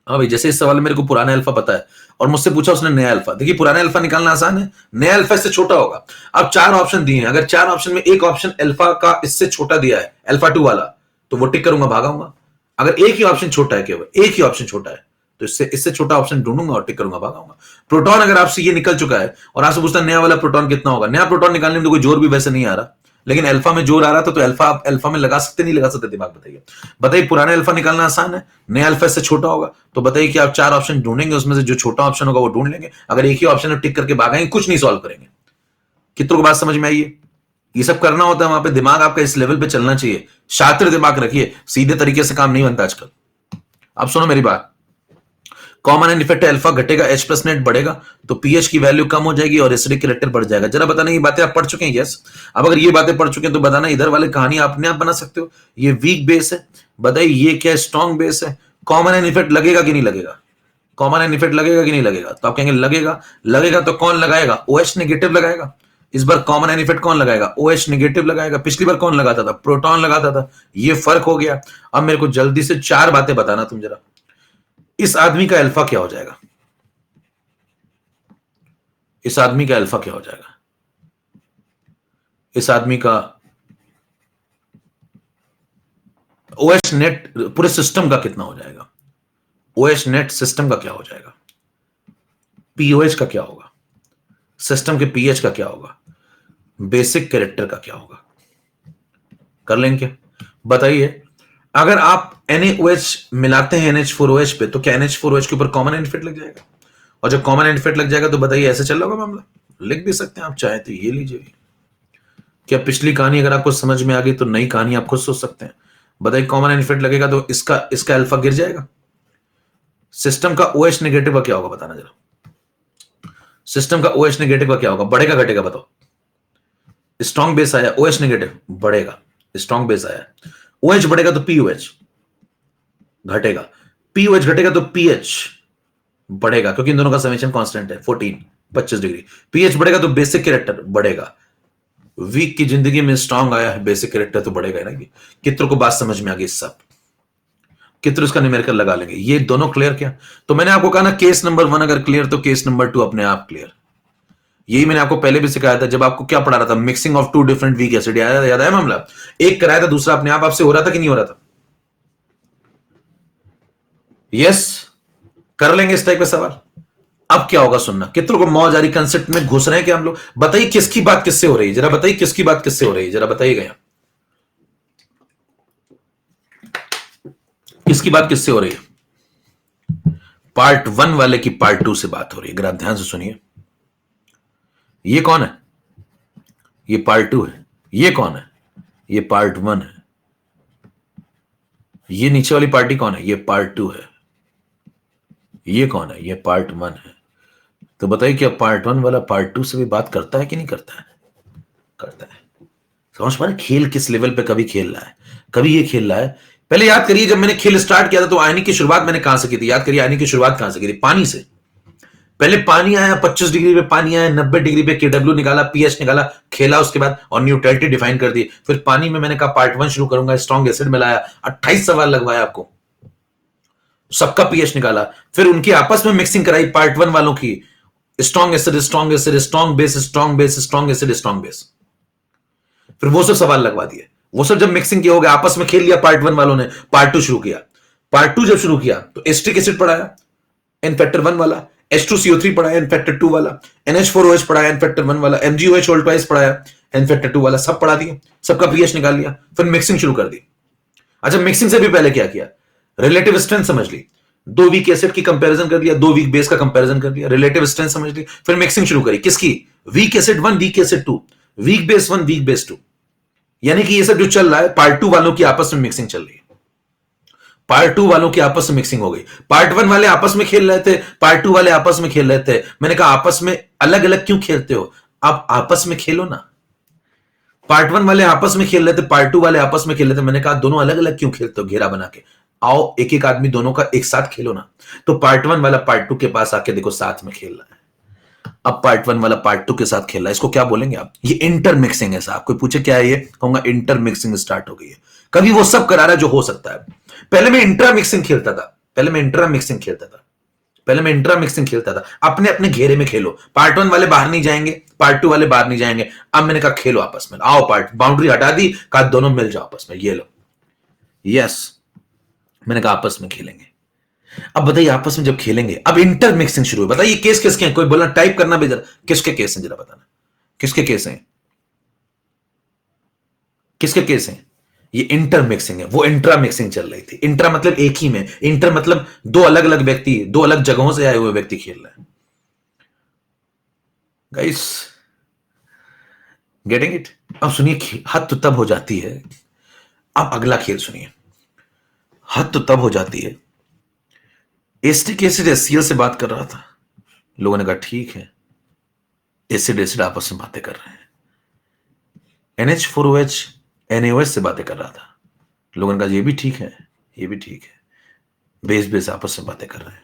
हाँ भाई, जैसे इस सवाल में मेरे को पुराना अल्फा पता है और मुझसे पूछा उसने नया अल्फा। देखिए पुराना अल्फा निकालना आसान है, नया अल्फा इससे छोटा होगा। अब 4 ऑप्शन दिए हैं, अगर 4 ऑप्शन में एक ऑप्शन अल्फा का इससे छोटा दिया है, अल्फा 2 वाला, तो वो टिक करूंगा, भागाऊंगा। अगर एक ही ऑप्शन छोटा है, केवल एक ही ऑप्शन छोटा है, तो इससे छोटा ऑप्शन ढूंढूंगा और टिक करूंगा, भागाऊंगा। प्रोटॉन अगर आपसे ये निकल चुका है और आपसे पूछता है नया वाला प्रोटॉन कितना होगा, नया प्रोटॉन निकालने में तो कोई जोर भी वैसे नहीं आ रहा, लेकिन अल्फा में जोर आ रहा था, तो अल्फा अल्फा में लगा सकते नहीं लगा सकते, दिमाग बताइए। बताइए पुराना अल्फा निकालना आसान है, नया अल्फा इससे छोटा होगा, तो बताइए कि आप 4 ऑप्शन ढूंढेंगे, उसमें से जो छोटा ऑप्शन होगा वो ढूंढ लेंगे। अगर एक ही ऑप्शन टिक करके भागेंगे, कुछ नहीं सॉल्व करेंगे। कितनों को बात समझ में आई है? ये सब करना होता है वहां पे, दिमाग आपका इस लेवल पे चलना चाहिए, शातिर दिमाग रखिए, सीधे तरीके से काम नहीं बनता आजकल। अब सुनो मेरी बात, कॉमन एंड इफेक्ट अल्फा घटेगा, H प्लस नेट बढ़ेगा, तो पीएच की वैल्यू कम हो जाएगी और एसिडिक कैरेक्टर बढ़ जाएगा। जरा बताना, ये बातें आप पढ़ चुके हैं? यस। अब अगर ये बातें पढ़ चुके हैं तो बताना इधर वाले कहानी अपने आप बना सकते हो। ये वीक बेस है, बताइए ये क्या स्ट्रॉन्ग बेस है। कॉमन एंड इफेक्ट लगेगा कि नहीं लगेगा? कॉमन एंड इफेक्ट लगेगा कि नहीं लगेगा? तो आप कहेंगे लगेगा। लगेगा तो कौन लगाएगा? OH नेगेटिव लगाएगा। इस बार कॉमन एंड इफेक्ट कौन लगाएगा? OH नेगेटिव लगाएगा। पिछली बार कौन लगाता था? प्रोटॉन लगाता था। ये फर्क हो गया। अब मेरे को जल्दी से 4 बातें बताना तुम जरा। इस आदमी का अल्फा क्या हो जाएगा? इस आदमी का अल्फा क्या हो जाएगा? इस आदमी का OH नेट पूरे सिस्टम का कितना हो जाएगा? OH नेट सिस्टम का क्या हो जाएगा? POH का क्या होगा? सिस्टम के pH का क्या होगा? बेसिक कैरेक्टर का क्या होगा? कर लेंगे क्या? बताइए। अगर आप NaOH मिलाते हैं NH4OH पे, तो क्या NH4OH के ऊपर कॉमन एंड इफेक्ट लग जाएगा? और जब कॉमन एंड इफेक्ट लग जाएगा तो बताइए ऐसे चल रहा होगा मामला? लिख भी सकते हैं आप चाहे तो, ये लीजिए। क्या पिछली कहानी अगर आपको समझ में आ गई तो नई कहानी आप खुद सोच सकते हैं। बताइए कॉमन एंड इफेक्ट लगेगा तो इसका अल्फा गिर जाएगा। सिस्टम का OH नेगेटिव का क्या होगा बताना जरा। सिस्टम का OH नेगेटिव का क्या होगा? बढ़ेगा घटेगा बताओ? स्ट्रॉन्ग बेस आया, OH नेगेटिव बढ़ेगा। स्ट्रॉन्ग बेस आया, OH बढ़ेगा तो POH घटेगा। POH घटेगा तो pH बढ़ेगा, क्योंकि इन दोनों का समेशन कांस्टेंट है 25 डिग्री। pH बढ़ेगा तो बेसिक कैरेक्टर बढ़ेगा। वीक की जिंदगी में स्ट्रॉन्ग आया है, बेसिक कैरेक्टर तो बढ़ेगा ना। कितनों को बात समझ में आ गई? सब कितने उसका न्यूमेरिकल लगा लेंगे। ये दोनों क्लियर क्या? तो मैंने आपको कहा ना, केस नंबर 1 अगर क्लियर तो केस नंबर 2 अपने आप क्लियर। यही मैंने आपको पहले भी सिखाया था, जब आपको क्या पढ़ा रहा था, mixing of 2 different weak acid. याद है मामला? एक कराया था, दूसरा अपने आप आपसे हो रहा था कि नहीं हो रहा था? यस। कर लेंगे इस टाइप का सवाल। अब क्या होगा सुनना, कितनों को मौज आ रही? कंसेप्ट में घुस रहे हैं क्या हम लोग? बताइए किसकी बात किससे हो रही है, जरा बताइए किसकी बात किससे हो रही है, जरा बताइएगा यहां किसकी बात किससे हो रही है। पार्ट 1 वाले की पार्ट 2 से बात हो रही है, अगर आप ध्यान से सुनिए। ये कौन है? ये पार्ट 2 है। ये कौन है? ये पार्ट 1 है। ये नीचे वाली पार्टी कौन है? ये पार्ट 2 है। ये कौन है? ये पार्ट 1 है। तो बताइए क्या पार्ट 1 वाला पार्ट 2 से भी बात करता है कि नहीं करता है? करता है। समझ पा रहे खेल किस लेवल पे कभी खेल रहा है, कभी ये खेल रहा है। पहले याद करिए, जब मैंने खेल स्टार्ट किया था तो आयनिक की शुरुआत मैंने कहां से की थी? याद करिए आयनिक की शुरुआत कहां से की थी? पानी से। पहले पानी आया, 25 डिग्री पे पानी आया, 90 डिग्री पे KW निकाला, pH निकाला, खेला उसके बाद और न्यूट्रलिटी डिफाइन कर दी। फिर पानी में मैंने कहा पार्ट 1 शुरू करूंगा, स्ट्रॉन्ग एसिड मिलाया, 28 सवाल लगवाया आपको, सबका pH निकाला, फिर उनकी आपस में मिक्सिंग कराई पार्ट 1 वालों की, strong acid strong acid, strong base strong base, strong acid strong base, फिर वो सब सवाल लगवा दिए। वो सब जब मिक्सिंग किया हो गया, आपस में खेल लिया पार्ट 1 वालों ने, पार्ट 2 शुरू किया। पार्ट 2 जब शुरू किया तो एस्ट्रिक एसिड पढ़ाया, एन फैक्टर 1 वाला, H2CO3 पढ़ाया, एन फैक्टर 2 वाला, NH4OH पढ़ाया, एन फैक्टर 1 वाला, MgOH होल ट्वाइस पढ़ाया, एन फैक्टर 2 वाला, सब पढ़ा दिए, सबका pH निकाल लिया, फिर मिक्सिंग शुरू कर दी। अच्छा, मिक्सिंग से भी पहले क्या किया? रिलेटिव स्ट्रेंथ समझ ली, 2 वीक एसिड की कंपैरिजन कर लिया, 2 वीक बेस का कंपैरिजन कर लिया, रिलेटिव स्ट्रेंथ समझ ली, फिर मिक्सिंग शुरू करी। किसकी? Weak acid 1, weak acid 2, weak base 1, weak base 2। यानी कि ये सब जो चल रहा है, पार्ट 2 वालों की आपस में मिक्सिंग चल रही है। पार्ट 2 वालों की आपस में मिक्सिंग हो गई। पार्ट 1 वाले आपस में खेल रहे थे, पार्ट 2 वाले आपस में खेल रहे थे। मैंने कहा आपस में अलग अलग क्यों खेलते हो? आप आपस में खेलो ना। पार्ट 1 वाले आपस में खेल रहे थे, पार्ट 2 वाले आपस में खेल रहे थे। मैंने कहा दोनों अलग अलग क्यों खेलते हो? घेरा बना के आओ, एक एक आदमी दोनों का एक साथ खेलो ना। तो पार्ट 1 वाला पार्ट 2 के पास आके देखो साथ में खेल रहा है। अब पार्ट 1 वाला पार्ट 2 के साथ खेल रहा है। इसको क्या बोलेंगे आप? ये इंटर मिक्सिंग है साहब। कोई पूछे क्या है ये, कहूंगा इंटर मिक्सिंग स्टार्ट हो गई है। कभी वो सब करा रहा है जो हो सकता है। पहले मैं इंट्रा मिक्सिंग खेलता था, पहले मैं इंट्रा मिक्सिंग खेलता था, अपने अपने घेरे में खेलो, पार्ट 1 वाले बाहर नहीं जाएंगे, पार्ट 2 वाले बाहर नहीं जाएंगे। अब मैंने कहा खेलो आपस में, आओ पार्ट बाउंड्री हटा दी, कहा दोनों मिल जाओ आपस में, ये लो। यस, मैंने कहा आपस में खेलेंगे। अब बताइए आपस में जब खेलेंगे, अब इंटर मिक्सिंग शुरू है। बताइए केस किसके हैं? कोई बोला टाइप करना भी जरा, किसके केस हैं जरा बताना, किसके केस हैं, किसके केस हैं? ये इंटर मिक्सिंग है, वो इंट्रा मिक्सिंग चल रही थी। इंट्रा मतलब एक ही में, इंटर मतलब दो अलग अलग व्यक्ति, दो अलग जगहों से आए हुए व्यक्ति खेल रहे हैं। Guys getting it? अब सुनिए, हद तो तब हो जाती है, अब अगला खेल सुनिए, हद तो तब हो जाती है। एस्टिक एसिड एससीएल से बात कर रहा था, लोगों ने कहा ठीक है, एसिड एसिड आपस में बातें कर रहे हैं। NH4OH NaOH से बातें कर रहा था, लोगों ने कहा ये भी ठीक है, ये भी ठीक है, बेस बेस आपस में बातें कर रहे हैं।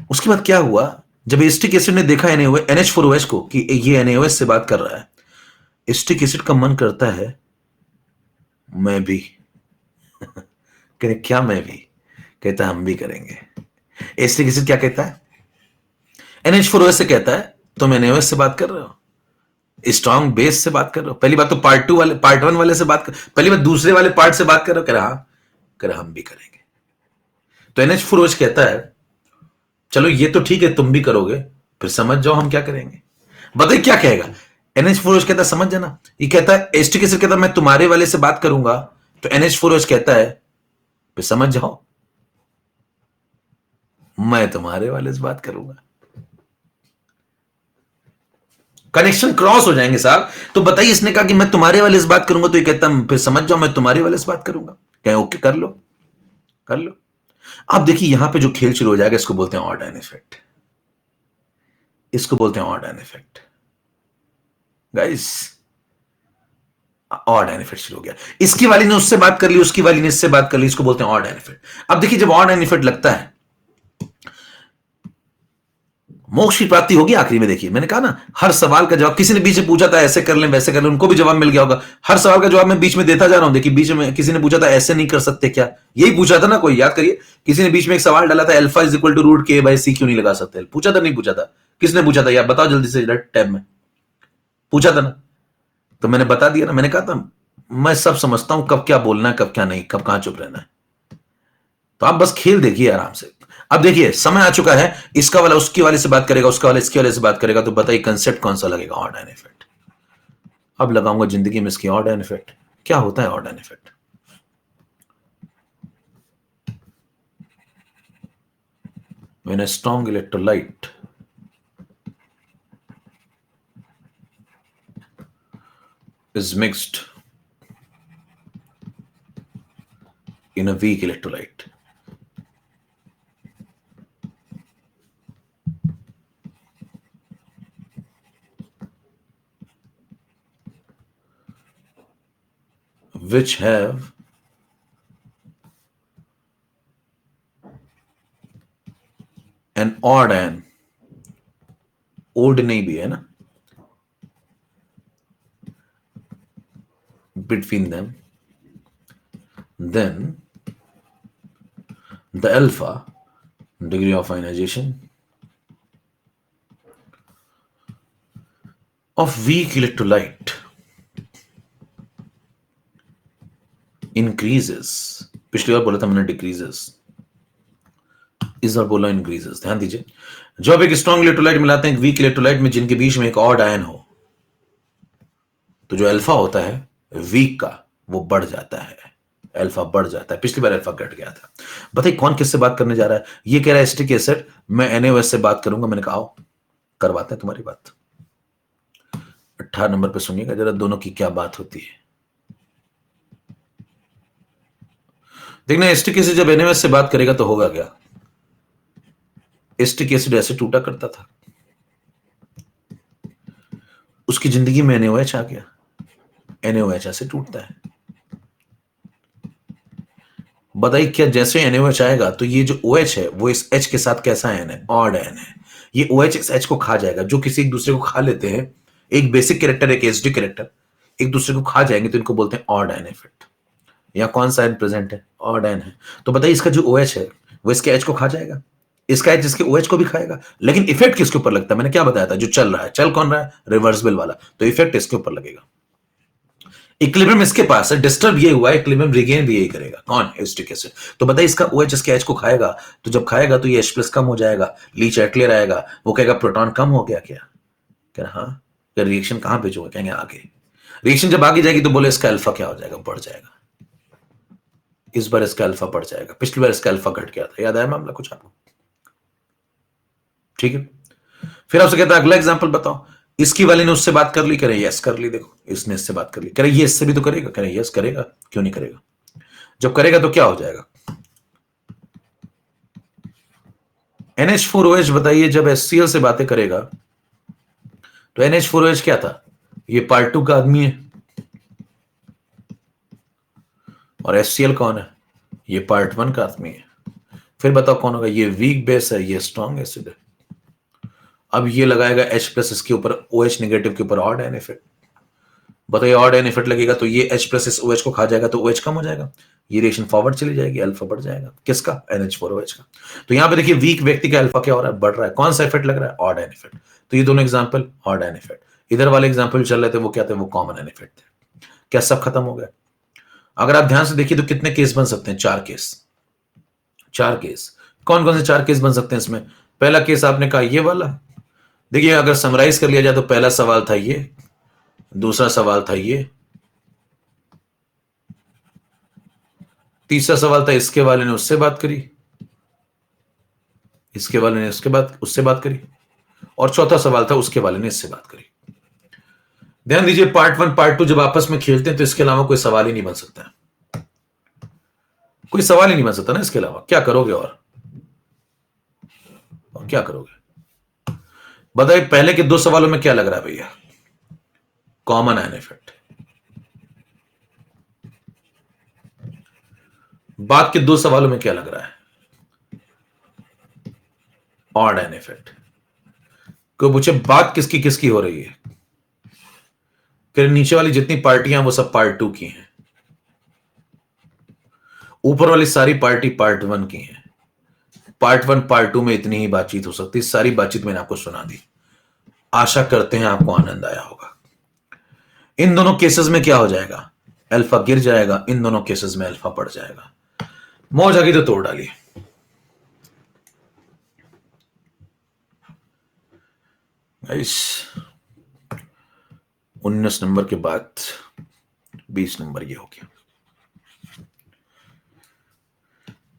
उसके बाद क्या हुआ, जब एस्टिक एसिड ने देखा NH4OH को कि ये NaOH से बात कर रहा है, एस्टिक एसिड का मन करता है मैं भी कहते क्या मैं भी? कहता हम भी करेंगे। एस्टिक एसिड क्या कहता है? NH4OH से कहता है तुम NaOH से बात कर रहे हो, स्ट्रॉन्ग बेस से बात कर रहे हो। पहली बात तो पार्ट 1 वाले से बात कर, पहली बात दूसरे वाले पार्ट से बात कर रहे हो, कह रहा हाँ, कह रहा हम भी करेंगे। तो NH4OH कहता है चलो ये तो ठीक है तुम भी करोगे, फिर समझ जाओ हम क्या करेंगे। बताइए क्या कहेगा? NH4OH कहता है समझ जाना, ये कहता है एस्टिक एसिड कहता है मैं तुम्हारे वाले से बात करूंगा, तो NH4OH कहता है फिर समझ जाओ मैं तुम्हारे वाले से बात करूंगा। कनेक्शन क्रॉस हो जाएंगे साहब। तो बताइए, इसने कहा कि मैं तुम्हारे वाले से बात करूंगा, तो ये कहता फिर समझ जाओ मैं तुम्हारे वाले से बात करूंगा। कहें ओके कर लो, कर लो। अब देखिए यहां पे जो खेल शुरू हो जाएगा, इसको बोलते हैं ऑड एंड इफेक्ट, इसको बोलते हैं odd and effect. Guys odd and effect शुरू हो गया, इसकी वाली ने उससे बात कर ली, उसकी वाली ने इससे बात कर ली, इसको बोलते हैं ऑड एंड इफेक्ट। अब देखिए जब ऑड एंड इफेक्ट लगता है, मोक्ष की प्राप्ति होगी आखिरी में। देखिए मैंने कहा ना, हर सवाल का जवाब, किसी ने बीच में पूछा था ऐसे कर लें वैसे कर लें, उनको भी जवाब मिल गया होगा। हर सवाल का जवाब मैं बीच में देता जा रहा हूं। देखिए बीच में किसी ने पूछा था ऐसे नहीं कर सकते क्या, यही पूछा था ना कोई, याद करिए। किसी ने बीच में एक सवाल डाला था alpha is equal to root K by C क्यों नहीं लगा सकते, पूछा था नहीं पूछा था? किसने पूछा था यार बताओ जल्दी से, टैब में पूछा था ना। तो मैंने बता दिया ना, मैंने कहा था मैं सब समझता हूं, कब क्या बोलना है, कब क्या नहीं, कब कहां चुप रहना है। तो आप बस खेल देखिए आराम से। अब देखिए समय आ चुका है, इसका वाला उसकी वाले से बात करेगा, उसका वाला इसके वाले से बात करेगा, तो बताइए कंसेप्ट कौन सा लगेगा? Odd and effect. अब लगाऊंगा जिंदगी में इसकी ऑड एंड इफेक्ट। क्या होता है odd and effect? When a strong electrolyte is mixed in a weak electrolyte, which have an odd and odd नहीं भी है ना between them, then the alpha degree of ionization of weak electrolyte increases। पिछली बार बोला था मैंने decreases, इस बार बोला इंक्रीजेस। ध्यान दीजिए, जब एक स्ट्रॉन्ग इलेक्ट्रोलाइट मिलाते हैं एक वीक इलेक्ट्रोलाइट में, जिनके बीच में एक ऑड आयन हो, तो जो अल्फा होता है वीक का वो बढ़ जाता है, अल्फा बढ़ जाता है। पिछली बार अल्फा घट गया था। बताइए कौन किससे बात करने जा रहा है? ये कह रहा है एस्टिक एसिड मैं NaOH से बात करूंगा। मैंने कहा आओ करवाते हैं तुम्हारी बात। 18 नंबर पे सुनिएगा जरा दोनों की क्या बात होती है। देखना एस्टिक एसिड जब NaOH से बात करेगा तो होगा क्या? एस्टिक एसिड ऐसे टूटा करता था, उसकी जिंदगी में NaOH आ गया, NaOH ऐसे टूटता है। बताइए क्या जैसे NaOH आएगा तो ये जो OH है वो इस H के साथ कैसा आयन है? ऑड आयन है। ये OH इस H को खा जाएगा। जो किसी एक दूसरे को खा लेते हैं, एक बेसिक कैरेक्टर एक एसिडिक कैरेक्टर, एक दूसरे को खा जाएंगे, तो इनको बोलते हैं ऑड आयन इफेक्ट। या कौन सा एन प्रेजेंट है? ऑड एन है। तो बताइए इसका जो OH है वो इसके H को खा जाएगा, इसका H इसके OH को भी खाएगा, लेकिन इफेक्ट किसके ऊपर लगता है? मैंने क्या बताया था, जो चल रहा है, चल कौन रहा है? रिवर्सिबल वाला, तो इफेक्ट इसके ऊपर लगेगा। इक्विलिब्रियम इसके पास है, डिस्टर्ब ये हुआ, इक्विलिब्रियम रिगेन भी यही करेगा। कौन? Acetic acid. तो बताइए इसका OH इसके H को खाएगा, तो जब खाएगा तो ये H+ कम हो जाएगा, लीच एटलेर आएगा, वो कहेगा प्रोटॉन कम हो गया क्या? कह रहा हाँ। रिएक्शन कहां भेजोगे? कहेंगे आगे। रिएक्शन जब आगे जाएगी तो बोले इसका अल्फा क्या हो जाएगा? बढ़ जाएगा। इस बार इसका अल्फा बढ़ जाएगा, पिछली बार इसका अल्फा घट गया था। याद आया मामला कुछ आपको? ठीक है। फिर आपसे कहता है अगला एग्जांपल बताओ। इसकी वाले ने उससे बात कर ली, कह रहे यस कर ली। देखो इसने इससे बात कर ली, कह रहे ये इससे भी तो करेगा, कह रहे यस करेगा, क्यों नहीं करेगा? जब करेगा तो क्या हो जाएगा? NH4OH बताइए जब HCl से बातें करेगा तो NH4OH क्या था? ये पार्ट 2 का आदमी है, और HCl कौन है? ये पार्ट 1 का आदमी है। फिर बताओ कौन होगा? ये वीक बेस है, ये स्ट्रॉन्ग एसिड है। अब ये लगाएगा H+ इसके ऊपर, OH नेगेटिव के ऊपर ऑड एन इफेक्ट। बताइए ऑड एन इफेक्ट लगेगा तो ये H+ इस OH को खा जाएगा, तो OH कम हो जाएगा, ये रिएक्शन फॉरवर्ड चली जाएगी, अल्फा बढ़ जाएगा। किसका? NH4OH का। तो यहां पे देखिए वीक व्यक्ति का अल्फा क्या हो रहा है? बढ़ रहा है। कौन सा इफेक्ट लग रहा है? Odd an effect. तो ये दोनों एग्जांपल ऑड एन इफेक्ट। इधर वाले एग्जांपल चल रहे थे वो क्या थे? वो कॉमन एन इफेक्ट थे। क्या सब खत्म हो गया? अगर आप ध्यान से देखिए तो कितने केस बन सकते हैं? 4 केस। 4 केस। कौन कौन से 4 केस बन सकते हैं इसमें? पहला केस आपने कहा ये वाला। देखिए अगर समराइज कर लिया जाए तो पहला सवाल था ये, दूसरा सवाल था ये, तीसरा सवाल था इसके वाले ने उससे बात करी, इसके वाले ने उसके बाद उससे बात करी, और चौथा सवाल था उसके वाले ने इससे बात करी। ध्यान दीजिए पार्ट 1 पार्ट 2 जब आपस में खेलते हैं तो इसके अलावा कोई सवाल ही नहीं बन सकता है। कोई सवाल ही नहीं बन सकता ना इसके अलावा। क्या करोगे? और क्या करोगे? बताइए पहले के 2 सवालों में क्या लग रहा है भैया? Common an effect. बाद के 2 सवालों में क्या लग रहा है? Odd an effect. कोई पूछे बात किसकी किसकी हो रही है? फिर नीचे वाली जितनी पार्टियां वो सब पार्ट 2 की हैं, ऊपर वाली सारी पार्टी पार्ट 1 की हैं। पार्ट 1 पार्ट 2 में इतनी ही बातचीत हो सकती है। सारी बातचीत मैंने आपको सुना दी। आशा करते हैं आपको आनंद आया होगा। इन दोनों केसेस में क्या हो जाएगा? अल्फा गिर जाएगा, इन दोनों केसेस में अल्फा बढ़ जाएगा। मौज आ गई तो तोड़ डालिए। इस 19 नंबर के बाद 20 नंबर ये हो गया।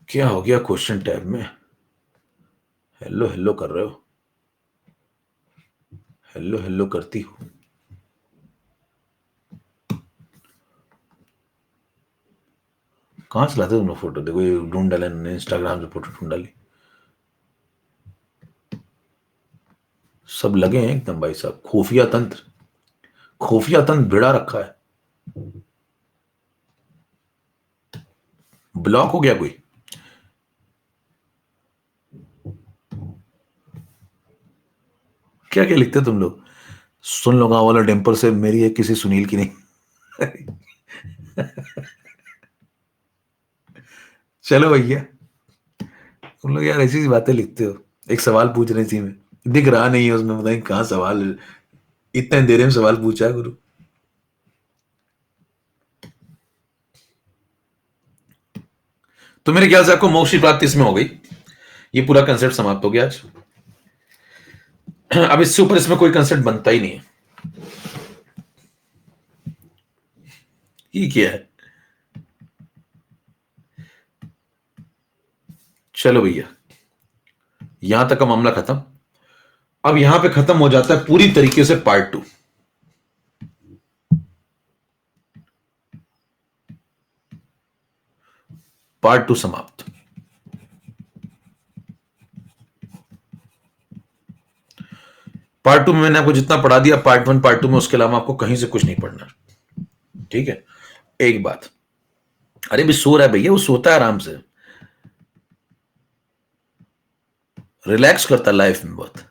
क्या हो गया क्वेश्चन टैब में? हेलो हेलो कर रहे हो? हेलो हेलो करती हो? कहां से लाते तुम फोटो? देखो ये ढूंढ डाले, इंस्टाग्राम से फोटो ढूंढ डाली। सब लगे हैं एकदम भाई साहब। खुफिया तंत्र, खुफिया तंत्र भिड़ा रखा है। ब्लॉक हो गया कोई? क्या क्या लिखते हो तुम लोग? सुन लो गांव वाला टेम्पर से मेरी है, किसी सुनील की नहीं। चलो भैया, तुम लोग यार ऐसी बातें लिखते हो। एक सवाल पूछ रही थी मैं, दिख रहा नहीं है उसमें, बताइए कहां सवाल, इतने देर में सवाल पूछा है गुरु। तो मेरे ख्याल से आपको मोक्ष की प्राप्ति इसमें हो गई। ये पूरा कंसेप्ट समाप्त हो गया आज। अब इससे ऊपर इसमें कोई कंसेप्ट बनता ही नहीं है। ये क्या है? चलो भैया, यहां तक का मामला खत्म। अब यहां पे खत्म हो जाता है पूरी तरीके से पार्ट 2। पार्ट 2 समाप्त। पार्ट 2 में मैंने आपको जितना पढ़ा दिया पार्ट 1 पार्ट 2 में, उसके अलावा आपको कहीं से कुछ नहीं पढ़ना। ठीक है? एक बात, अरे भी सो रहा है भैया, वो सोता है आराम से, रिलैक्स करता है लाइफ में। बहुत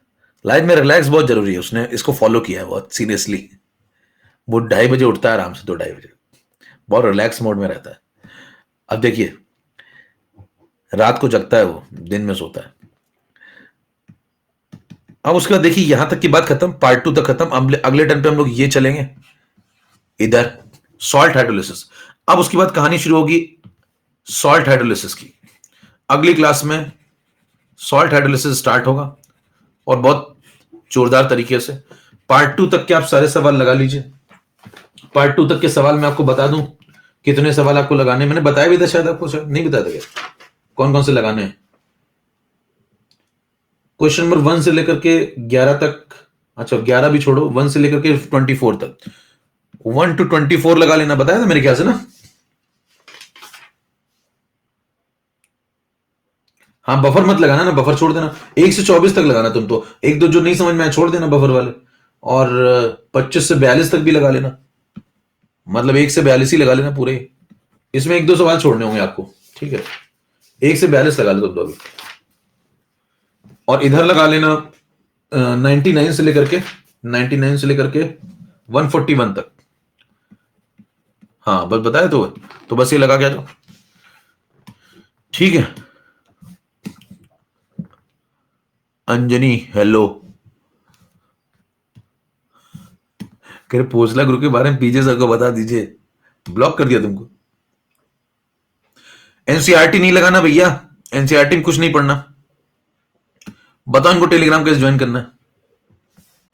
लाइफ में रिलैक्स बहुत जरूरी है। उसने इसको फॉलो किया है बहुत सीरियसली। वो 2:30 बजे उठता है आराम से, 2-2:30 बजे, बहुत रिलैक्स मोड में रहता है। अब देखिए, रात को जगता है वो, दिन में सोता है। अब उसके बाद देखिए, यहां तक की बात खत्म, पार्ट 2 तक खत्म। अब अगले टर्न पे हम लोग ये चलेंगे इधर, सॉल्ट हाइड्रोलिसिस। अब उसके बाद कहानी शुरू होगी सॉल्ट हाइड्रोलिसिस की। अगली क्लास में सॉल्ट हाइड्रोलिसिस स्टार्ट होगा, और बहुत जोरदार तरीके से। पार्ट 2 तक के आप सारे सवाल लगा लीजिए। पार्ट 2 तक के सवाल मैं आपको बता दूं कितने सवाल आपको लगाने, मैंने बताया भी था शायद आपको, शायद नहीं बताया था क्या, कौन कौन से लगाने हैं। क्वेश्चन नंबर 1 से लेकर के 11 तक, अच्छा 11 भी छोड़ो, 1 से लेकर के 24 तक, 1 to 24 लगा लेना, बताया था मेरे ख्याल से ना। हाँ, बफर मत लगाना ना, बफर छोड़ देना। 1 से 24 तक लगाना तुम तो, एक दो जो नहीं समझ में आया छोड़ देना बफर वाले। और 25 से 42 तक भी लगा लेना, मतलब 1 से 42 ही लगा लेना पूरे। इसमें एक दो सवाल छोड़ने होंगे आपको, ठीक है। 1 से 42 लगा लो तुम तो अभी। और इधर लगा लेना 99 से लेकर के 99 से लेकर के 141 तक। हाँ बस बताया तो बस ये लगा के आ जाओ, ठीक है। अंजनी हेलो, कह रहे पोस्ला ग्रुप के बारे में पीजे सर को बता दीजिए, ब्लॉक कर दिया तुमको। एनसीईआरटी नहीं लगाना भैया, एनसीईआरटी में कुछ नहीं पढ़ना। बताओ इनको टेलीग्राम कैसे ज्वाइन करना है,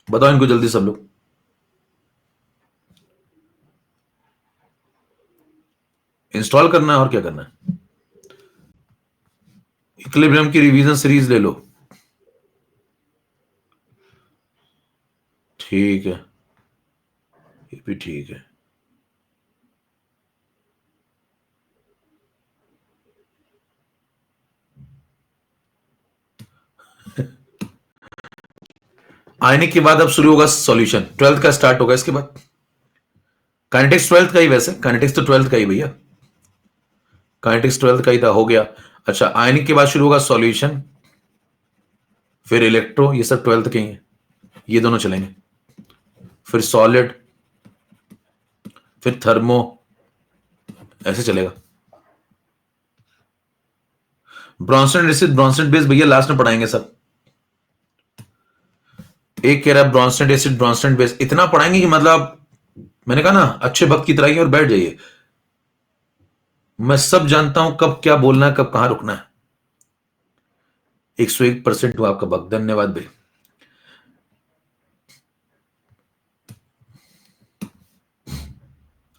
बताओ इनको जल्दी सब लोग। इंस्टॉल करना है और क्या करना है। इक्विलिब्रियम की रिवीजन सीरीज ले लो, ठीक है, ये भी ठीक है। आने के बाद अब शुरू होगा सॉल्यूशन, 12th का स्टार्ट होगा इसके बाद। काइनेटिक्स 12th का ही, वैसे काइनेटिक्स तो 12th का ही भैया, काइनेटिक्स 12th का ही था, हो गया। अच्छा, आयनिक के बाद शुरू होगा सॉल्यूशन, फिर इलेक्ट्रो, ये सब 12th के ही हैं, ये दोनों चलेंगे। फिर सॉलिड, फिर थर्मो, ऐसे चलेगा। ब्रॉन्सन एसिड, ब्रॉन्सन बेस भैया लास्ट में पढ़ाएंगे सब। एक कह रहा है ब्रॉन्सन एसिड, ब्रॉन्सन बेस, इतना पढ़ाएंगे कि मतलब मैंने कहा ना, अच्छे भक्त की तरह ही और बैठ जाइए। मैं सब जानता हूं कब क्या बोलना है, कब कहां रुकना है। 101% हुआ आपका भक्त, धन्यवाद भाई।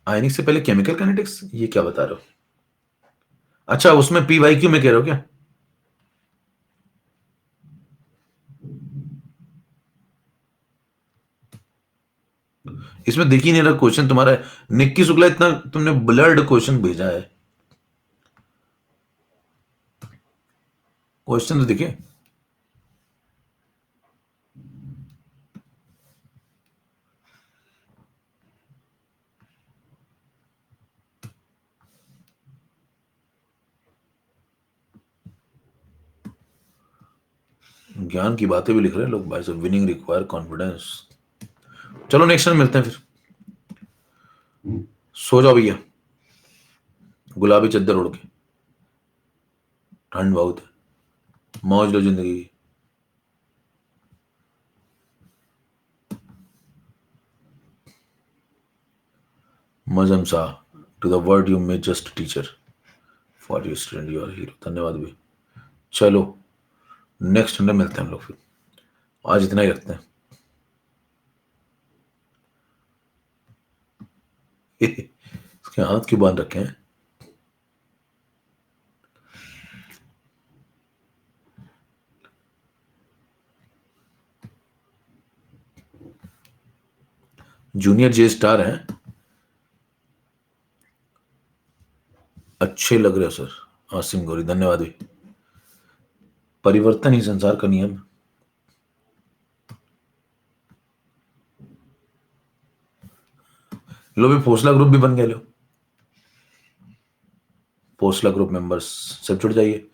आयनिक से पहले केमिकल काइनेटिक्स, ये क्या बता रहे हो। अच्छा, उसमें पीवाईक्यू में कह रहे हो क्या। इसमें दिख ही नहीं रहा क्वेश्चन तुम्हारा, निक्की शुक्ला, इतना तुमने ब्लर्ड क्वेश्चन भेजा है। क्वेश्चन तो दिखे। ज्ञान की बातें भी लिख रहे हैं लोग भाई साहब, विनिंग रिक्वायर कॉन्फिडेंस। चलो नेक्स्ट टाइम मिलते हैं फिर, सो जाओ भैया, गुलाबी चद्दर उड़ के, ठंड बहुत है, मौज लो जिंदगी की। मजम सा, to the word you may just teacher, for you student you are hero, धन्यवाद भी। चलो नेक्स्ट संडे मिलते हैं हम लोग फिर, आज इतना ही रखते हैं। इसके हाथ क्यों बांध रखे हैं। जूनियर जे स्टार हैं, अच्छे लग रहे हो सर। आसिम गौरी, धन्यवाद भी। परिवर्तन ही संसार का नियम। लो भी फोसला ग्रुप भी बन गए, लो फोसला ग्रुप मेंबर्स सब जुड़ जाइए।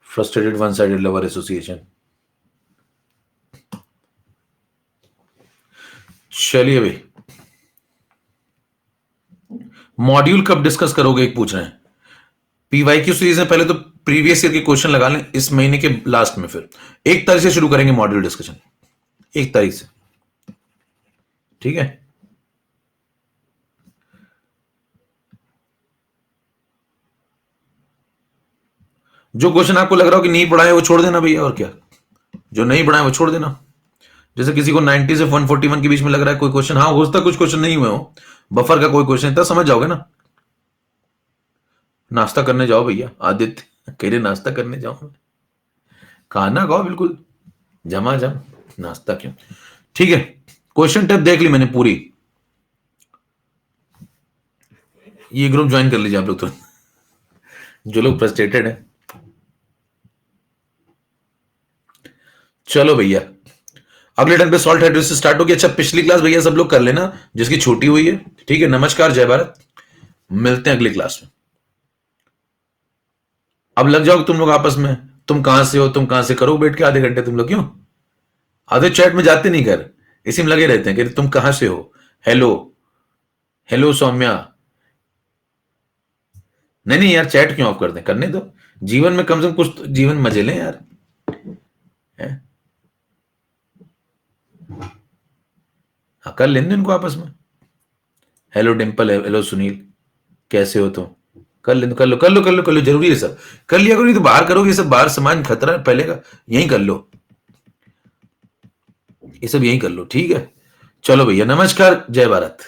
Frustrated one sided lover association. चलिए भाई, मॉड्यूल कब डिस्कस करोगे, एक पूछ रहे हैं। PYQ सीरीज में पहले तो प्रीवियस ईयर के क्वेश्चन लगा लें इस महीने के लास्ट में, फिर 1 तारीख से शुरू करेंगे मॉड्यूल डिस्कशन, 1 तारीख से, ठीक है। जो क्वेश्चन आपको लग रहा हो कि नहीं पढ़ाए वो छोड़ देना भैया, और क्या, जो नहीं पढ़ाए वो छोड़ देना। जैसे किसी को 90 से 141 के बीच में लग रहा है कोई क्वेश्चन, हाँ हो सकता है कुछ क्वेश्चन नहीं हुए हो, बफर का कोई क्वेश्चन था, समझ जाओगे ना। नाश्ता करने जाओ भैया, आदित्य कह रहे नाश्ता करने जाओ, खाना खाओ बिल्कुल झमाझम, नाश्ता क्यों, ठीक है। क्वेश्चन टेप देख ली मैंने पूरी, ये ग्रुप ज्वाइन कर लीजिए आप लोग तो, जो लोग फ्रस्ट्रेटेड है। चलो भैया अगले टर्न पे सॉल्ट हाइड्रोसिस स्टार्ट होगी। अच्छा पिछली क्लास भैया सब लोग कर लेना जिसकी छूटी हुई है, ठीक है। नमस्कार, जय भारत, मिलते हैं अगली क्लास में। अब लग जाओ तुम लोग आपस में, तुम कहां से हो, तुम कहां से, करो बैठ के आधे घंटे तुम लोग, क्यों आधे चैट में जाते नहीं कर, इसी में लगे रहते हैं कि तुम कहां से हो, हेलो हेलो सौम्या, नहीं नहीं यार चैट क्यों ऑफ कर दें, करने दो, जीवन में कम से कम कुछ तो जीवन मजे लें यार, है? हाँ कर लेंगे इनको आपस में, हेलो डिम्पल, हेलो सुनील, कैसे हो तुम, कर ले, कर लो कर लो कर लो कर लो, जरूरी है सब, कर लिया करो, नहीं तो बाहर करोगे, ये सब बाहर समाज खतरा है पहले का, यहीं कर लो, ये सब यहीं कर लो, ठीक है। चलो भैया नमस्कार, जय भारत।